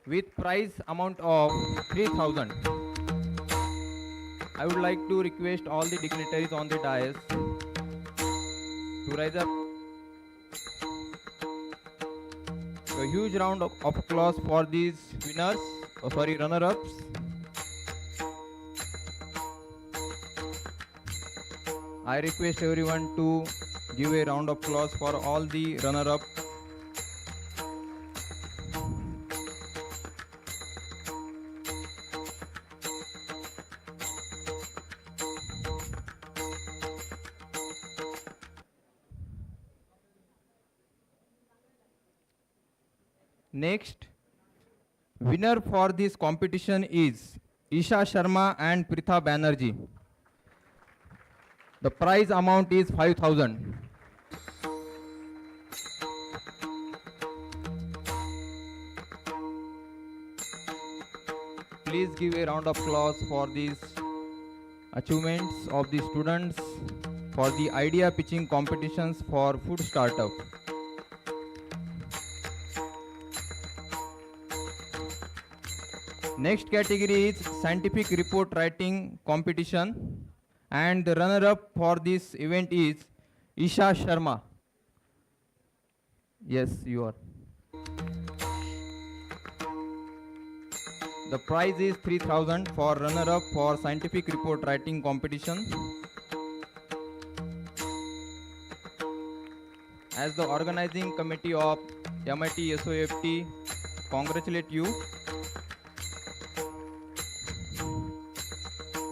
with prize amount of 3,000. I would like to request all the dignitaries on the dais to rise up. A huge round of applause for these winners, runner-ups. I request everyone to give a round of applause for all the runner-up. Next, winner for this competition is Isha Sharma and Pritha Banerjee. The prize amount is 5,000. Please give a round of applause for these achievements of the students for the idea pitching competitions for food startup. Next category is scientific report writing competition, and the runner-up for this event is Isha Sharma. Yes, you are. The prize is 3,000 for runner-up for scientific report writing competition. As the organizing committee of MIT SOFT congratulate you.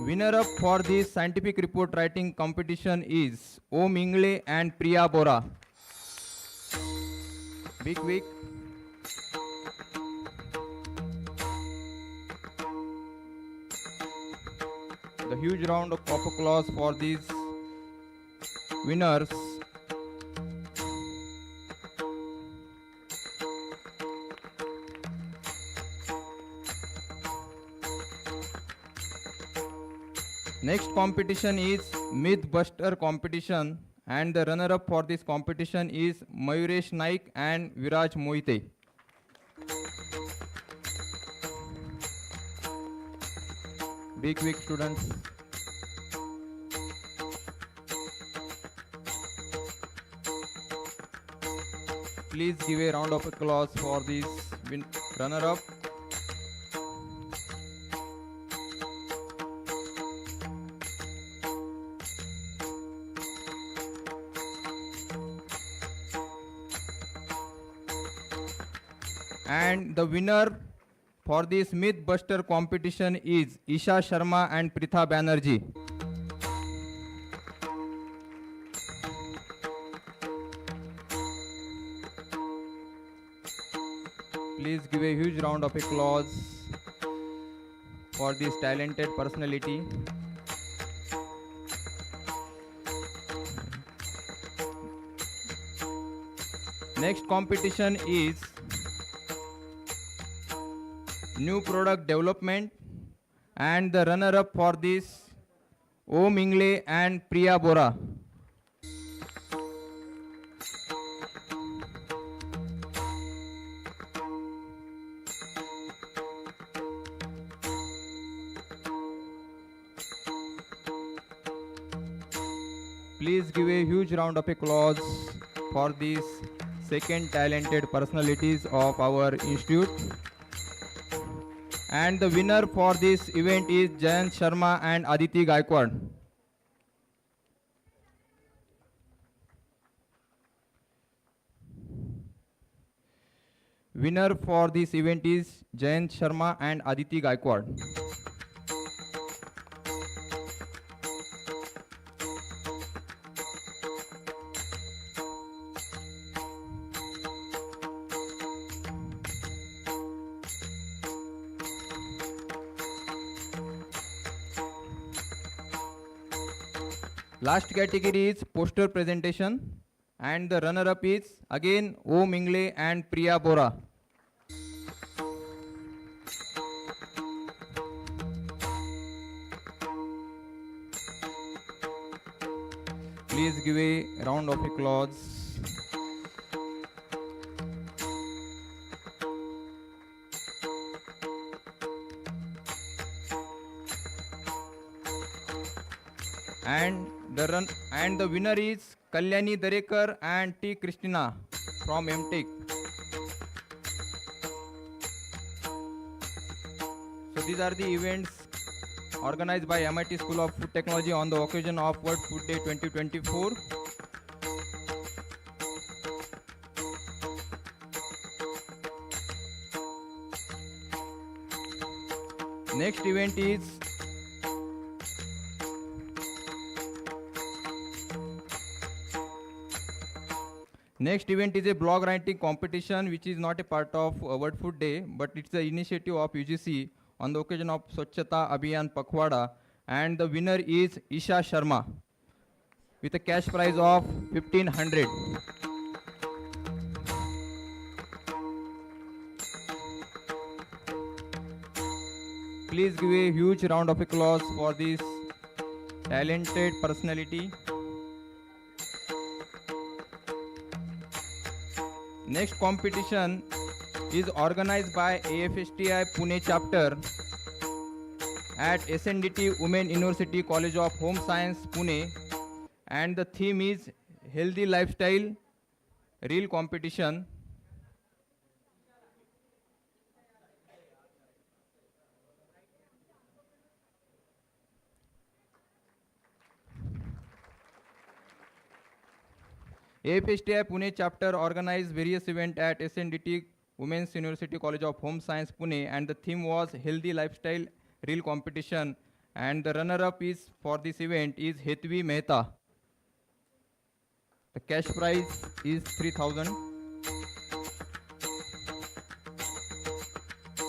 Winner-up for this scientific report writing competition is Om Ingle and Priya Bora. Big week. The huge round of applause for these winners. Next competition is Myth Buster competition, and the runner-up for this competition is Mayuresh Naik and Viraj Moite. Big week, students. Please give a round of applause for this runner-up. And the winner for this Myth Buster competition is Isha Sharma and Pritha Banerjee. Please give a huge round of applause for this talented personality. Next competition is new product development, and the runner-up for this, Om Ingle and Priya Bora. Please give a huge round of applause for these second talented personalities of our institute. And the winner for this event is Jayant Sharma and Aditi Gaikwad. Winner for this event is Jayant Sharma and Aditi Gaikwad. Last category is poster presentation, and the runner-up is again Om Ingle and Priya Bora. Please give a round of applause. And the winner is Kalyani Darekar and T. Christina from MTech. So these are the events organized by MIT School of Food Technology on the occasion of World Food Day 2024. Next event is a blog writing competition which is not a part of World Food Day, but it's the initiative of UGC on the occasion of Swachhata Abhiyan Pakhwada, and the winner is Isha Sharma with a cash prize of 1500. Please give a huge round of applause for this talented personality. Next competition is organized by AFSTI Pune chapter at SNDT Women University College of Home Science Pune, and the theme is Healthy Lifestyle Reel Competition. AFSTI Pune chapter organized various events at SNDT Women's University College of Home Science Pune, and the theme was Healthy Lifestyle Reel Competition, and the runner-up is for this event is Hetvi Mehta. The cash prize is 3000.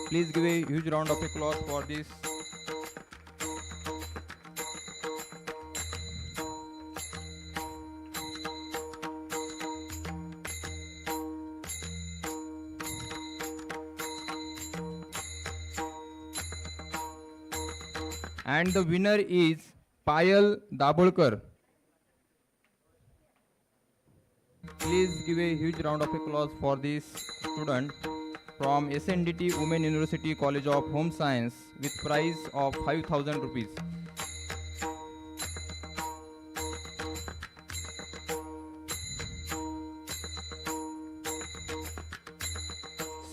Please give a huge round of applause for this. And the winner is Payal Dabolkar. Please give a huge round of applause for this student from SNDT Women University College of Home Science with prize of 5000 rupees.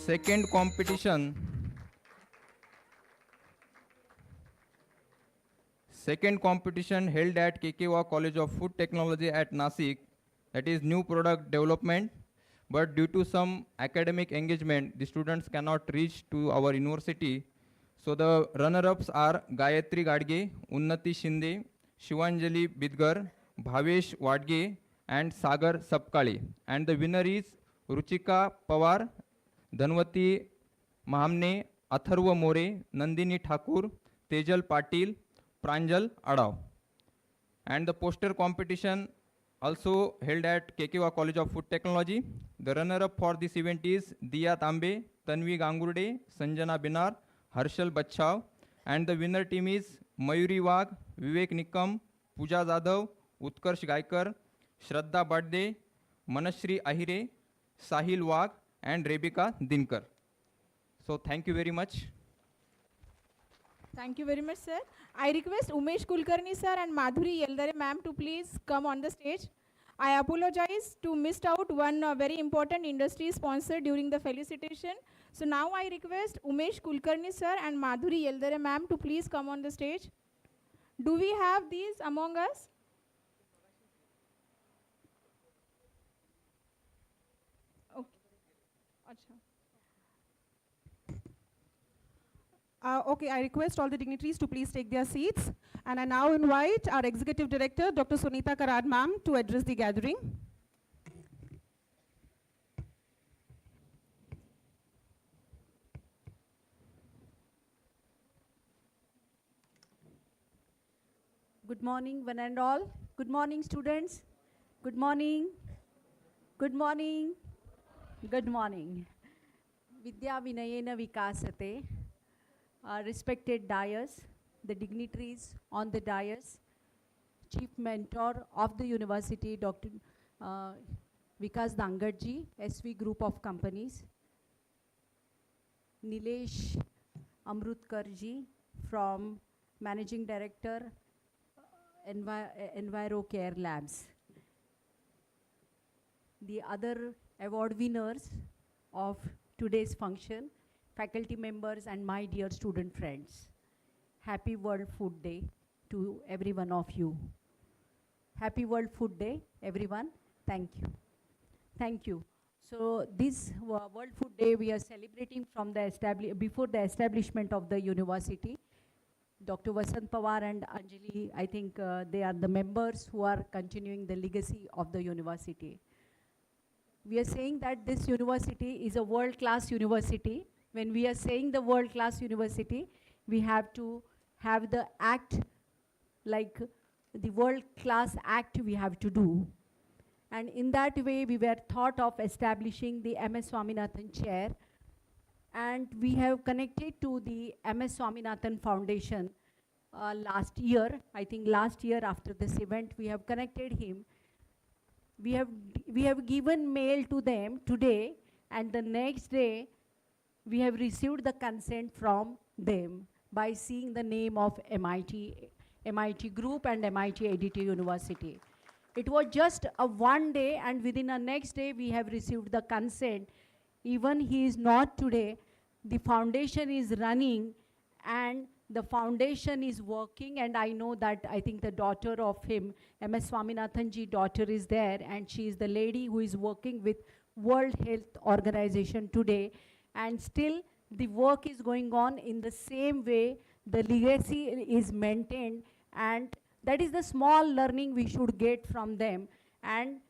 Second competition held at Kekewa College of Food Technology at Nasik, that is new product development, but due to some academic engagement, the students cannot reach to our university. So the runner-ups are Gayatri Gadge, Unnati Shinde, Shivanjali Bidgar, Bhavesh Wadge, and Sagar Sapkali. And the winner is Ruchika Pawar, Dhanwati Mahamne, Atharva More, Nandini Thakur, Tejal Patil, Pranjal Adav. And the poster competition also held at Kekewa College of Food Technology. The runner-up for this event is Diya Tambe, Tanvi Gangurde, Sanjana Binar, Harshal Bachchav, and the winner team is Mayuri Wagh, Vivek Nikam, Pooja Jadhav, Utkarsh Gaikar, Shraddha Badde, Manashri Ahire, Sahil Wagh, and Rebecca Dinkar. So thank you very much. Thank you very much, sir. I request Umesh Kulkarni, sir, and Madhuri Yeldare, ma'am, to please come on the stage. I apologize to missed out one very important industry sponsor during the felicitation. So now I request Umesh Kulkarni, sir, and Madhuri Yeldare, ma'am, to please come on the stage. Do we have these among us? Okay. Acha. Okay, I request all the dignitaries to please take their seats. And I now invite our Executive Director, Dr. Sunita Karad ma'am, to address the gathering. Good morning, one and all. Good morning, students. Good morning. Good morning. Good morning. Vidya Vinayena Vikasate. Respected dais, the dignitaries on the dais, Chief Mentor of the University, Dr. Vikas Dangarji, SV Group of Companies, Nilesh Amrutkarji from Managing Director, Enviro Care Labs. The other award winners of today's function, faculty members and my dear student friends. Happy World Food Day to every one of you. Happy World Food Day, everyone. Thank you. Thank you. So this World Food Day we are celebrating from the before the establishment of the university. Dr. Vasant Pawar and Anjali, I think they are the members who are continuing the legacy of the university. We are saying that this university is a world-class university. When we are saying the world-class university, we have to have the act, like the world-class act we have to do. And in that way, we were thought of establishing the MS Swaminathan Chair. And we have connected to the MS Swaminathan Foundation last year. I think last year after this event, we have connected him. We have given mail to them today, and the next day, we have received the consent from them by seeing the name of MIT Group and MIT ADT University. It was just a one day, and within the next day, we have received the consent. Even he is not today, the foundation is running, and the foundation is working, and I know that I think the daughter of him, MS Swaminathan ji daughter is there, and she is the lady who is working with World Health Organization today. And still the work is going on in the same way, the legacy is maintained, and that is the small learning we should get from them, and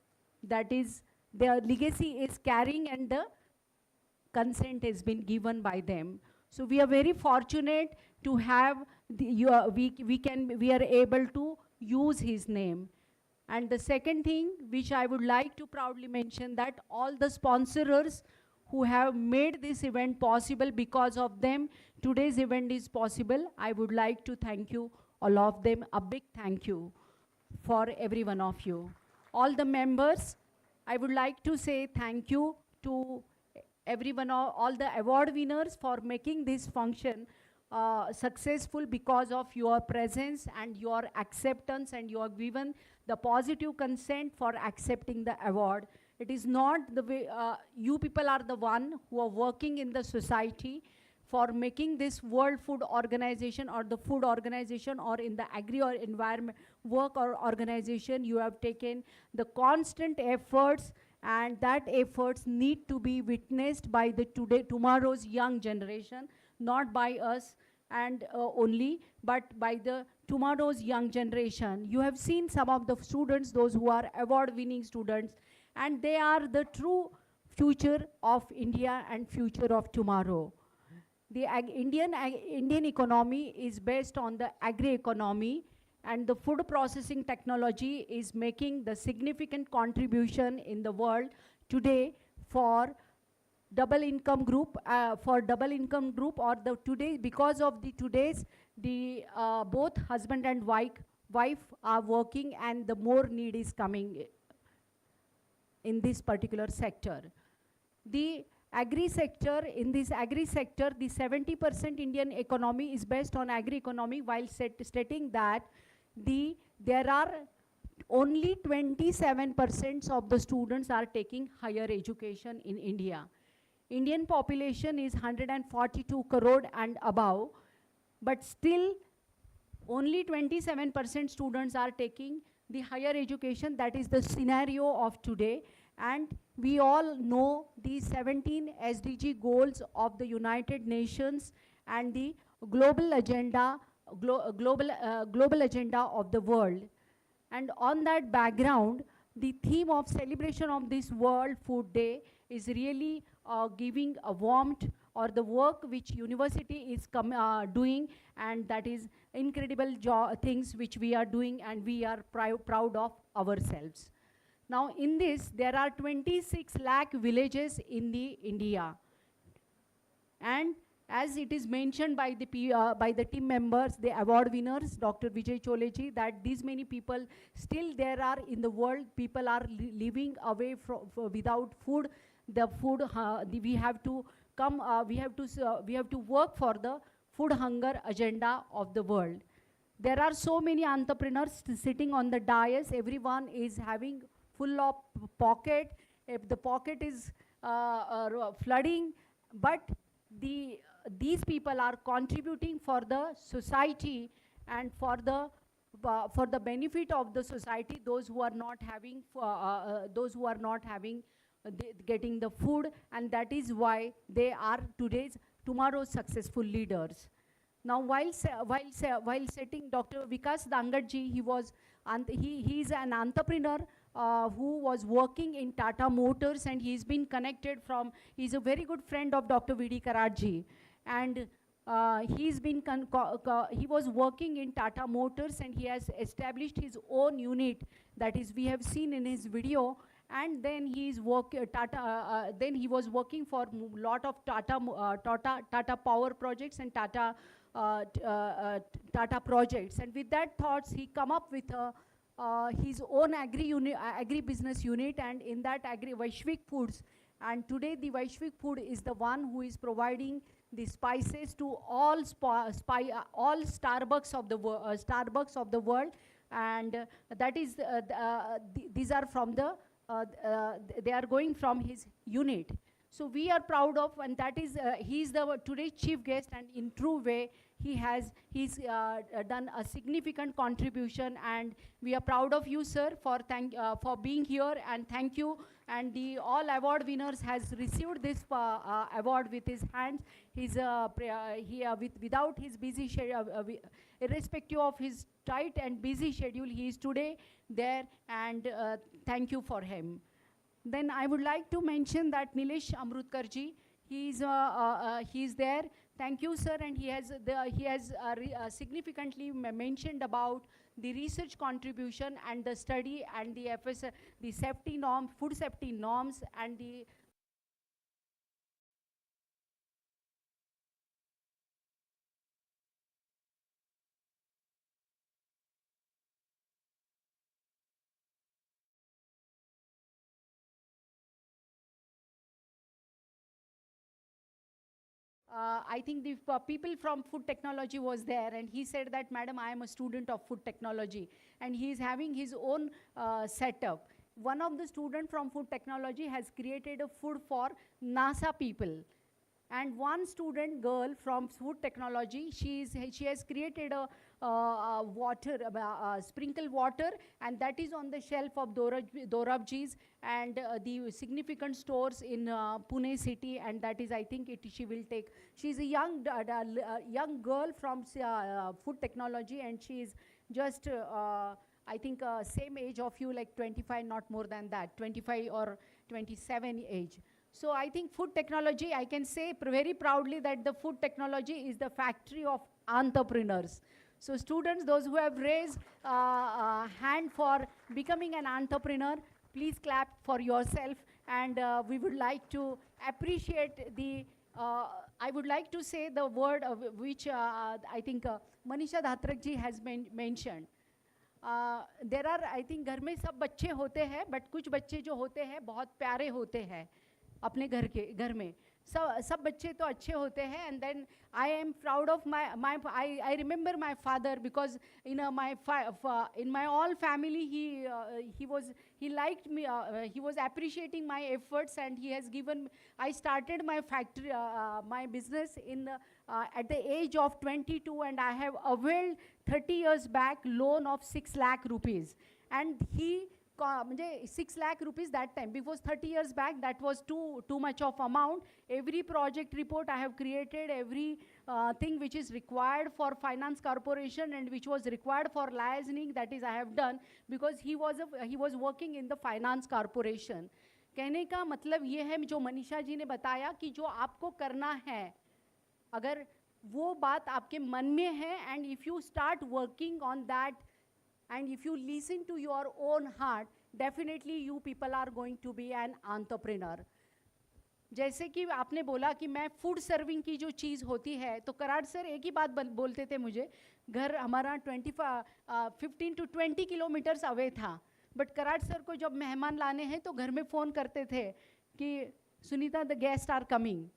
that is their legacy is carrying, and the consent has been given by them. So we are very fortunate to have we are able to use his name. And the second thing which I would like to proudly mention, that all the sponsors who have made this event possible, because of them today's event is possible. I would like to thank you, all of them, a big thank you for every one of you. All the members, I would like to say thank you to everyone, all the award winners for making this function successful because of your presence and your acceptance, and you have given the positive consent for accepting the award. It is not the way, you people are the one who are working in the society for making this World Food Organization or the food organization or in the agri or environment work or organization. You have taken the constant efforts, and that efforts need to be witnessed by the tomorrow's young generation, not by us and only, but by the tomorrow's young generation. You have seen some of the students, those who are award-winning students, and they are the true future of India and future of tomorrow. The Indian economy is based on the agri-economy, and the food processing technology is making the significant contribution in the world today for double income group, or the today, because of the today's, both husband and wife are working, and the more need is coming in this particular sector. The agri sector, in this agri sector, the 70% Indian economy is based on agri economy, while stating that there are only 27% of the students are taking higher education in India. Indian population is 142 crore and above, but still only 27% students are taking the higher education. That is the scenario of today. And we all know the 17 SDG goals of the United Nations and the global agenda, global agenda of the world. And on that background, the theme of celebration of this World Food Day is really giving a warmth, or the work which university is doing, and that is incredible things which we are doing, and we are proud of ourselves. Now in this, there are 26 lakh villages in India, and as it is mentioned by the team members, the award winners, Dr. Vijay Choleji, that these many people, still there are in the world, people are living away without food. The food, we have to come, we have to work for the food hunger agenda of the world. There are so many entrepreneurs sitting on the dais. Everyone is having full of pocket. If the pocket is flooding, but these people are contributing for the society and for the benefit of the society, those who are not having getting the food, and that is why they are tomorrow's successful leaders. Now while setting, Dr. Vikas Dangadji, he is an entrepreneur who was working in Tata Motors, and he's been connected he's a very good friend of Dr. V.D. Karadji, and he was working in Tata Motors, and he has established his own unit, that is we have seen in his video. And then he was working for lot of Tata Power projects and Tata projects, and with that thoughts he come up with his own agri business unit, and in that Vaishvik Foods. And today the Vaishvik Food is the one who is providing the spices to all Starbucks of the world, and that is these are from they are going from his unit. So we are proud of, and that is he's the today's chief guest, and in true way he's done a significant contribution, and we are proud of you, sir, for being here, and thank you. And the all award winners has received this award with his hands. He's without his busy schedule, irrespective of his tight and busy schedule, he is today there, and thank you for him. Then I would like to mention that Nilesh Amrutkarji, he's there. Thank you, sir, and he has significantly mentioned about the research contribution and the study and the safety norm, food safety norms, and the I think the people from food technology was there, and he said that, madam, I am a student of food technology, and he is having his own setup. One of the students from food technology has created a food for NASA people. And one student girl from food technology, she has created a sprinkle water, and that is on the shelf of Dorabji's and the significant stores in Pune city, and that is, I think, she will take. She's a young girl from food technology, and she is just, I think, same age of you, like 25, not more than that, 25 or 27 age. So I think food technology, I can say very proudly that the food technology is the factory of entrepreneurs. So students, those who have raised hand for becoming an entrepreneur, please clap for yourself, and we would like to appreciate the, I would like to say the word of which I think Manisha Dhatrak ji has mentioned. There are, I think, घर में सब बच्चे होते हैं, but कुछ बच्चे जो होते हैं बहुत प्यारे होते हैं अपने घर में. सब बच्चे तो अच्छे होते हैं, and then I am proud of I remember my father, because in my all family he liked me, he was appreciating my efforts, and he has given. I started my factory, my business at the age of 22, and I have availed 30 years back loan of 6 lakh rupees, and he 6 lakh rupees that time, because 30 years back that was too much of amount. Every project report I have created, every thing which is required for finance corporation and which was required for licensing, that is I have done, because he was working in the finance corporation. कहने का मतलब ये है जो मनीषा जी ने बताया कि जो आपको करना है, अगर वो बात आपके मन में है, and if you start working on that, and if you listen to your own heart, definitely you people are going to be an entrepreneur. जैसे कि आपने बोला कि मैं फूड सर्विंग की जो चीज़ होती है, तो कराड़ सर एक ही बात बोलते थे मुझे, घर हमारा 15 to 20 किलोमीटर्स अवे था, बट कराड़ सर को जब मेहमान लाने हैं तो घर में फ़ोन करते थे कि Sunita the guest are coming,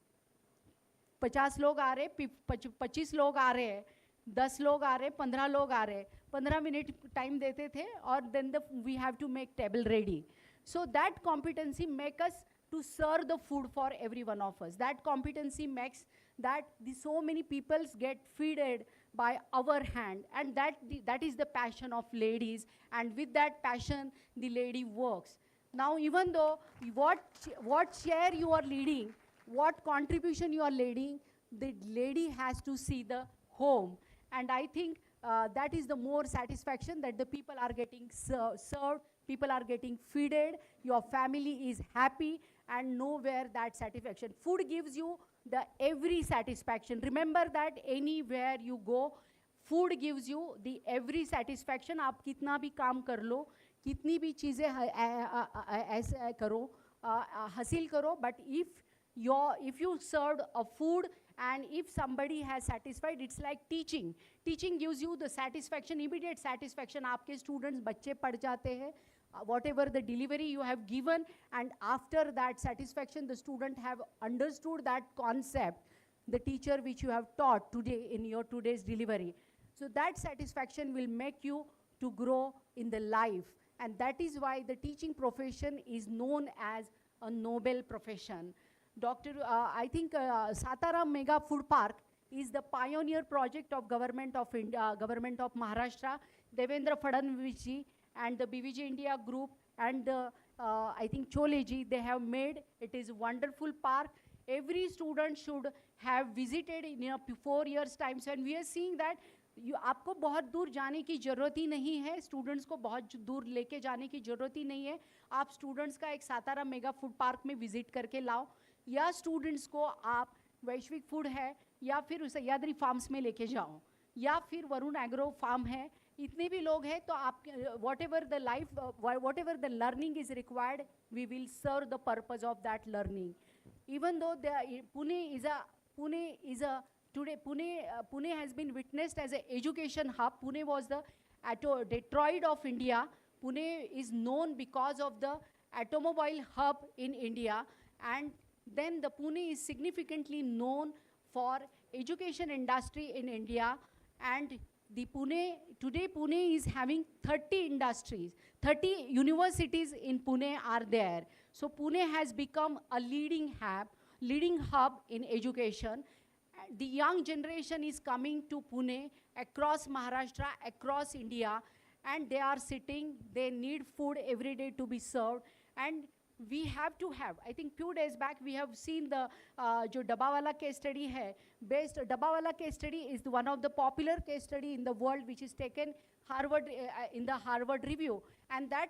50 लोग आ रहे, 25 लोग आ रहे, 10 लोग आ रहे, 15 लोग आ रहे, 15 मिनट टाइम देते थे, और then we have to make table ready. So that competency make us to serve the food for every one of us. That competency makes that so many people get feeded by our hand, and that is the passion of ladies, and with that passion the lady works. Now even though what share you are leading, what contribution you are leading, the lady has to see the home, and I think that is the more satisfaction that the people are getting served, people are getting feeded, your family is happy, and nowhere that satisfaction. Food gives you the every satisfaction. Remember that anywhere you go, food gives you the every satisfaction. आप कितना भी काम कर लो, कितनी भी चीज़ें ऐसे करो, हासिल करो, but if you served a food, and if somebody has satisfied, it's like teaching. Teaching gives you the satisfaction, immediate satisfaction. आपके students बच्चे पढ़ जाते हैं, whatever the delivery you have given, and after that satisfaction, the student have understood that concept, the teacher which you have taught today in your today's delivery. So that satisfaction will make you to grow in the life, and that is why the teaching profession is known as a noble profession. I think Sataram Mega Food Park is the pioneer project of Government of India, Government of Maharashtra, Devendra Fadnavis ji and the BVG India Group, and I think Chole ji, they have made. It is a wonderful park. Every student should have visited in 4 years time. So, and we are seeing that आपको बहुत दूर जाने की ज़रूरत ही नहीं है, students को बहुत दूर लेके जाने की ज़रूरत ही नहीं है. आप स्टूडेंट्स का एक सातारा मेगा फूड पार्क में विजिट करके लाओ, या स्टूडेंट्स को आप वैश्विक फूड है या फिर उसे सह्याद्री फार्म्स में लेके जाओ, या फिर वरुण एग्रो फार्म है, इतने भी लोग हैं तो आप whatever the learning is required, we will serve the purpose of that learning. Even though Pune has been witnessed as an education hub. Pune was the Detroit of India. Pune is known because of the automobile hub in India, and then the Pune is significantly known for education industry in India, and today Pune is having 30 industries, 30 universities in Pune are there. So Pune has become a leading hub in education. The young generation is coming to Pune across Maharashtra, across India, and they are sitting, they need food every day to be served, and we have to have, I think few days back we have seen the jo Dabawala case study hai, Dabawala case study is one of the popular case study in the world which is taken Harvard in the Harvard Review, and that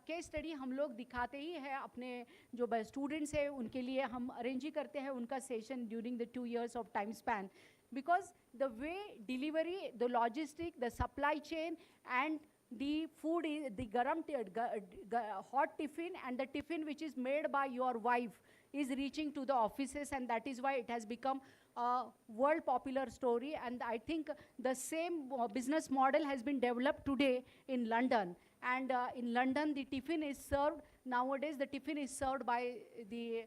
case study हम लोग दिखाते ही है अपने जो students है उनके लिए हम arrange ही करते हैं उनका session during the 2 years of time span, because the way delivery, the logistic, the supply chain, and the food is the hot tiffin and the tiffin which is made by your wife is reaching to the offices, and that is why it has become a world popular story. And I think the same business model has been developed today in London. And in London, the tiffin is served, nowadays the tiffin is served by the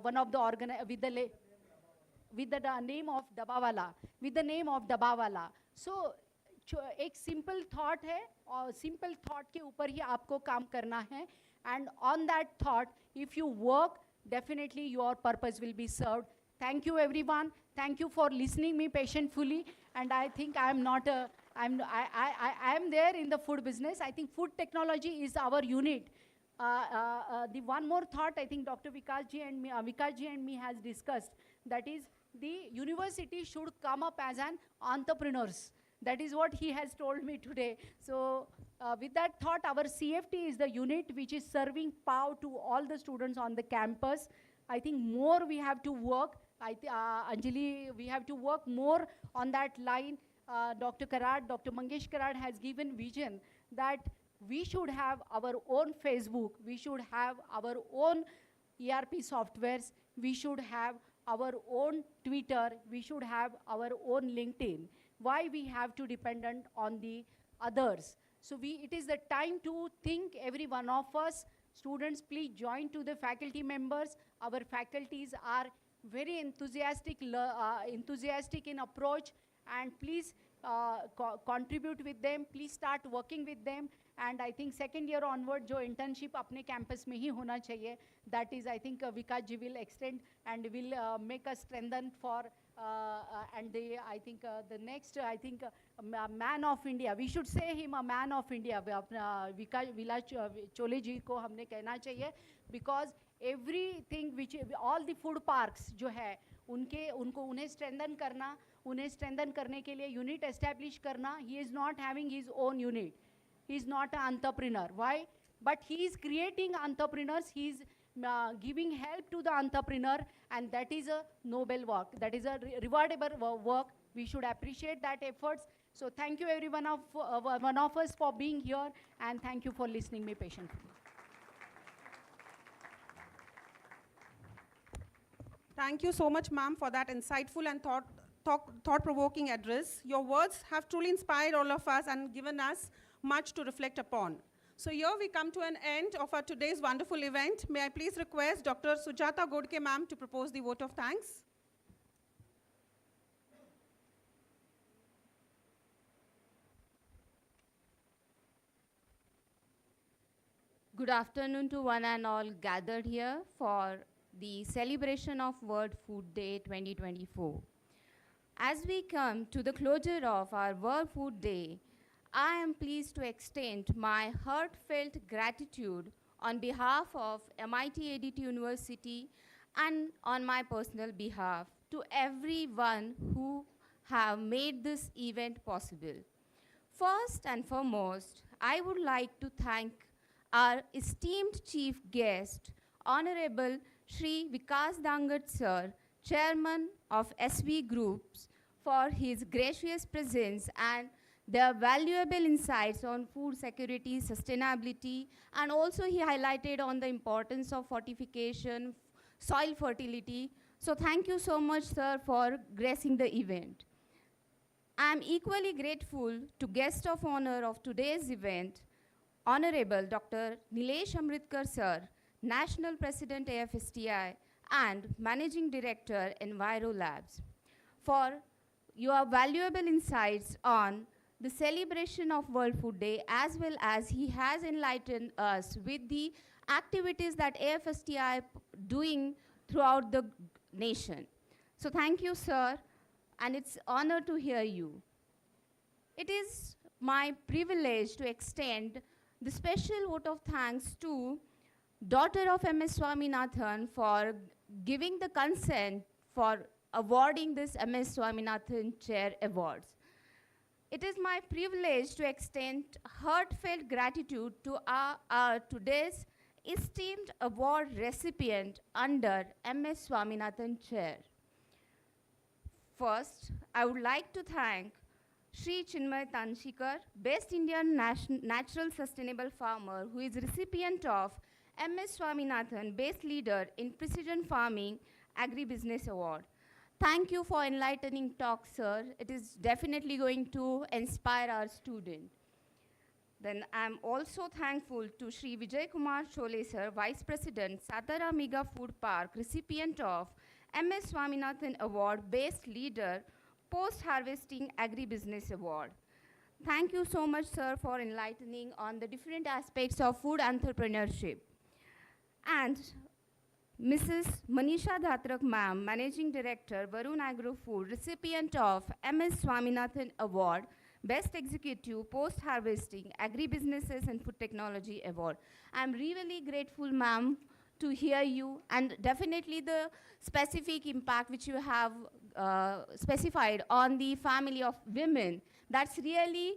one of the with the name of Dabawala. So एक simple thought है और simple thought के ऊपर ही आपको काम करना है, and on that thought if you work definitely your purpose will be served. Thank you everyone. Thank you for listening me patiently. And I think I am not I am there in the food business. I think food technology is our unit. The one more thought I think Dr. Vikas ji and me has discussed, that is the university should come up as an entrepreneurs. That is what he has told me today. So with that thought, our CFT is the unit which is serving POW to all the students on the campus. I think more we have to work. Anjali, we have to work more on that line. Dr. Mangesh Karad has given vision that we should have our own Facebook, we should have our own ERP softwares, we should have our own Twitter, we should have our own LinkedIn. Why we have to dependent on the others? So it is the time to think, every one of us. Students, please join to the faculty members. Our faculties are very enthusiastic in approach, and please contribute with them, please start working with them. And I think second year onward जो internship अपने campus में ही होना चाहिए, that is I think Vikas ji will extend and will make us strengthen for and I think the next I think man of India, we should say him a man of India. Vilas Chole ji को हमने कहना चाहिए, because everything which all the food parks जो है उन्हें strengthen करने के लिए unit establish करना. He is not having his own unit. He is not an entrepreneur. Why? But he is creating entrepreneurs. He is giving help to the entrepreneur, and that is a noble work. That is a rewardable work. We should appreciate that efforts. So thank you every one of us for being here, and thank you for listening me patiently. Thank you so much, ma'am, for that insightful and thought-provoking address. Your words have truly inspired all of us and given us much to reflect upon. So here we come to an end of our today's wonderful event. May I please request Dr. Sujata Godke, ma'am, to propose the vote of thanks. Good afternoon to one and all gathered here for the celebration of World Food Day 2024. As we come to the closure of our World Food Day, I am pleased to extend my heartfelt gratitude on behalf of MIT ADT University and on my personal behalf to everyone who have made this event possible. First and foremost, I would like to thank our esteemed chief guest, Honorable Shri Vikas Dangat Sir, Chairman of SV Groups, for his gracious presence and their valuable insights on food security, sustainability, and also he highlighted on the importance of fortification, soil fertility. So thank you so much, sir, for gracing the event. I am equally grateful to guest of honor of today's event, Honorable Dr. Nilesh Amritkar, sir, National President AFSTI and Managing Director Enviro Labs, for your valuable insights on the celebration of World Food Day, as well as he has enlightened us with the activities that AFSTI doing throughout the nation. So thank you, sir, and it's honor to hear you. It is my privilege to extend the special vote of thanks to daughter of MS Swaminathan for giving the consent for awarding this MS Swaminathan Chair Awards. It is my privilege to extend heartfelt gratitude to our today's esteemed award recipient under MS Swaminathan Chair. First, I would like to thank Shri Chinmay Tanshikar, Best Indian Natural Sustainable Farmer, who is recipient of MS Swaminathan, Best Leader in Precision Farming Agribusiness Award. Thank you for enlightening talk, sir. It is definitely going to inspire our student. Then I'm also thankful to Shri Vijay Kumar Chole, sir, Vice President, Satara Mega Food Park, recipient of MS Swaminathan Award, Best Leader, Post-Harvesting Agribusiness Award. Thank you so much, sir, for enlightening on the different aspects of food entrepreneurship. And Mrs. Manisha Dhatrak, ma'am, Managing Director, Varun Agro Food, recipient of MS Swaminathan Award, Best Executive Post-Harvesting Agribusinesses and Food Technology Award. I'm really grateful, ma'am, to hear you, and definitely the specific impact which you have specified on the family of women. That's really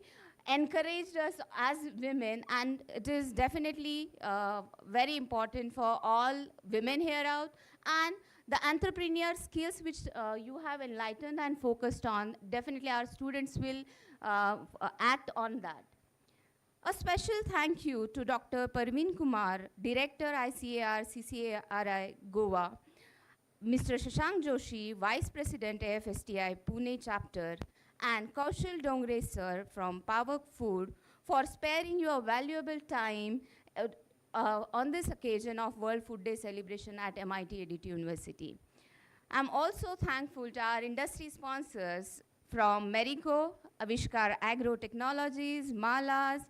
encouraged us as women, and it is definitely very important for all women here out, and the entrepreneur skills which you have enlightened and focused on, definitely our students will act on that. A special thank you to Dr. Parveen Kumar, Director ICAR CCARI Goa, Mr. Shashank Joshi, Vice President AFSTI Pune Chapter, and Kaushal Dongre sir from Pavak Food for sparing your valuable time on this occasion of World Food Day celebration at MIT EDT University. I'm also thankful to our industry sponsors from Marico, Avishkar Agro Technologies, Malas,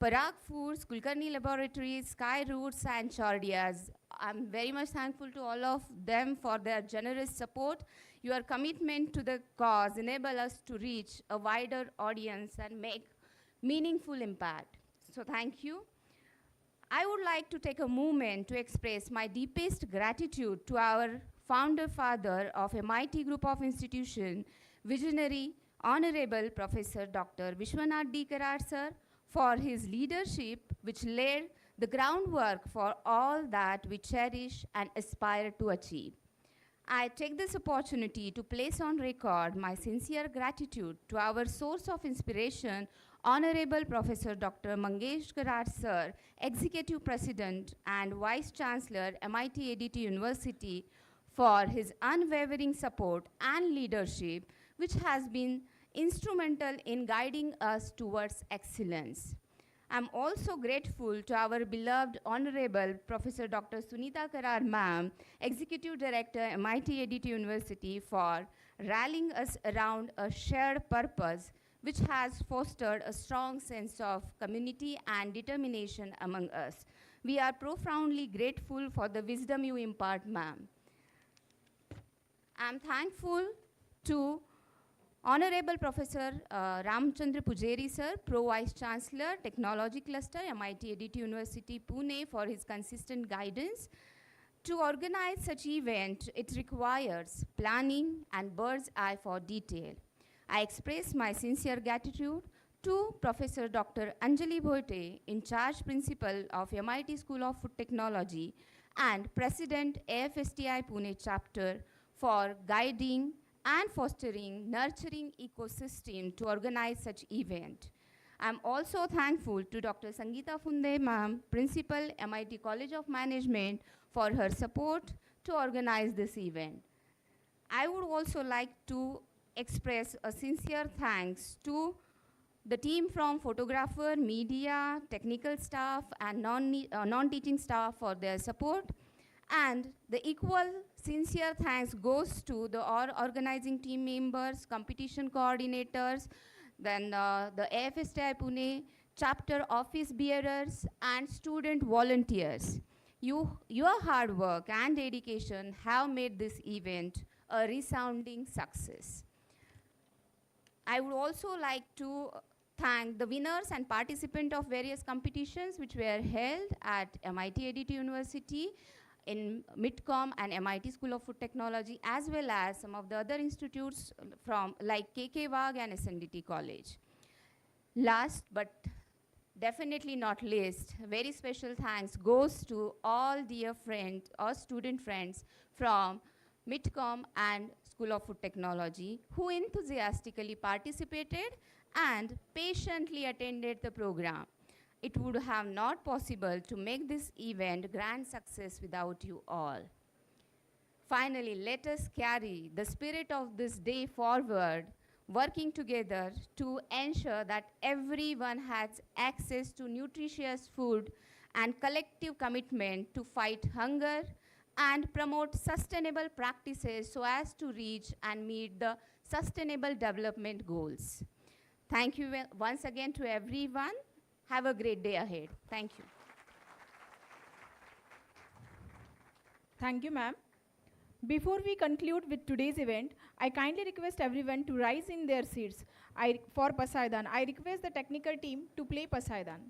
Parag Foods, Kulkarni Laboratories, Sky Roots, and Chordias. I'm very much thankful to all of them for their generous support. Your commitment to the cause enable us to reach a wider audience and make meaningful impact. So thank you. I would like to take a moment to express my deepest gratitude to our founder father of MIT Group of Institutions, visionary, Honorable Professor Dr. Vishwanath D. Karar sir, for his leadership which laid the groundwork for all that we cherish and aspire to achieve. I take this opportunity to place on record my sincere gratitude to our source of inspiration, Honorable Professor Dr. Mangesh Karar sir, Executive President and Vice Chancellor, MIT EDT University, for his unwavering support and leadership, which has been instrumental in guiding us towards excellence. I'm also grateful to our beloved Honorable Professor Dr. Sunita Karar ma'am, Executive Director, MIT EDT University, for rallying us around a shared purpose which has fostered a strong sense of community and determination among us. We are profoundly grateful for the wisdom you impart, ma'am. I'm thankful to Honorable Professor Ramchandra Pujari sir, Pro Vice Chancellor, Technology Cluster, MIT EDT University, Pune, for his consistent guidance. To organize such event, it requires planning and bird's eye for detail. I express my sincere gratitude to Professor Dr. Anjali Boite, in charge principal of MIT School of Food Technology and President AFSTI Pune chapter, for guiding and fostering nurturing ecosystem to organize such event. I'm also thankful to Dr. Sangeeta Funde ma'am, Principal, MIT College of Management, for her support to organize this event. I would also like to express a sincere thanks to the team from photographer, media, technical staff, and non-teaching staff for their support. And the equal sincere thanks goes to the organizing team members, competition coordinators, then the AFSTI Pune chapter office bearers, and student volunteers. Your hard work and dedication have made this event a resounding success. I would also like to thank the winners and participants of various competitions which were held at MIT EDT University, in MITCOM and MIT School of Food Technology, as well as some of the other institutes from like KK Wag and SNDT College. Last but definitely not least, very special thanks goes to all dear friends or student friends from MITCOM and School of Food Technology who enthusiastically participated and patiently attended the program. It would have not possible to make this event grand success without you all. Finally, let us carry the spirit of this day forward, working together to ensure that everyone has access to nutritious food and collective commitment to fight hunger and promote sustainable practices so as to reach and meet the sustainable development goals. Thank you once again to everyone. Have a great day ahead. Thank you. Thank you, ma'am. Before we conclude with today's event, I kindly request everyone to rise in their seats for Pasaidan. I request the technical team to play Pasaidan.